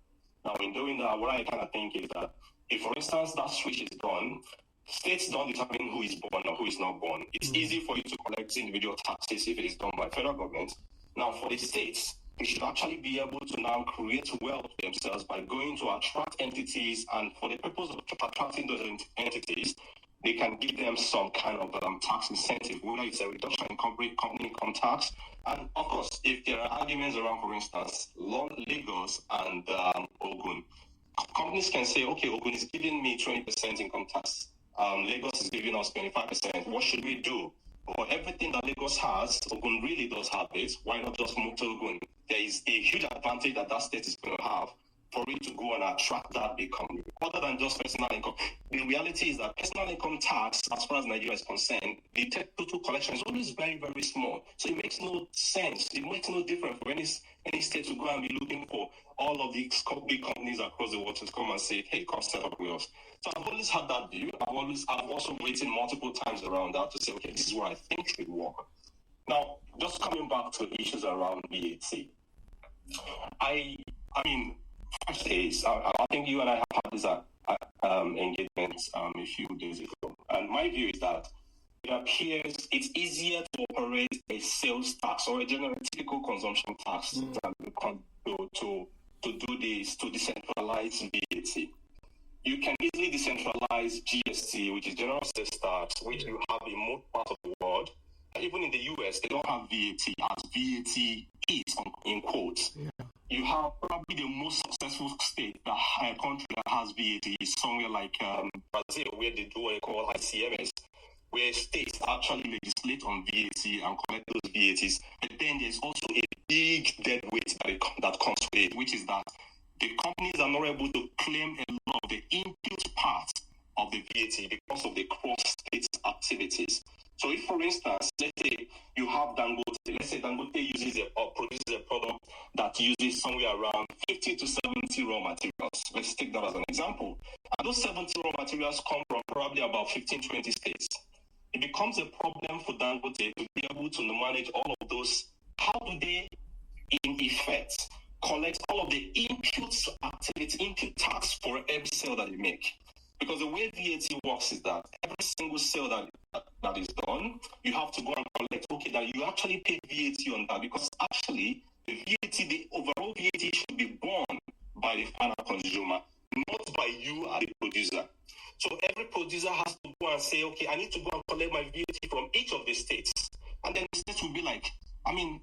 Now, in doing that, what I kind of think is that if, for instance, that switch is done, states don't determine who is born or who is not born. It's easy for you to collect individual taxes if it is done by federal government. Now, for the states, they should actually be able to now create wealth themselves by going to attract entities, and for the purpose of attracting those entities, they can give them some kind of tax incentive, whether it's a reduction in company income tax. And of course, if there are arguments around, for instance, Lagos and Ogun, companies can say, okay, Ogun is giving me 20% income tax. Lagos is giving us 25%. What should we do? Or everything that Lagos has, Ogun really does have it. Why not just move to Ogun? There is a huge advantage that state is going to have for it to go and attract that big company, other than just personal income. The reality is that personal income tax, as far as Nigeria is concerned, the total collection is always very, very small. So it makes no sense. It makes no difference for any state to go and be looking for all of these big companies across the world to come and say, hey, come set up with us. So I've always had that view. I've also written multiple times around that to say, okay, this is what I think should work. Now, just coming back to issues around VAT. First is, I think you and I have had this engagement a few days ago. And my view is that it appears it's easier to operate a sales tax or a general typical consumption tax than to do this, to decentralize VAT. You can easily decentralize GST, which is general sales tax, which you have in most parts of the world. Even in the US, they don't have VAT as VAT is, in quotes. Yeah. You have probably the most successful state, country that has VAT is somewhere like Brazil, where they do what they call ICMS, where states actually legislate on VAT and collect those VATs. But then there's also a big dead weight that comes with it, which is that the companies are not able to claim a lot of the input part of the VAT because of the cross-state activities. So if, for instance, let's say you have Dangote, let's say Dangote uses produces a product that uses somewhere around 50 to 70 raw materials. Let's take that as an example. And those 70 raw materials come from probably about 15, 20 states. It becomes a problem for Dangote to be able to manage all of those. How do they, in effect, collect all of the input tax for every sale that they make? Because the way VAT works is that every single sale that is done, you have to go and collect, okay, that you actually pay VAT on that, because actually the overall VAT should be borne by the final consumer, not by you as the producer. So every producer has to go and say, okay, I need to go and collect my VAT from each of the states. And then the states will be like,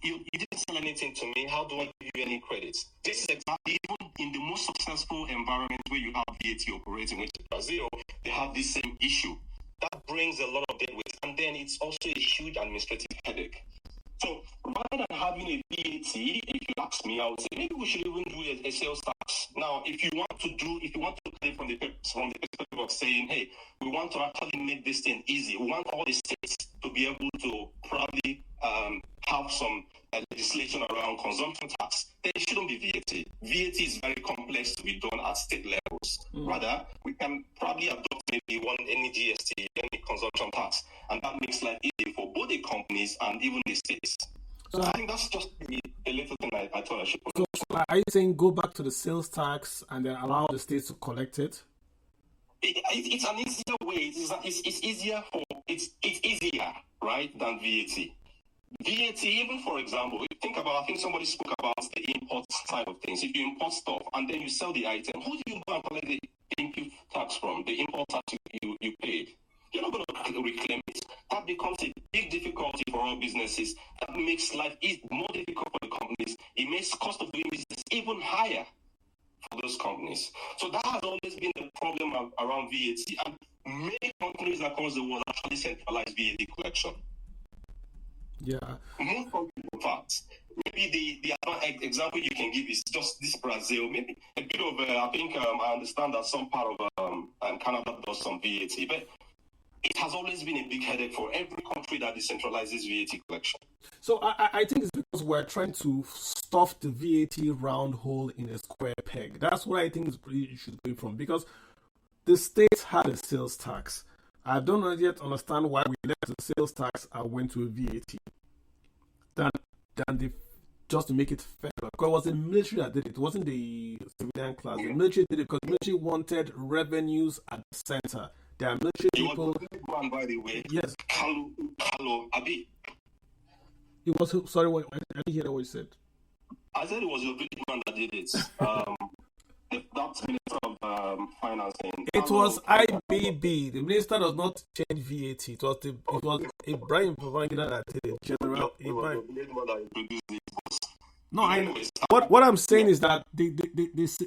you didn't sell anything to me. How do I give you any credit? This is exactly, even in the most successful environment where you have VAT operating, which is Brazil, they have this same issue. that brings a lot of debt with, and then it's also a huge administrative headache. So rather than having a VAT, if you ask me, I would say maybe we should even do a sales tax. Now, if you want to look at it from the perspective of saying, hey, we want to actually make this thing easy. We want all the states to be able to probably have some legislation around consumption tax. There shouldn't be VAT. VAT is very complex to be done at state levels. Rather, we can probably adopt maybe any GST, any consumption tax, and that makes life easy for both the companies and even the states. So I think that's just a little thing I thought I should put. So are you saying go back to the sales tax and then allow the states to collect it? It's an easier way. It's easier, right, than VAT. VAT, even for example, if you think about, I think somebody spoke about the import side of things. If you import stuff and then you sell the item, who do you go and collect the input tax from? The import tax you paid. You're not going to reclaim it. That becomes a big difficulty for all businesses. That makes life more difficult for the companies. It makes cost of doing business even higher for those companies. So that has always been the problem around VAT. And many companies across the world actually centralize VAT collection. Yeah. Most countries, in fact. Maybe the other example you can give is just this Brazil. Maybe a bit of, I think I understand that some part of Canada does some VAT. But it has always been a big headache for every country that decentralizes VAT collection. So I think it's because we're trying to stuff the VAT round hole in a square peg. That's what I think you should go from, because the states had a sales tax. I don't yet understand why we left the sales tax and went to a VAT. Than the just to make it federal. Because it was the military that did it. It wasn't the civilian class. The military did it because the military wanted revenues at the center. There are military people. One, by the way. Yes. Carlo Abi. It was, sorry, I didn't hear what you said. I said it was your village man that did it. That's Minister of Financing. It was IBB. The minister does not change VAT. It was Ibrahim Babangida that did it. General Ibrahim. No, what I'm saying is that there's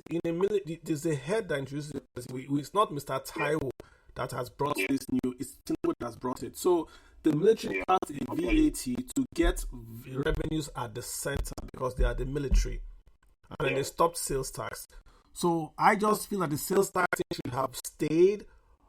a head that introduces it. It's not Mr. Taiwo that has brought this new. It's Tinubu that has brought it. So the military passed a VAT to get revenues at the center because they are the military, and then they stopped sales tax. So I just feel that the sales tax should have stayed,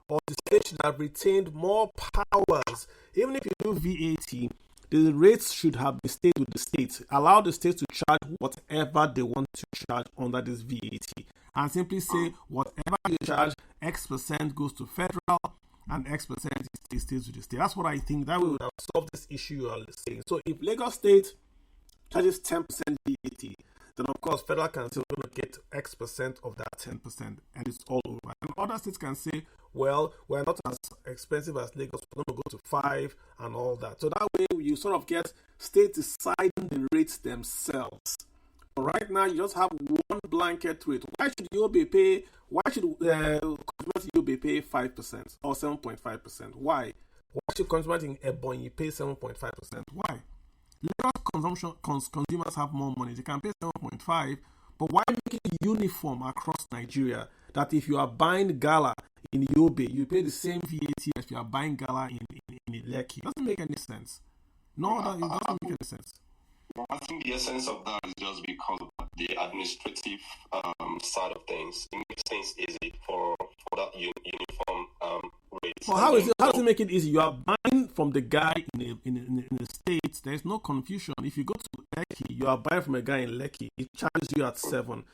or the state should have retained more powers. Even if you do VAT, the rates should have been stayed with the states. Allow the states to charge whatever they want to charge under this VAT. And simply say, whatever you charge, X% goes to federal, and X% stays with the state. That's what I think. That would have solved this issue you are saying. So if Lagos State charges 10% VAT, then of course federal can say we're going to get X% of that 10%, and it's all over. And other states can say, well, we're not as expensive as Lagos, we're going to go to 5 and all that. So that way you sort of get states deciding the rates themselves. But right now you just have one blanket rate. Why should Yobe pay 5% or 7.5%? Why? Why should consumers in Ebonyi pay 7.5%? Why? Lagos consumers have more money. They can pay 7.5, but why make it uniform across Nigeria that if you are buying gala in Yobe, you pay the same VAT as if you are buying gala in Lekki? It doesn't make any sense. No, it doesn't make any sense. I think the essence of that is just because of the administrative side of things. It makes things easy for that uniform rate. Well, how does it make it easy? You are buying from the guy in the States. There is no confusion. If you go to Lekki, you are buying from a guy in Lekki. It charges you at 7.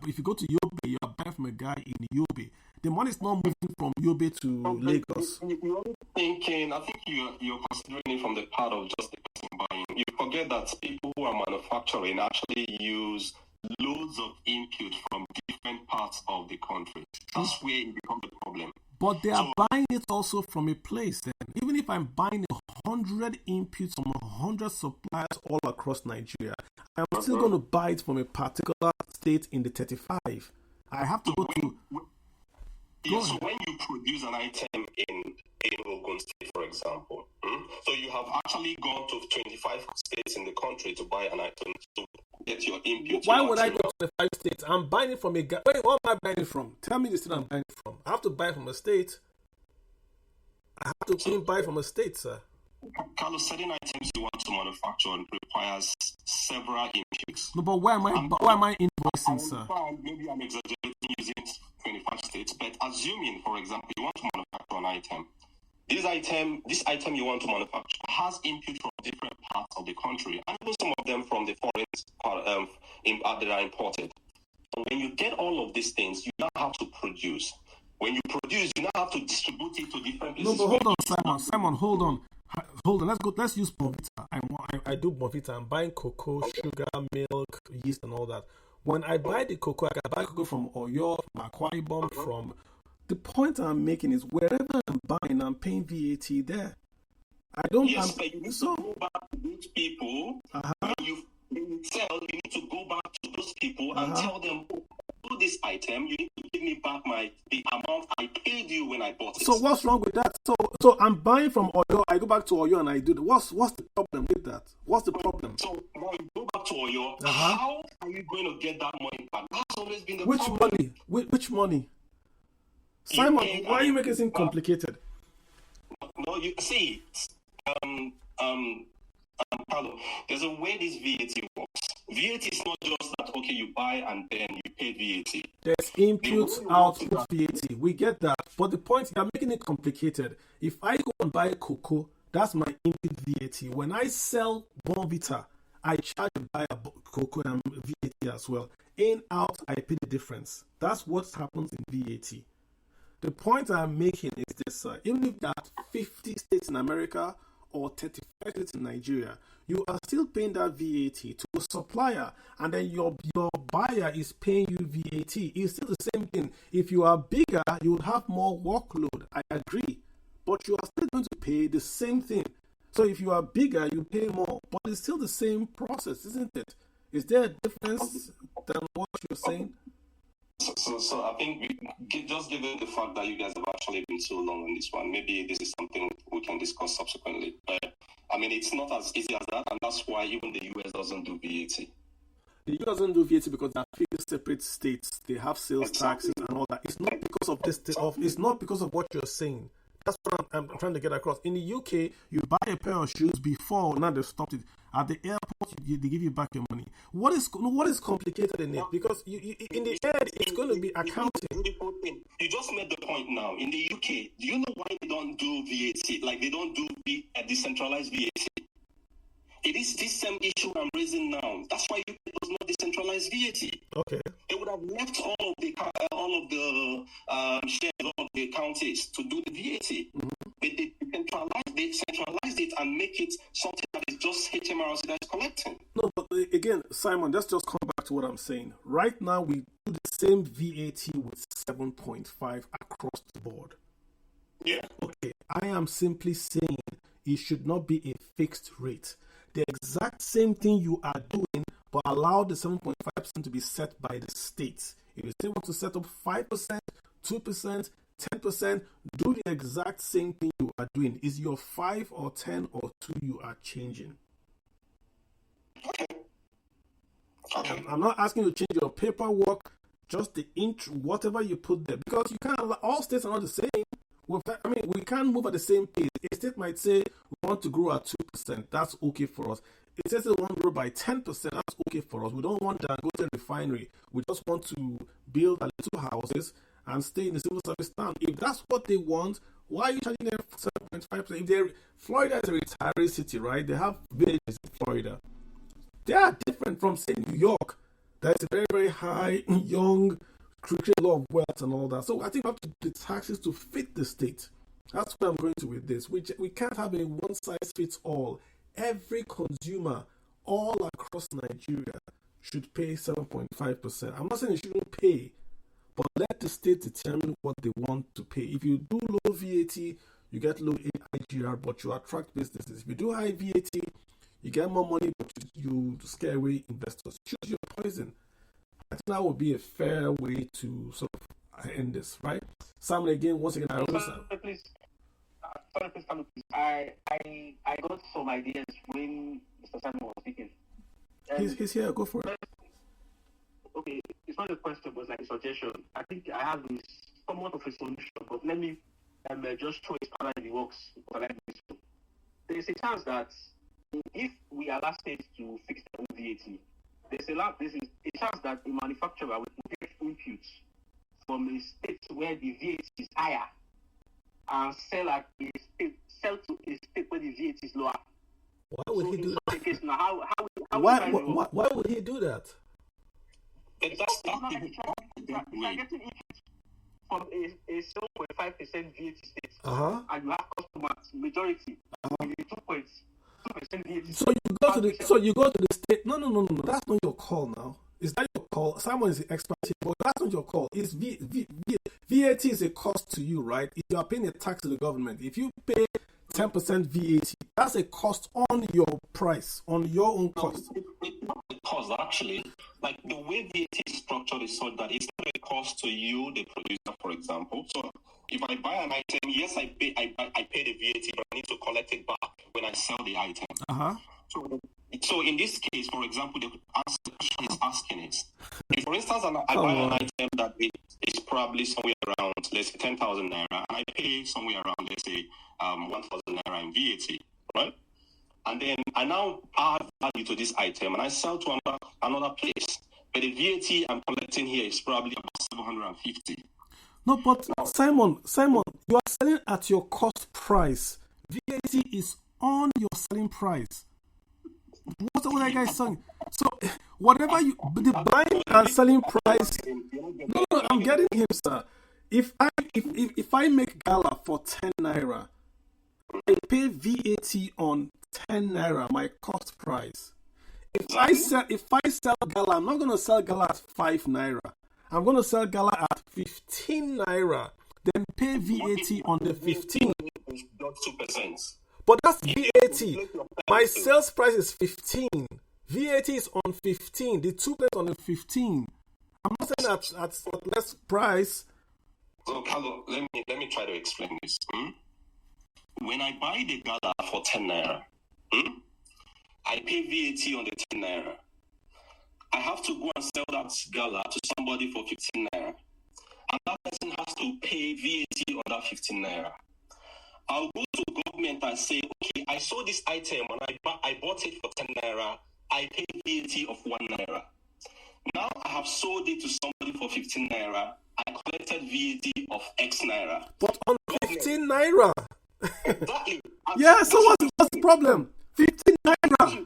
If you go to Yobe, you are buying from a guy in Yobe. The money is not moving from Yobe to Lagos. You're thinking, I think you're considering it from the part of just the person buying. You forget that people who are manufacturing actually use loads of input from different parts of the country. That's where it becomes a problem. But they are buying it also from a place. Then, even if I'm buying 100 inputs from 100 suppliers all across Nigeria, I'm still going to buy it from a particular state in the 35. I have to go to. So when you produce an item in Ogun State, for example, so you have actually gone to 25 states in the country to buy an item to get your input. Why would I go to the 5 states? I'm buying it from a guy. Wait, what am I buying it from? Tell me the state I'm buying it from. I have to buy it from a state. I have to buy from a state, sir. Carlos, certain items you want to manufacture requires several inputs. No, but why am I invoicing, sir? Maybe I'm exaggerating using 25 states, but assuming, for example, you want to manufacture an item. This item you want to manufacture has input from different parts of the country, and even some of them from the foreign part that are imported. And when you get all of these things, you now have to produce. When you produce, you now have to distribute it to different places. No, but hold on, Simon, hold on. Let's use Bonvita. I do Bonvita. I'm buying cocoa, sugar, milk, yeast, and all that. When I buy the cocoa, I can buy cocoa from Oyo, Akwa Ibom, from. The point I'm making is wherever I'm buying, I'm paying VAT there. I don't. Yes, but you need to go back to those people. When you sell, you need to go back to those people and tell them, do this item, you need to give me back the amount I paid you when I bought it. So what's wrong with that? So I'm buying from Oyo, I go back to Oyo and I do that. What's the problem with that? What's the problem? So now you go back to Oyo, how are you going to get that money back? That's always been the problem. Money? Which money? Simon, why are you making it complicated? No, you see, Carlo, there's a way this VAT works. VAT is not just that, okay, you buy and then you pay VAT. There's input, output VAT. We get that. But the point, you're making it complicated. If I go and buy cocoa, that's my input VAT. When I sell Bonvita, I charge the buyer cocoa and VAT as well. In, out, I pay the difference. That's what happens in VAT. The point I'm making is this, even if there are 50 states in America or 35 states in Nigeria, you are still paying that VAT to a supplier, and then your buyer is paying you VAT. It's still the same thing. If you are bigger, you would have more workload. I agree. But you are still going to pay the same thing. So if you are bigger, you pay more. But it's still the same process, isn't it? Is there a difference than what you're saying? So I think just given the fact that you guys have actually been so long on this one, maybe this is something we can discuss subsequently. But I mean, it's not as easy as that, and that's why even the US doesn't do VAT. The US doesn't do VAT because they're 3 separate states. They have sales taxes and all that. It's not because of this. It's not because of what you're saying. That's what I'm trying to get across. In the UK, you buy a pair of shoes before, now they've stopped it. At the airport, they give you back your money. What is complicated in it? Because in the end, it's going to be accounting. You just made the point now. In the UK, do you know why they don't do VAT? Like they don't do a decentralized VAT? It is this same issue I'm raising now. That's why UK does not decentralize VAT. Okay. They would have left all of the shares, all of the counties to do the VAT. Mm-hmm. They centralized it and make it something that is just HMRC that is collecting. No, but again, Simon, let's just come back to what I'm saying. Right now, we do the same VAT with 7.5 across the board. Yeah. Okay, I am simply saying it should not be a fixed rate. The exact same thing you are doing, but allow the 7.5% to be set by the states. If you still want to set up 5%, 2%, 10%, do the exact same thing you are doing. Is your 5 or 10 or 2 you are changing? Okay. I'm not asking you to change your paperwork, just the whatever you put there. Because you can't, all states are not the same. I mean, we can't move at the same pace. A state might say we want to grow at 2%. That's okay for us. It says they want to grow by 10%. That's okay for us. We don't want Dangote refinery. We just want to build a little houses and stay in the civil service town. If that's what they want, why are you charging them 7.5%? If Florida is a retiree city, right? They have villages in Florida. They are different from, say, New York. That's a very, very high, young, create a lot of wealth and all that. So I think we have to do the taxes to fit the state. That's where I'm going to with this. We can't have a one-size-fits-all. Every consumer all across Nigeria should pay 7.5%. I'm not saying you shouldn't pay, but let the state determine what they want to pay. If you do low VAT, you get low IGR, but you attract businesses. If you do high VAT, you get more money, but you scare away investors. Choose your poison. I think that would be a fair way to sort of end this, right? Simon, again, once again, please. I got some ideas when Mr. Simon was speaking. He's here. Go for it. Okay, it's not a question, but like a suggestion. I think I have somewhat of a solution, but let me just throw his power in the works. There's a chance that if we allow states to fix their own VAT, there's a chance that a manufacturer will get inputs from a state where the VAT is higher and sell to a state where the VAT is lower. Why would he do that? Case, now, why would he do that? If you're getting inputs from a 0.5% VAT state, and you have customers majority in the 2.2% VAT. So you go to the state. No. That's not your call now. Is that your call? Someone is the expert here, but that's not your call. VAT is a cost to you, right? If you are paying a tax to the government, if you pay 10% VAT, that's a cost on your price, on your own cost. It's not a cost, actually. Like, the way VAT is structured is such that it's not a cost to you, the producer, for example. So if I buy an item, yes, I pay the VAT, but I need to collect it back when I sell the item. So in this case, for example, the question is asking is, if, for instance, I buy an item that is probably somewhere around, let's say, 10,000 naira, and I pay somewhere around, let's say, 1,000 naira in VAT, right? And then I now add value to this item, and I sell to another place. But the VAT I'm collecting here is probably about 750. No, but Simon, you are selling at your cost price. VAT is on your selling price. What's that guy saying? So whatever the buying and selling price. No, I'm getting him, sir. If I make gala for 10 naira, I pay VAT on 10 naira, my cost price. If I sell gala, I'm not gonna sell gala at 5 naira. I'm gonna sell gala at 15 naira. Then pay VAT on the 15. 2%. But that's VAT. My sales price is 15. VAT is on 15. The 2% on the 15. I'm not saying at less price. So, Carlo, let me try to explain this. When I buy the gala for 10 naira, I pay VAT on the 10 naira. I have to go and sell that gala to somebody for 15 naira. And that person has to pay VAT on that 15 naira. I'll go to government and say, okay, I sold this item and I bought it for 10 naira. I pay VAT of 1 naira. Now I have sold it to somebody for 15 naira. I collected VAT of X naira. But on 15 naira. Exactly. Yeah, so what's the problem? 15 naira.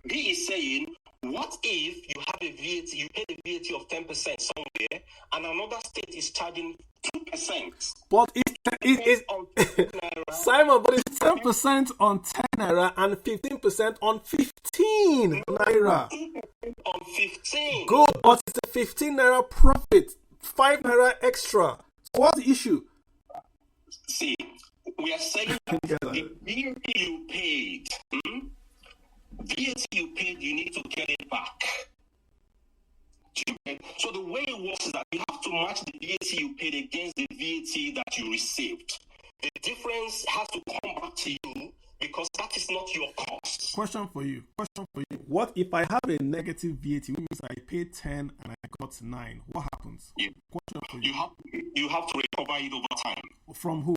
He is saying, what if you have a VAT, you pay the VAT of 10% somewhere, and another state is charging 2%? But it's Simon, but it's 10% on 10 naira and 15% on 15 naira. On 15. Good, but it's a 15 naira profit, 5 naira extra. So what's the issue? See, we are saying that the VAT you paid, VAT you paid, you need to get it back. So the way it works is that you have to match the VAT you paid against the VAT that you received. The difference has to come back to you because that is not your cost. Question for you. What if I have a negative VAT, which means I paid 10 and I got 9? What happens? Yeah. Question for you. You have to recover it over time. From who?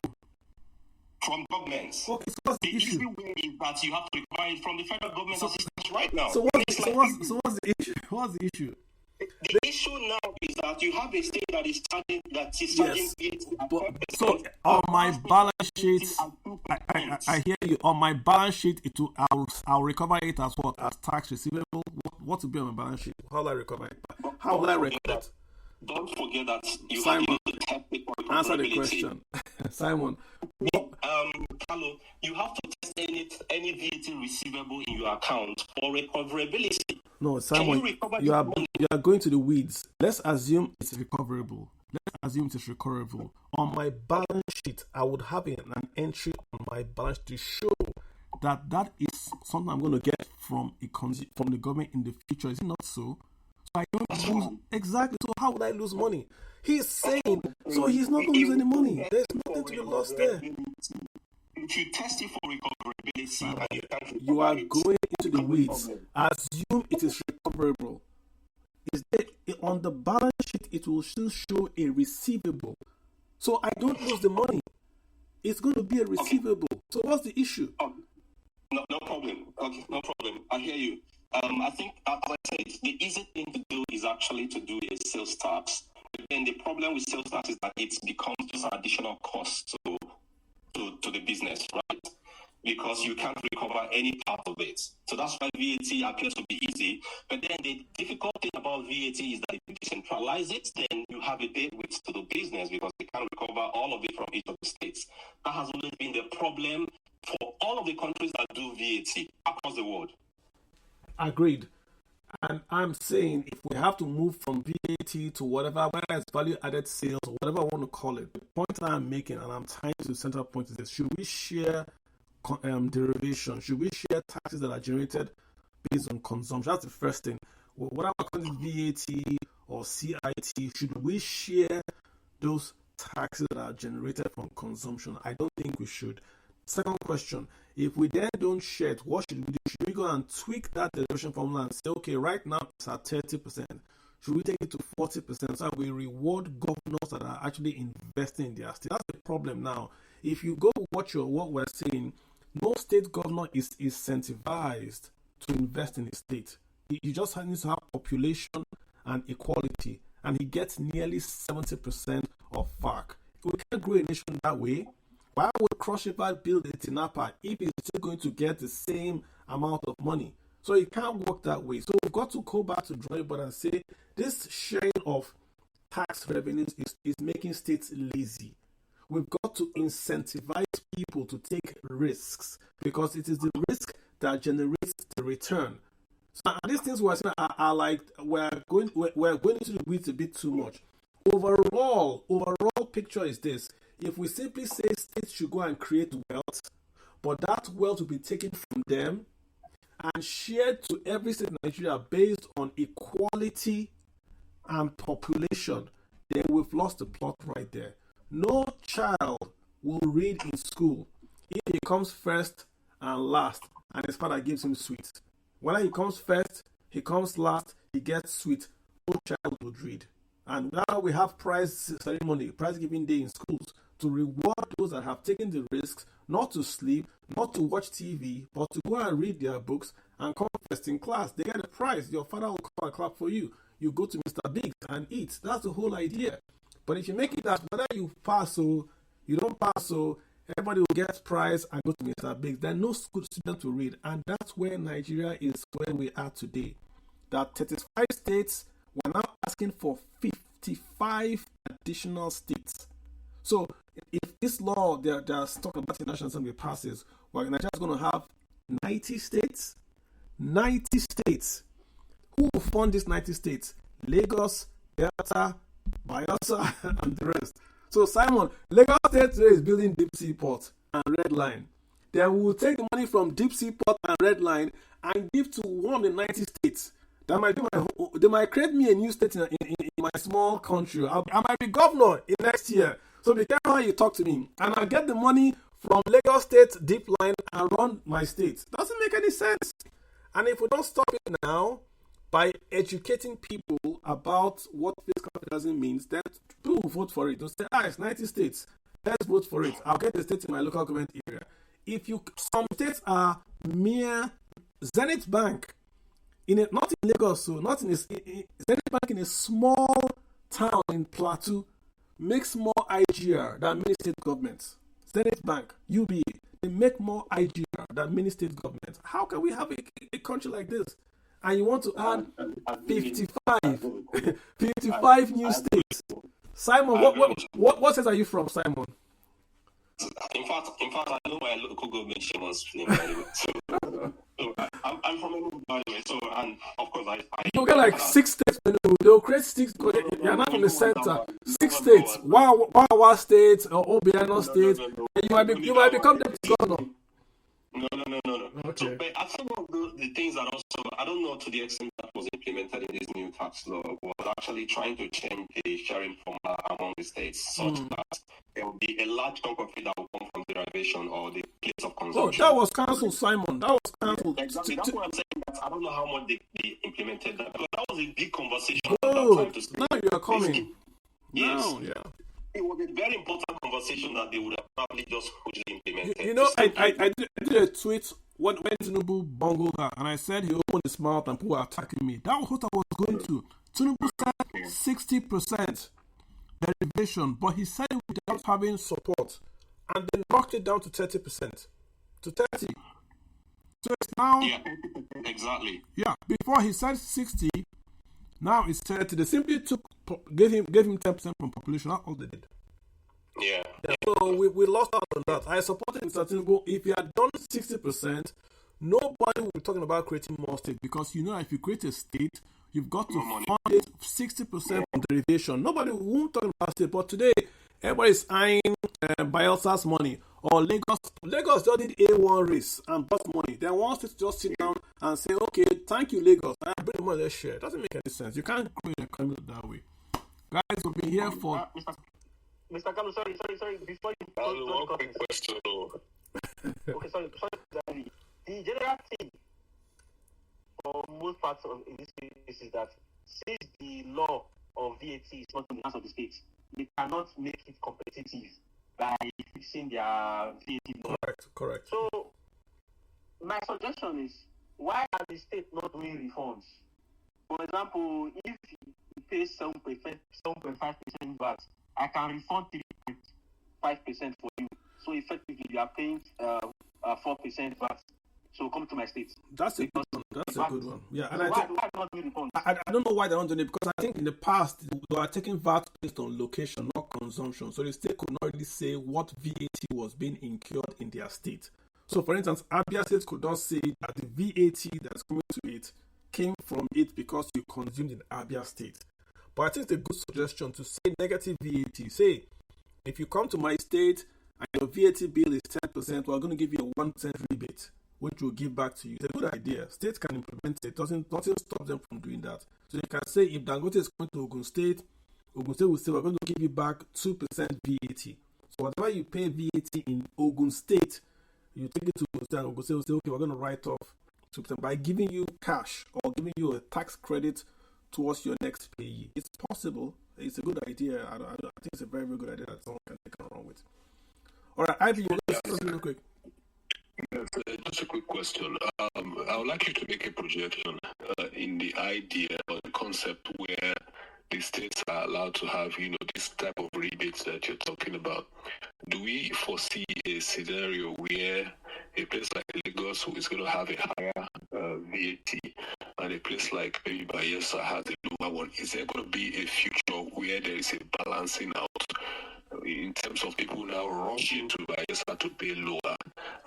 From governments. Okay, so what's the issue? Is that you have to recover it from the federal government assistance right now. So what's the issue? What's the issue? The issue now is that you have a state that is charging VAT. So on my balance sheet, I hear you. On my balance sheet, I'll recover it as what? As tax receivable. What will be on my balance sheet? How will I recover it? How will I record it? Don't forget that you Simon, have to test it for answer the question. Simon. Carlo, you have to test any VAT receivable in your account for recoverability. No, Simon, you are going to the weeds. Let's assume it's recoverable. On my balance sheet, I would have an entry on my balance to show that is something I'm going to get from the government in the future. Is it not so? I don't lose exactly. So how would I lose money? He's saying so he's not going to lose any money. There's nothing to be lost there. If you test it for recoverability, you are going into the weeds. Assume it is recoverable. Is there on the balance sheet? It will still show a receivable. So I don't lose the money. It's going to be a receivable. Okay. So what's the issue? No problem. Okay, no problem. I hear you. I think, as I said, the easy thing to do is actually to do a sales tax. But then the problem with sales tax is that it becomes just an additional cost to the business, right? Because you can't recover any part of it. So that's why VAT appears to be easy. But then the difficult thing about VAT is that if you decentralize it, then you have a dead weight to the business because you can't recover all of it from each of the states. That has always been the problem for all of the countries that do VAT across the world. Agreed. And I'm saying if we have to move from VAT to whatever, whether it's value-added sales or whatever I want to call it, the point that I'm making, and I'm tying to the central point is this: should we share derivation? Should we share taxes that are generated based on consumption? That's the first thing. Whatever comes VAT or CIT, should we share those taxes that are generated from consumption? I don't think we should. Second question, if we then don't share it, what should we do? Should we go and tweak that derivation formula and say, okay, right now it's at 30%. Should we take it to 40% so we reward governors that are actually investing in their state? That's the problem now. If you go watch what we're saying, no state governor is incentivized to invest in his state. He just needs to have population and equality, and he gets nearly 70% of FARC. We can't grow a nation that way. Why would Cross River build a Tinapa if he's still going to get the same amount of money? So it can't work that way. So we've got to go back to drawing board and say this sharing of tax revenues is making states lazy. We've got to incentivize people to take risks because it is the risk that generates the return. So these things we're saying are like we're going into the weeds a bit too much. Overall picture is this: if we simply say states should go and create wealth, but that wealth will be taken from them and shared to every state in Nigeria based on equality and population, then we've lost the plot right there. No child will read in school if he comes first and last and his father gives him sweets. Whether he comes first, he comes last, he gets sweet, no child would read. And now we have prize ceremony, prize giving day in schools to reward those that have taken the risks not to sleep, not to watch TV, but to go and read their books and come first in class. They get a prize. Your father will come and clap for you. You go to Mr. Biggs and eat. That's the whole idea. But if you make it that whether you pass or you don't pass, so everybody will get prize and go to Mr. Biggs, then no school student will read. And that's where Nigeria is where we are today. That 35 states, we're now asking for 55 additional states. So if this law they're talking about international assembly passes, well, Nigeria is going to have 90 states. 90 states. Who will fund these 90 states? Lagos, Delta, Bayelsa, and the rest. So Simon, Lagos State today is building Deep Sea Port and Red Line. Then we will take the money from Deep Sea Port and Red Line and give to one of the 90 states. They might create me a new state in my small country. I might be governor in next year. So be careful how you talk to me. And I'll get the money from Lagos State Deep Line and run my state. Doesn't make any sense. And if we don't stop it now by educating people about what fiscal federalism means, then people will vote for it. They'll say, it's 90 states. Let's vote for it. I'll get the state in my local government area. Some states are mere Zenith Bank. Not in Lagos, so not in Zenith Bank in a small town in Plateau makes more IGR than many state governments. Zenith Bank, UBA, they make more IGR than many state governments. How can we have a country like this? And you want to add 55 new states. Simon, what state are you from, Simon? In fact, I know my local government was name anyway. So I'm from anyway. So, and of course, you get like 6 states. They'll create 6. You're not from the center. 6 states. Wawa State or Obiano State. You might become deputy governor. No. Okay. So, but I think one of the things that also, I don't know to the extent that was implemented in this new tax law, was actually trying to change the sharing formula among the states such that there will be a large chunk of it that will come from derivation or the place of consumption. That was cancelled, Simon. That was cancelled. Exactly. That's what I'm saying. That I don't know how much they implemented that. Because that was a big conversation. Good. Now you are coming. Yes. No, yeah. It was a very important conversation conversation that they would have probably just quickly implemented. I did a tweet when Tinubu bungled that, and I said he opened his mouth and people were attacking me. That was what I was going to. Tinubu said 60% derivation, but he said it without having support, and then knocked it down to 30%. To 30. So it's now... Yeah, exactly. Yeah, before he said 60, now it's 30. They simply gave him 10% from population. That's all they did. Yeah. So we lost out on that. I supported Mr. Tinubu. If he had done 60%, nobody would be talking about creating more states, because if you create a state, you've got to fund it 60% from derivation. Nobody won't talk about state, but today everybody's eyeing Bielsa's money, or Lagos. Lagos just did A1 race and bought money. Then wants to just sit down and say, okay, thank you, Lagos, I bring the money, let's share. It doesn't make any sense. You can't create an economy that way. Guys, we've been here for... Mr. Kalu, sorry. Before you one quick question. Okay, sorry. The general thing for most parts of in this case is that since the law of VAT is not in the hands of the states, they cannot make it competitive by fixing their VAT law. Correct. So my suggestion is, why are the states not doing reforms? For example, if you pay 7.5% VAT, I can refund 3.5% for you. So effectively, you are paying 4% VAT. So come to my state. That's a good one. Yeah, and why not do refunds? I don't know why they're not doing it, because I think in the past they were taking VAT based on location, not consumption. So the state could not really say what VAT was being incurred in their state. So, for instance, Abia State could not say that the VAT that's coming to it came from it because you consumed in Abia State. But I think it's a good suggestion to say negative VAT. Say, if you come to my state and your VAT bill is 10%, we're going to give you a 1% rebate, which we'll give back to you. It's a good idea. States can implement it. Nothing stops them from doing that. So you can say, if Dangote is coming to Ogun State will say, we're going to give you back 2% VAT. So whatever you pay VAT in Ogun State, you take it to Ogun State, and Ogun State will say, okay, we're going to write off 2% by giving you cash or giving you a tax credit towards your next payee. It's possible. It's a good idea. I think it's a very, very good idea that someone can take it wrong with. All right, Ivy, you're going to say something real quick. Just a quick question. I would like you to make a projection in the idea or the concept where the states are allowed to have, this type of rebates that you're talking about. Do we foresee a scenario where a place like Lagos is going to have a higher VAT and a place like maybe Bayelsa has a lower one? Is there going to be a future where there is a balancing out in terms of people now rushing to Bayelsa to pay lower,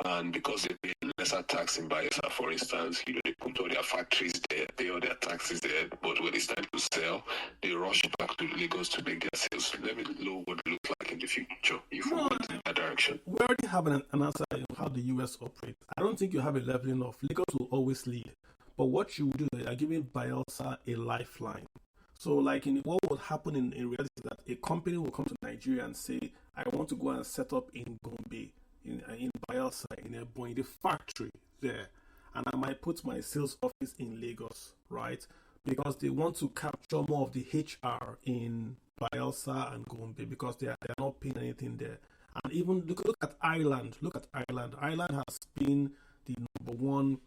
and because they pay lesser tax in Bayelsa, for instance, they put all their factories there, pay all their taxes there, but when it's time to sell, they rush back to Lagos to make their sales. Let me know what it looks like in the future if we went in that direction. We already have an answer on how the US operates. I don't think you have a leveling off. Lagos will always lead. But what you do is you're giving Bayelsa a lifeline. So, what would happen in reality is that a company will come to Nigeria and say, I want to go and set up in Gombe, in Bayelsa, in Ebonyi, the factory there. And I might put my sales office in Lagos, right? Because they want to capture more of the HR in Bayelsa and Gombe, because they're not paying anything there. And even look at Ireland. Look at Ireland. Ireland has been the number one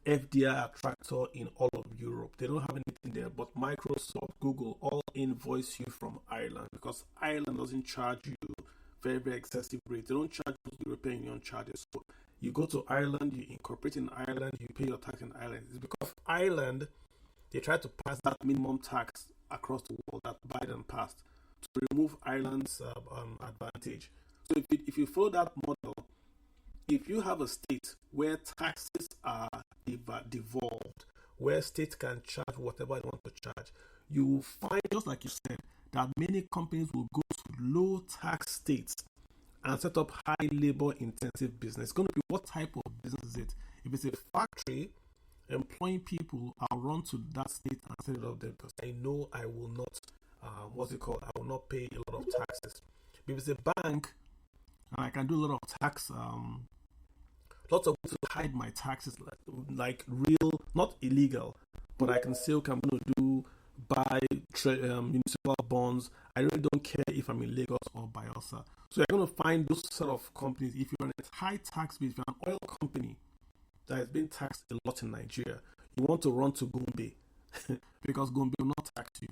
FDI attractor in all of Europe. They don't have anything there, but Microsoft, Google all invoice you from Ireland, because Ireland doesn't charge you very, very excessive rates. They don't charge those European Union charges. So you go to Ireland, you incorporate in Ireland, you pay your tax in Ireland. It's because Ireland, they try to pass that minimum tax across the world that Biden passed to remove Ireland's advantage. So if you follow that model, if you have a state where taxes are devolved, where states can charge whatever they want to charge, you will find, just like you said, that many companies will go to low tax states and set up high labor intensive business. It's going to be, what type of business is it? If it's a factory employing people, I'll run to that state and set it up there, because I know I will not, I will not pay a lot of taxes. If it's a bank, and I can do a lot of tax, lots of ways to hide my taxes, like real, not illegal, but I can say, okay, I'm going to do buy municipal bonds. I really don't care if I'm in Lagos or Bayelsa. So you're going to find those sort of companies. If you're in a high tax base, if you're an oil company that has been taxed a lot in Nigeria, you want to run to Gombe because Gombe will not tax you.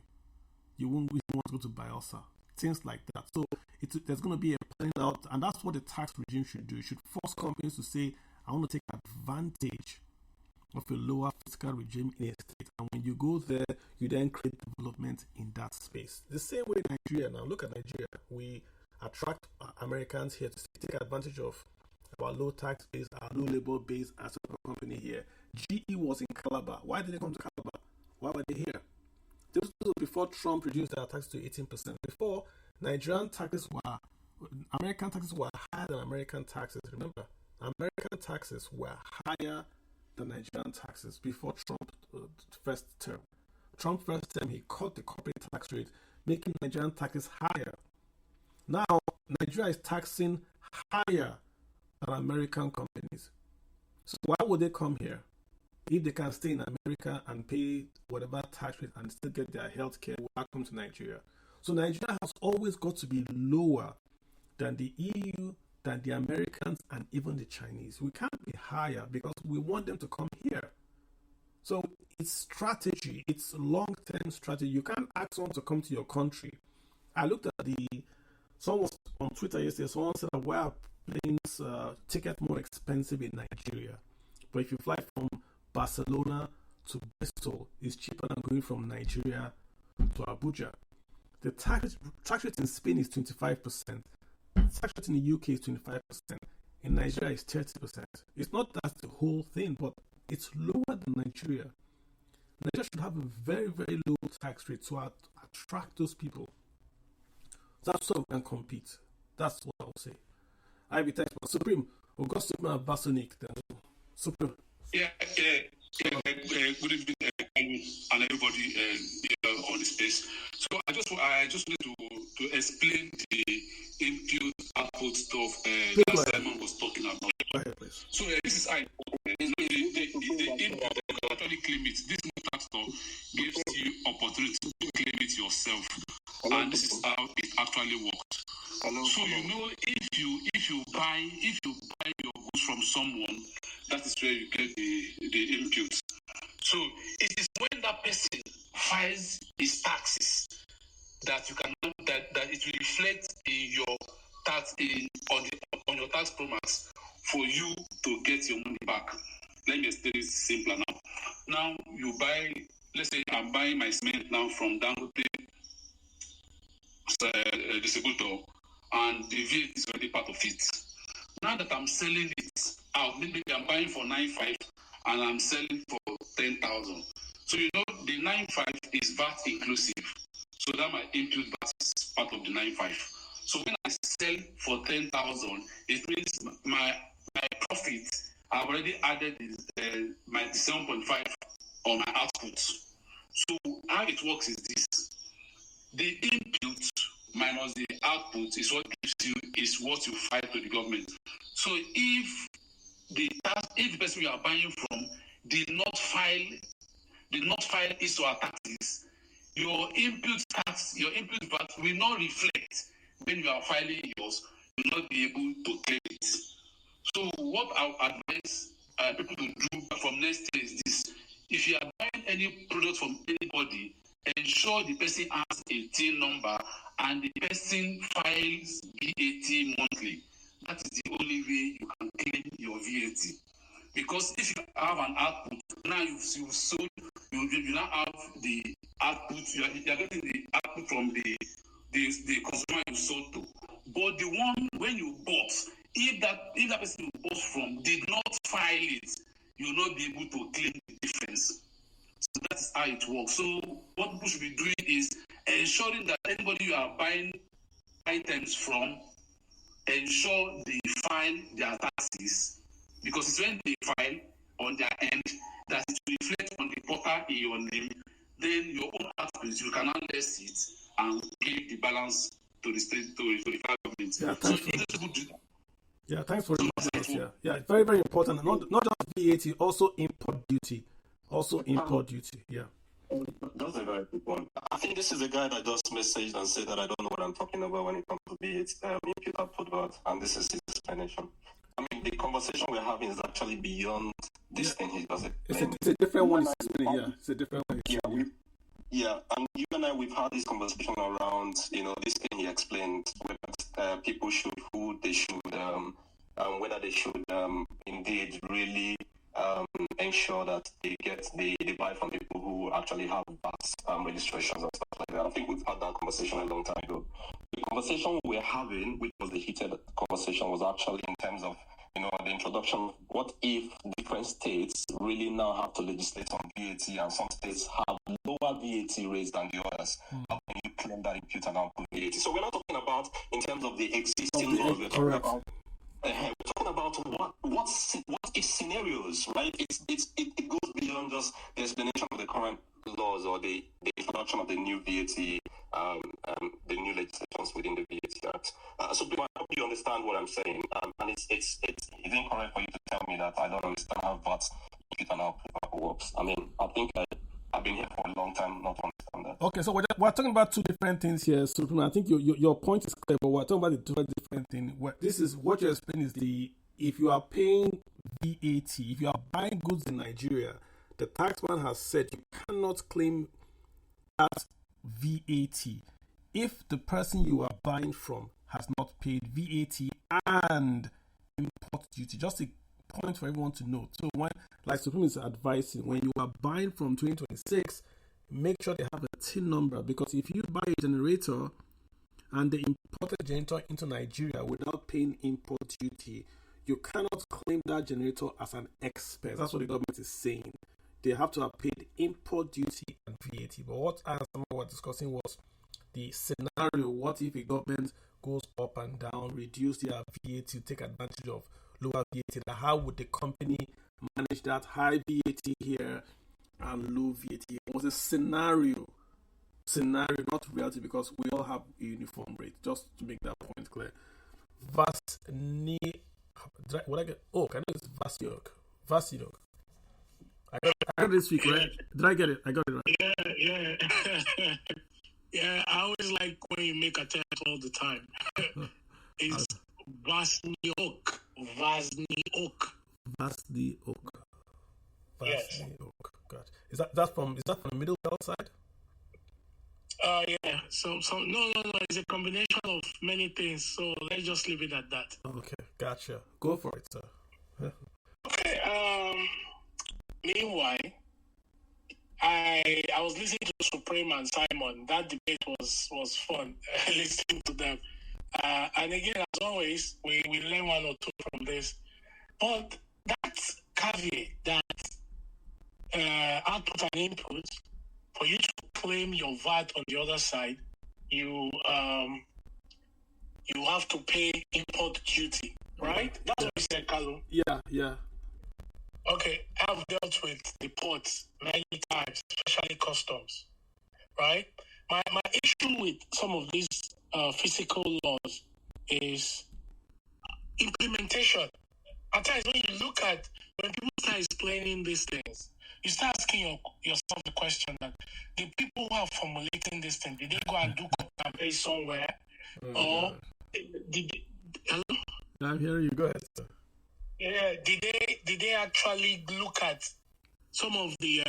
You won't really want to go to Bayelsa. Things like that. So there's going to be a planning out, and that's what the tax regime should do. It should force companies to say, I want to take advantage of a lower fiscal regime in a state. And when you go there, you then create development in that space. The same way Nigeria now. Look at Nigeria. We attract Americans here to take advantage of our low tax base, our low labor base as a company here. GE was in Calabar. Why did they come to Calabar? Why were they here? This was before Trump reduced their tax to 18%. Before, American taxes were higher than American taxes. Remember, American taxes were higher than Nigerian taxes before Trump's first term. Trump's first term, he cut the corporate tax rate, making Nigerian taxes higher. Now, Nigeria is taxing higher than American companies. So why would they come here? If they can stay in America and pay whatever tax rate and still get their health care, why come to Nigeria? So Nigeria has always got to be lower than the EU, than the Americans, and even the Chinese. We can't be higher because we want them to come here. So it's strategy. It's long-term strategy. You can't ask someone to come to your country. I looked at someone was on Twitter yesterday, someone said, why are planes ticket more expensive in Nigeria? But if you fly from Barcelona to Bristol, it's cheaper than going from Nigeria to Abuja. The tax rate in Spain is 25%. The tax rate in the UK is 25%. In Nigeria, it's 30%. It's not that's the whole thing, but it's lower than Nigeria. Nigeria should have a very, very low tax rate to attract those people. That's so we can compete. That's what I'll say. IB, thanks. Supreme, Augustus Basonik. Supreme. Good evening, and everybody here on the space. So I just wanted to explain the input output stuff that Simon was talking about. So this is how the input actually claim it. This new tax law gives you opportunity to claim it yourself, and this is how it actually works. So if you buy your goods from someone, that is where you get the input. So it is when that person files his taxes that you can that it will reflect in your tax on your tax promax for you to get your money back. Let me explain it simpler now. Now you buy, let's say I'm buying my cement now from Dangote distributor, and the VAT is already part of it. Now that I'm selling it out, maybe I'm buying for 9,500 and I'm selling for 10,000. So the 9,500 is VAT inclusive. So that my input VAT is part of the 9,500. So when I sell for 10,000, it means my profit, I've already added my 7.5 on my output. So how it works is this: the input minus the output is what gives you is what you file to the government. So if the person you are buying from did not file its or her taxes, your input VAT will not reflect when you are filing yours. You will not be able to claim it. So what I would advise people to do from next year is this: if you are buying any product from anybody, ensure the person has a TIN number and the person files VAT monthly. That is the only way you can claim your VAT. Because if you have an output, now you've sold, you now have the output, you are getting the output from the consumer you sold to. But the one when you bought, if that person you bought from did not file it, you will not be able to claim the difference. So that is how it works. So what people should be doing is ensuring that anybody you are buying items from, ensure they file their taxes, because it's when they file on their end that it will reflect on the portal in your name. Then your own output, you can now less it and give the balance to the state, to the federal government. Thanks for the it's very, very important. Not just VAT, also import duty. Yeah. That's a very good one. I think this is a guy that just messaged and said that I don't know what I'm talking about when it comes to VAT, input output VAT, and this is his explanation. I mean, the conversation we're having is actually beyond this thing he does explain. It's a different one. It's a different one. And you and I, we've had this conversation around, this thing he explained, whether people should, who they should, whether they should indeed really ensure that they buy from people who actually have VAT registrations and stuff like that. I think we've had that conversation a long time ago. The conversation we're having, which was the heated conversation, was actually in terms of, the introduction of what if different states really now have to legislate on VAT and some states have lower VAT rates than the others. How can you claim that input and output VAT? So we're not talking about in terms of the existing laws. We're talking about we're talking about what if scenarios, right? It goes beyond just the explanation of the current laws or the introduction of the new VAT, the new legislations within the VAT Act. So I hope you understand what I'm saying. And it's incorrect for you to tell me that I don't understand how VAT input and output works. I mean, I think I've been here for a long time not to understand that. Okay, so we're talking about two different things here. So I think your point is clear, but we're talking about the two different things. This is what you're explaining is if you are paying VAT, if you are buying goods in Nigeria, the taxman has said you cannot claim that VAT if the person you are buying from has not paid VAT and import duty. Just a point for everyone to know. So when, like Supreme is advising, when you are buying from 2026, make sure they have a TIN number, because if you buy a generator and they imported generator into Nigeria without paying import duty, you cannot claim that generator as an expense. That's what the government is saying. They have to have paid import duty and VAT. But what I was discussing was the scenario. What if the government goes up and down, reduce their VAT to take advantage of lower VAT? How would the company manage that high VAT here and low VAT? It was a scenario, not reality, because we all have a uniform rate. Just to make that point clear. Can I use Vasiok? I got this week, right? Did I get it? I got it right. Yeah. Yeah, I always like when you make a test all the time. It's Vasiok. Yes. God. Is that from the middle belt side? Yeah. So no. It's a combination of many things. So let's just leave it at that. Okay, gotcha. Go for it, sir. Okay. Meanwhile, I was listening to Supreme and Simon. That debate was fun listening to them. And again, as always, we learn one or two from this. But that caveat that output and input, for you to claim your VAT on the other side, you have to pay import duty, right? That's what you said, Kalu. Yeah. Okay, I've dealt with the ports many times, especially customs, right? My issue with some of these fiscal laws is implementation. At times, when people start explaining these things, you start asking yourself the question that the people who are formulating this thing, did they go and do campaign somewhere? Or did they, hello? I'm hearing you. Go ahead, sir. Yeah, did they actually look at some of the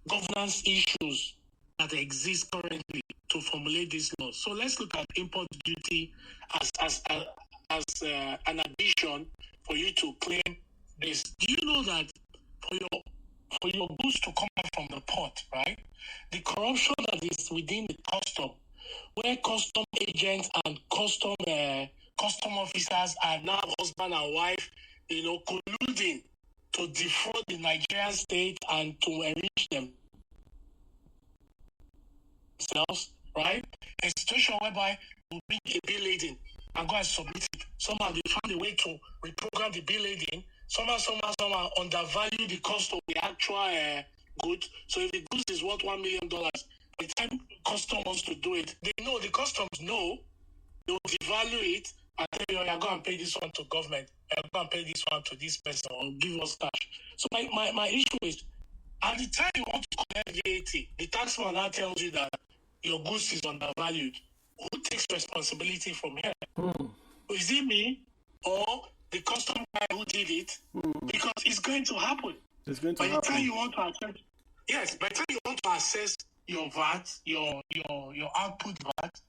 governance issues that exist currently to formulate these laws? So let's look at import duty as an addition for you to claim this. Do you know that for your goods to come out from the port, right? The corruption that is within the custom, where custom agents and custom officers are now husband and wife, colluding to defraud the Nigerian state and to enrich themselves, right? A situation whereby we bring a bill laden and go and submit it. Somehow they found a way to reprogram the bill laden. Somehow undervalue the cost of the actual good. So if the goods is worth $1 million, by the time custom wants to do it, the customs know, they'll devalue it and tell you, you're going to pay this one to government, you're going to pay this one to this person, or give us cash. So my issue is, At the time you want to collect VAT, the taxman now tells you that your goods is undervalued. Who takes responsibility from here? Is it me or the custom guy who did it? Because it's going to happen. It's going to by happen. The time you want to assess, yes, by the time you want to assess your VAT, your output VAT,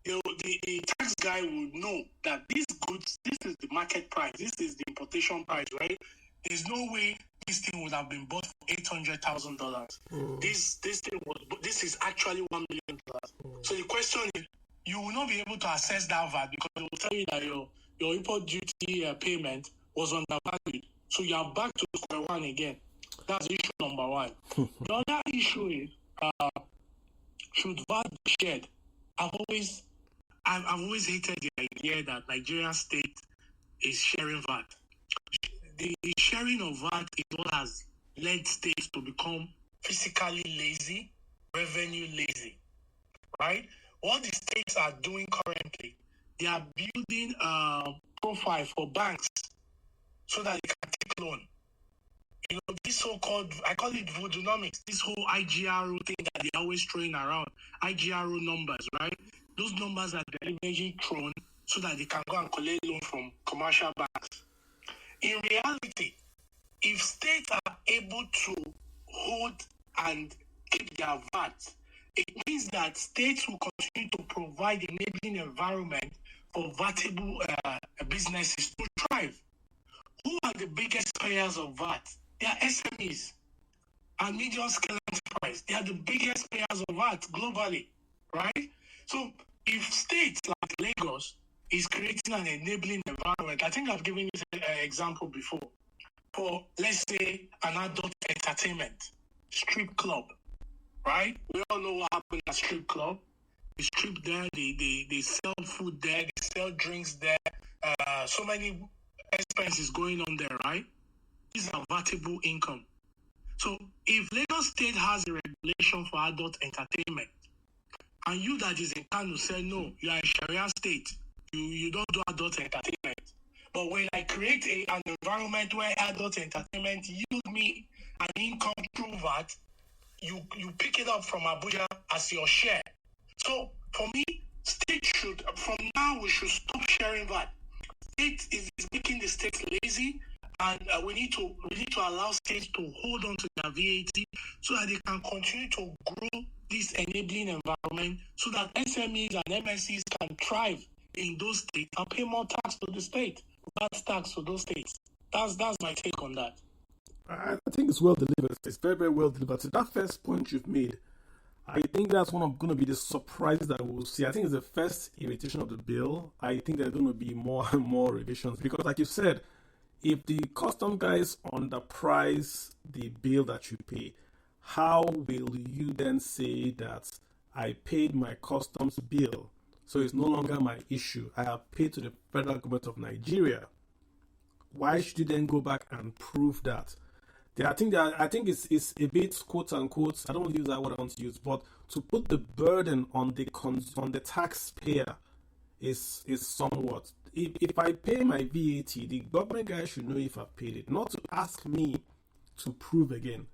the tax guy would know that these goods, this is the market price, this is the importation price, right? There's no way this thing would have been bought for $800,000. This is actually $1 million. So the question is, you will not be able to assess that VAT because it will tell you that your import duty payment was undervalued. So you are back to square one again. That's issue number one. The other issue is, should VAT be shared? I've always hated the idea that Nigeria state is sharing VAT. The sharing of VAT is what has led states to become fiscally lazy, revenue lazy, right? What the states are doing currently, they are building a profile for banks so that they can take loan. This so-called, I call it voodoonomics, this whole IGRO thing that they're always throwing around, IGRO numbers, right? Those numbers are deliberately thrown so that they can go and collect loan from commercial banks. In reality, if states are able to hold and keep their VAT, it means that states will continue to provide enabling environment for VATable businesses to thrive. Who are the biggest payers of VAT? They are SMEs and medium-scale enterprise. They are the biggest payers of VAT globally, right? So if states like Lagos is creating an enabling environment, I think I've given you an example before, for, let's say, an adult entertainment, strip club, right? We all know what happened at strip club. They strip there, they sell food there, they sell drinks there, so many expenses going on there, right? These are VATable income. So if Lagos State has a regulation for adult entertainment, and you that is in Kano say, no, you are a Sharia state, you don't do adult entertainment. But when I create an environment where adult entertainment yield me an income through VAT, you pick it up from Abuja as your share. So for me, state should, from now, we should stop sharing VAT. State is making the state lazy, and we need to allow states to hold on to their VAT so that they can continue to grow this enabling environment so that SMEs and MSCs can thrive in those states and pay more tax to the state. That's tax to those states. That's my take on that. I think it's well delivered. It's very, very well delivered. So that first point you've made, I think that's going to be the surprise that we'll see. I think it's the first iteration of the bill. I think there's going to be more and more revisions because, like you said, if the custom guys underprice the bill that you pay, how will you then say that I paid my customs bill, so it's no longer my issue? I have paid to the federal government of Nigeria. Why should you then go back and prove that? I think it's a bit quote unquote. I don't want to use that word I want to use, but to put the burden on the taxpayer is somewhat. If I pay my VAT, the government guys should know if I've paid it, not to ask me to prove again.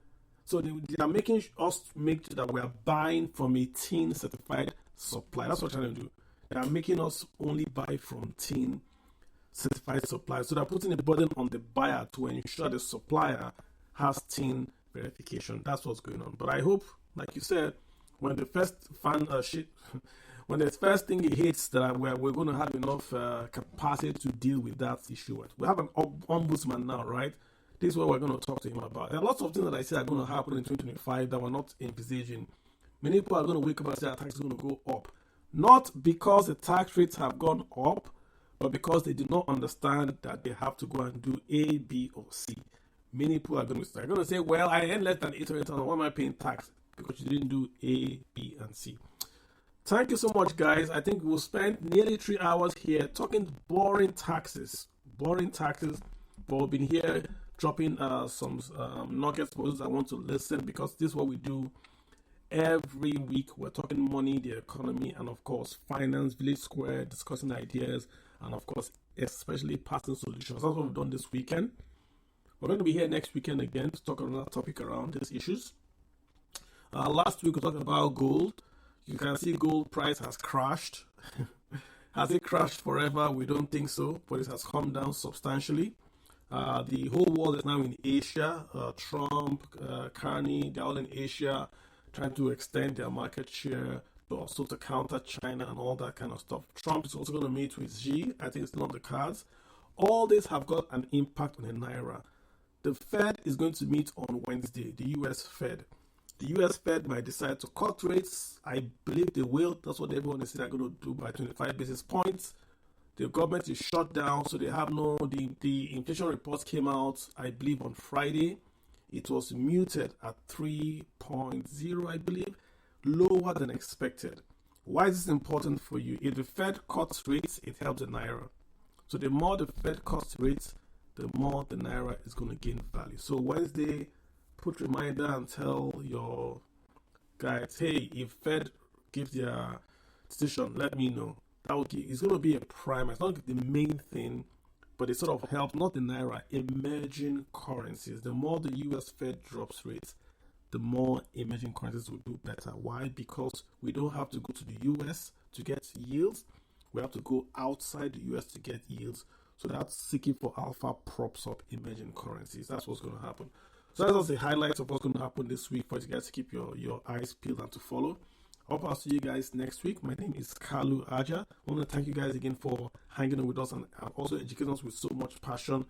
So they are making us make sure that we are buying from a TIN certified supplier. That's what they're trying to do. They are making us only buy from TIN certified suppliers. So they're putting a burden on the buyer to ensure the supplier has TIN verification. That's what's going on. But I hope, like you said, when the first when the first thing it hits that we're going to have enough capacity to deal with that issue. We have an ombudsman now, right? This is what we're going to talk to him about. There are lots of things that I say are going to happen in 2025 that we're not envisaging. Many people are going to wake up and say our tax is going to go up. Not because the tax rates have gone up, but because they do not understand that they have to go and do A, B, or C. Many people are going to say, well, I earn less than 800,000. Why am I paying tax? Because you didn't do A, B, and C. Thank you so much, guys. I think we'll spend nearly 3 hours here talking boring taxes. But we've been here dropping some nuggets for those that want to listen, because this is what we do every week. We're talking money, the economy, and of course, finance, Village Square, discussing ideas, and of course, especially passing solutions. That's what we've done this weekend. We're going to be here next weekend again to talk on another topic around these issues. Last week we talked about gold. You can see gold price has crashed. Has it crashed forever? We don't think so, but it has come down substantially. The whole world is now in Asia. Trump, Carney, they're all in Asia trying to extend their market share, but also to counter China and all that kind of stuff. Trump is also going to meet with Xi. I think it's not on the cards. All this have got an impact on the Naira. The Fed is going to meet on Wednesday, the US Fed. The US Fed might decide to cut rates. I believe they will. That's what everyone is saying they're going to do by 25 basis points. The government is shut down, so they have no... The inflation reports came out, I believe, on Friday. It was muted at 3.0, I believe, lower than expected. Why is this important for you? If the Fed cuts rates, it helps the Naira. So the more the Fed cuts rates, the more the Naira is going to gain value. So Wednesday, put reminder and tell your guys, hey, if Fed gives their decision, let me know. It's going to be a primer. It's not the main thing, but it sort of helps, not the Naira, emerging currencies. The more the US Fed drops rates, the more emerging currencies will do better. Why? Because we don't have to go to the US to get yields. We have to go outside the US to get yields. So that seeking for alpha props up emerging currencies. That's what's going to happen. So that's just the highlights of what's going to happen this week for you guys to keep your eyes peeled and to follow. I hope I'll see you guys next week. My name is Kalu Aja. I want to thank you guys again for hanging out with us and also educating us with so much passion.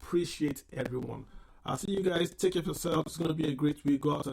Appreciate everyone. I'll see you guys. Take care of yourself. It's going to be a great week. Go out and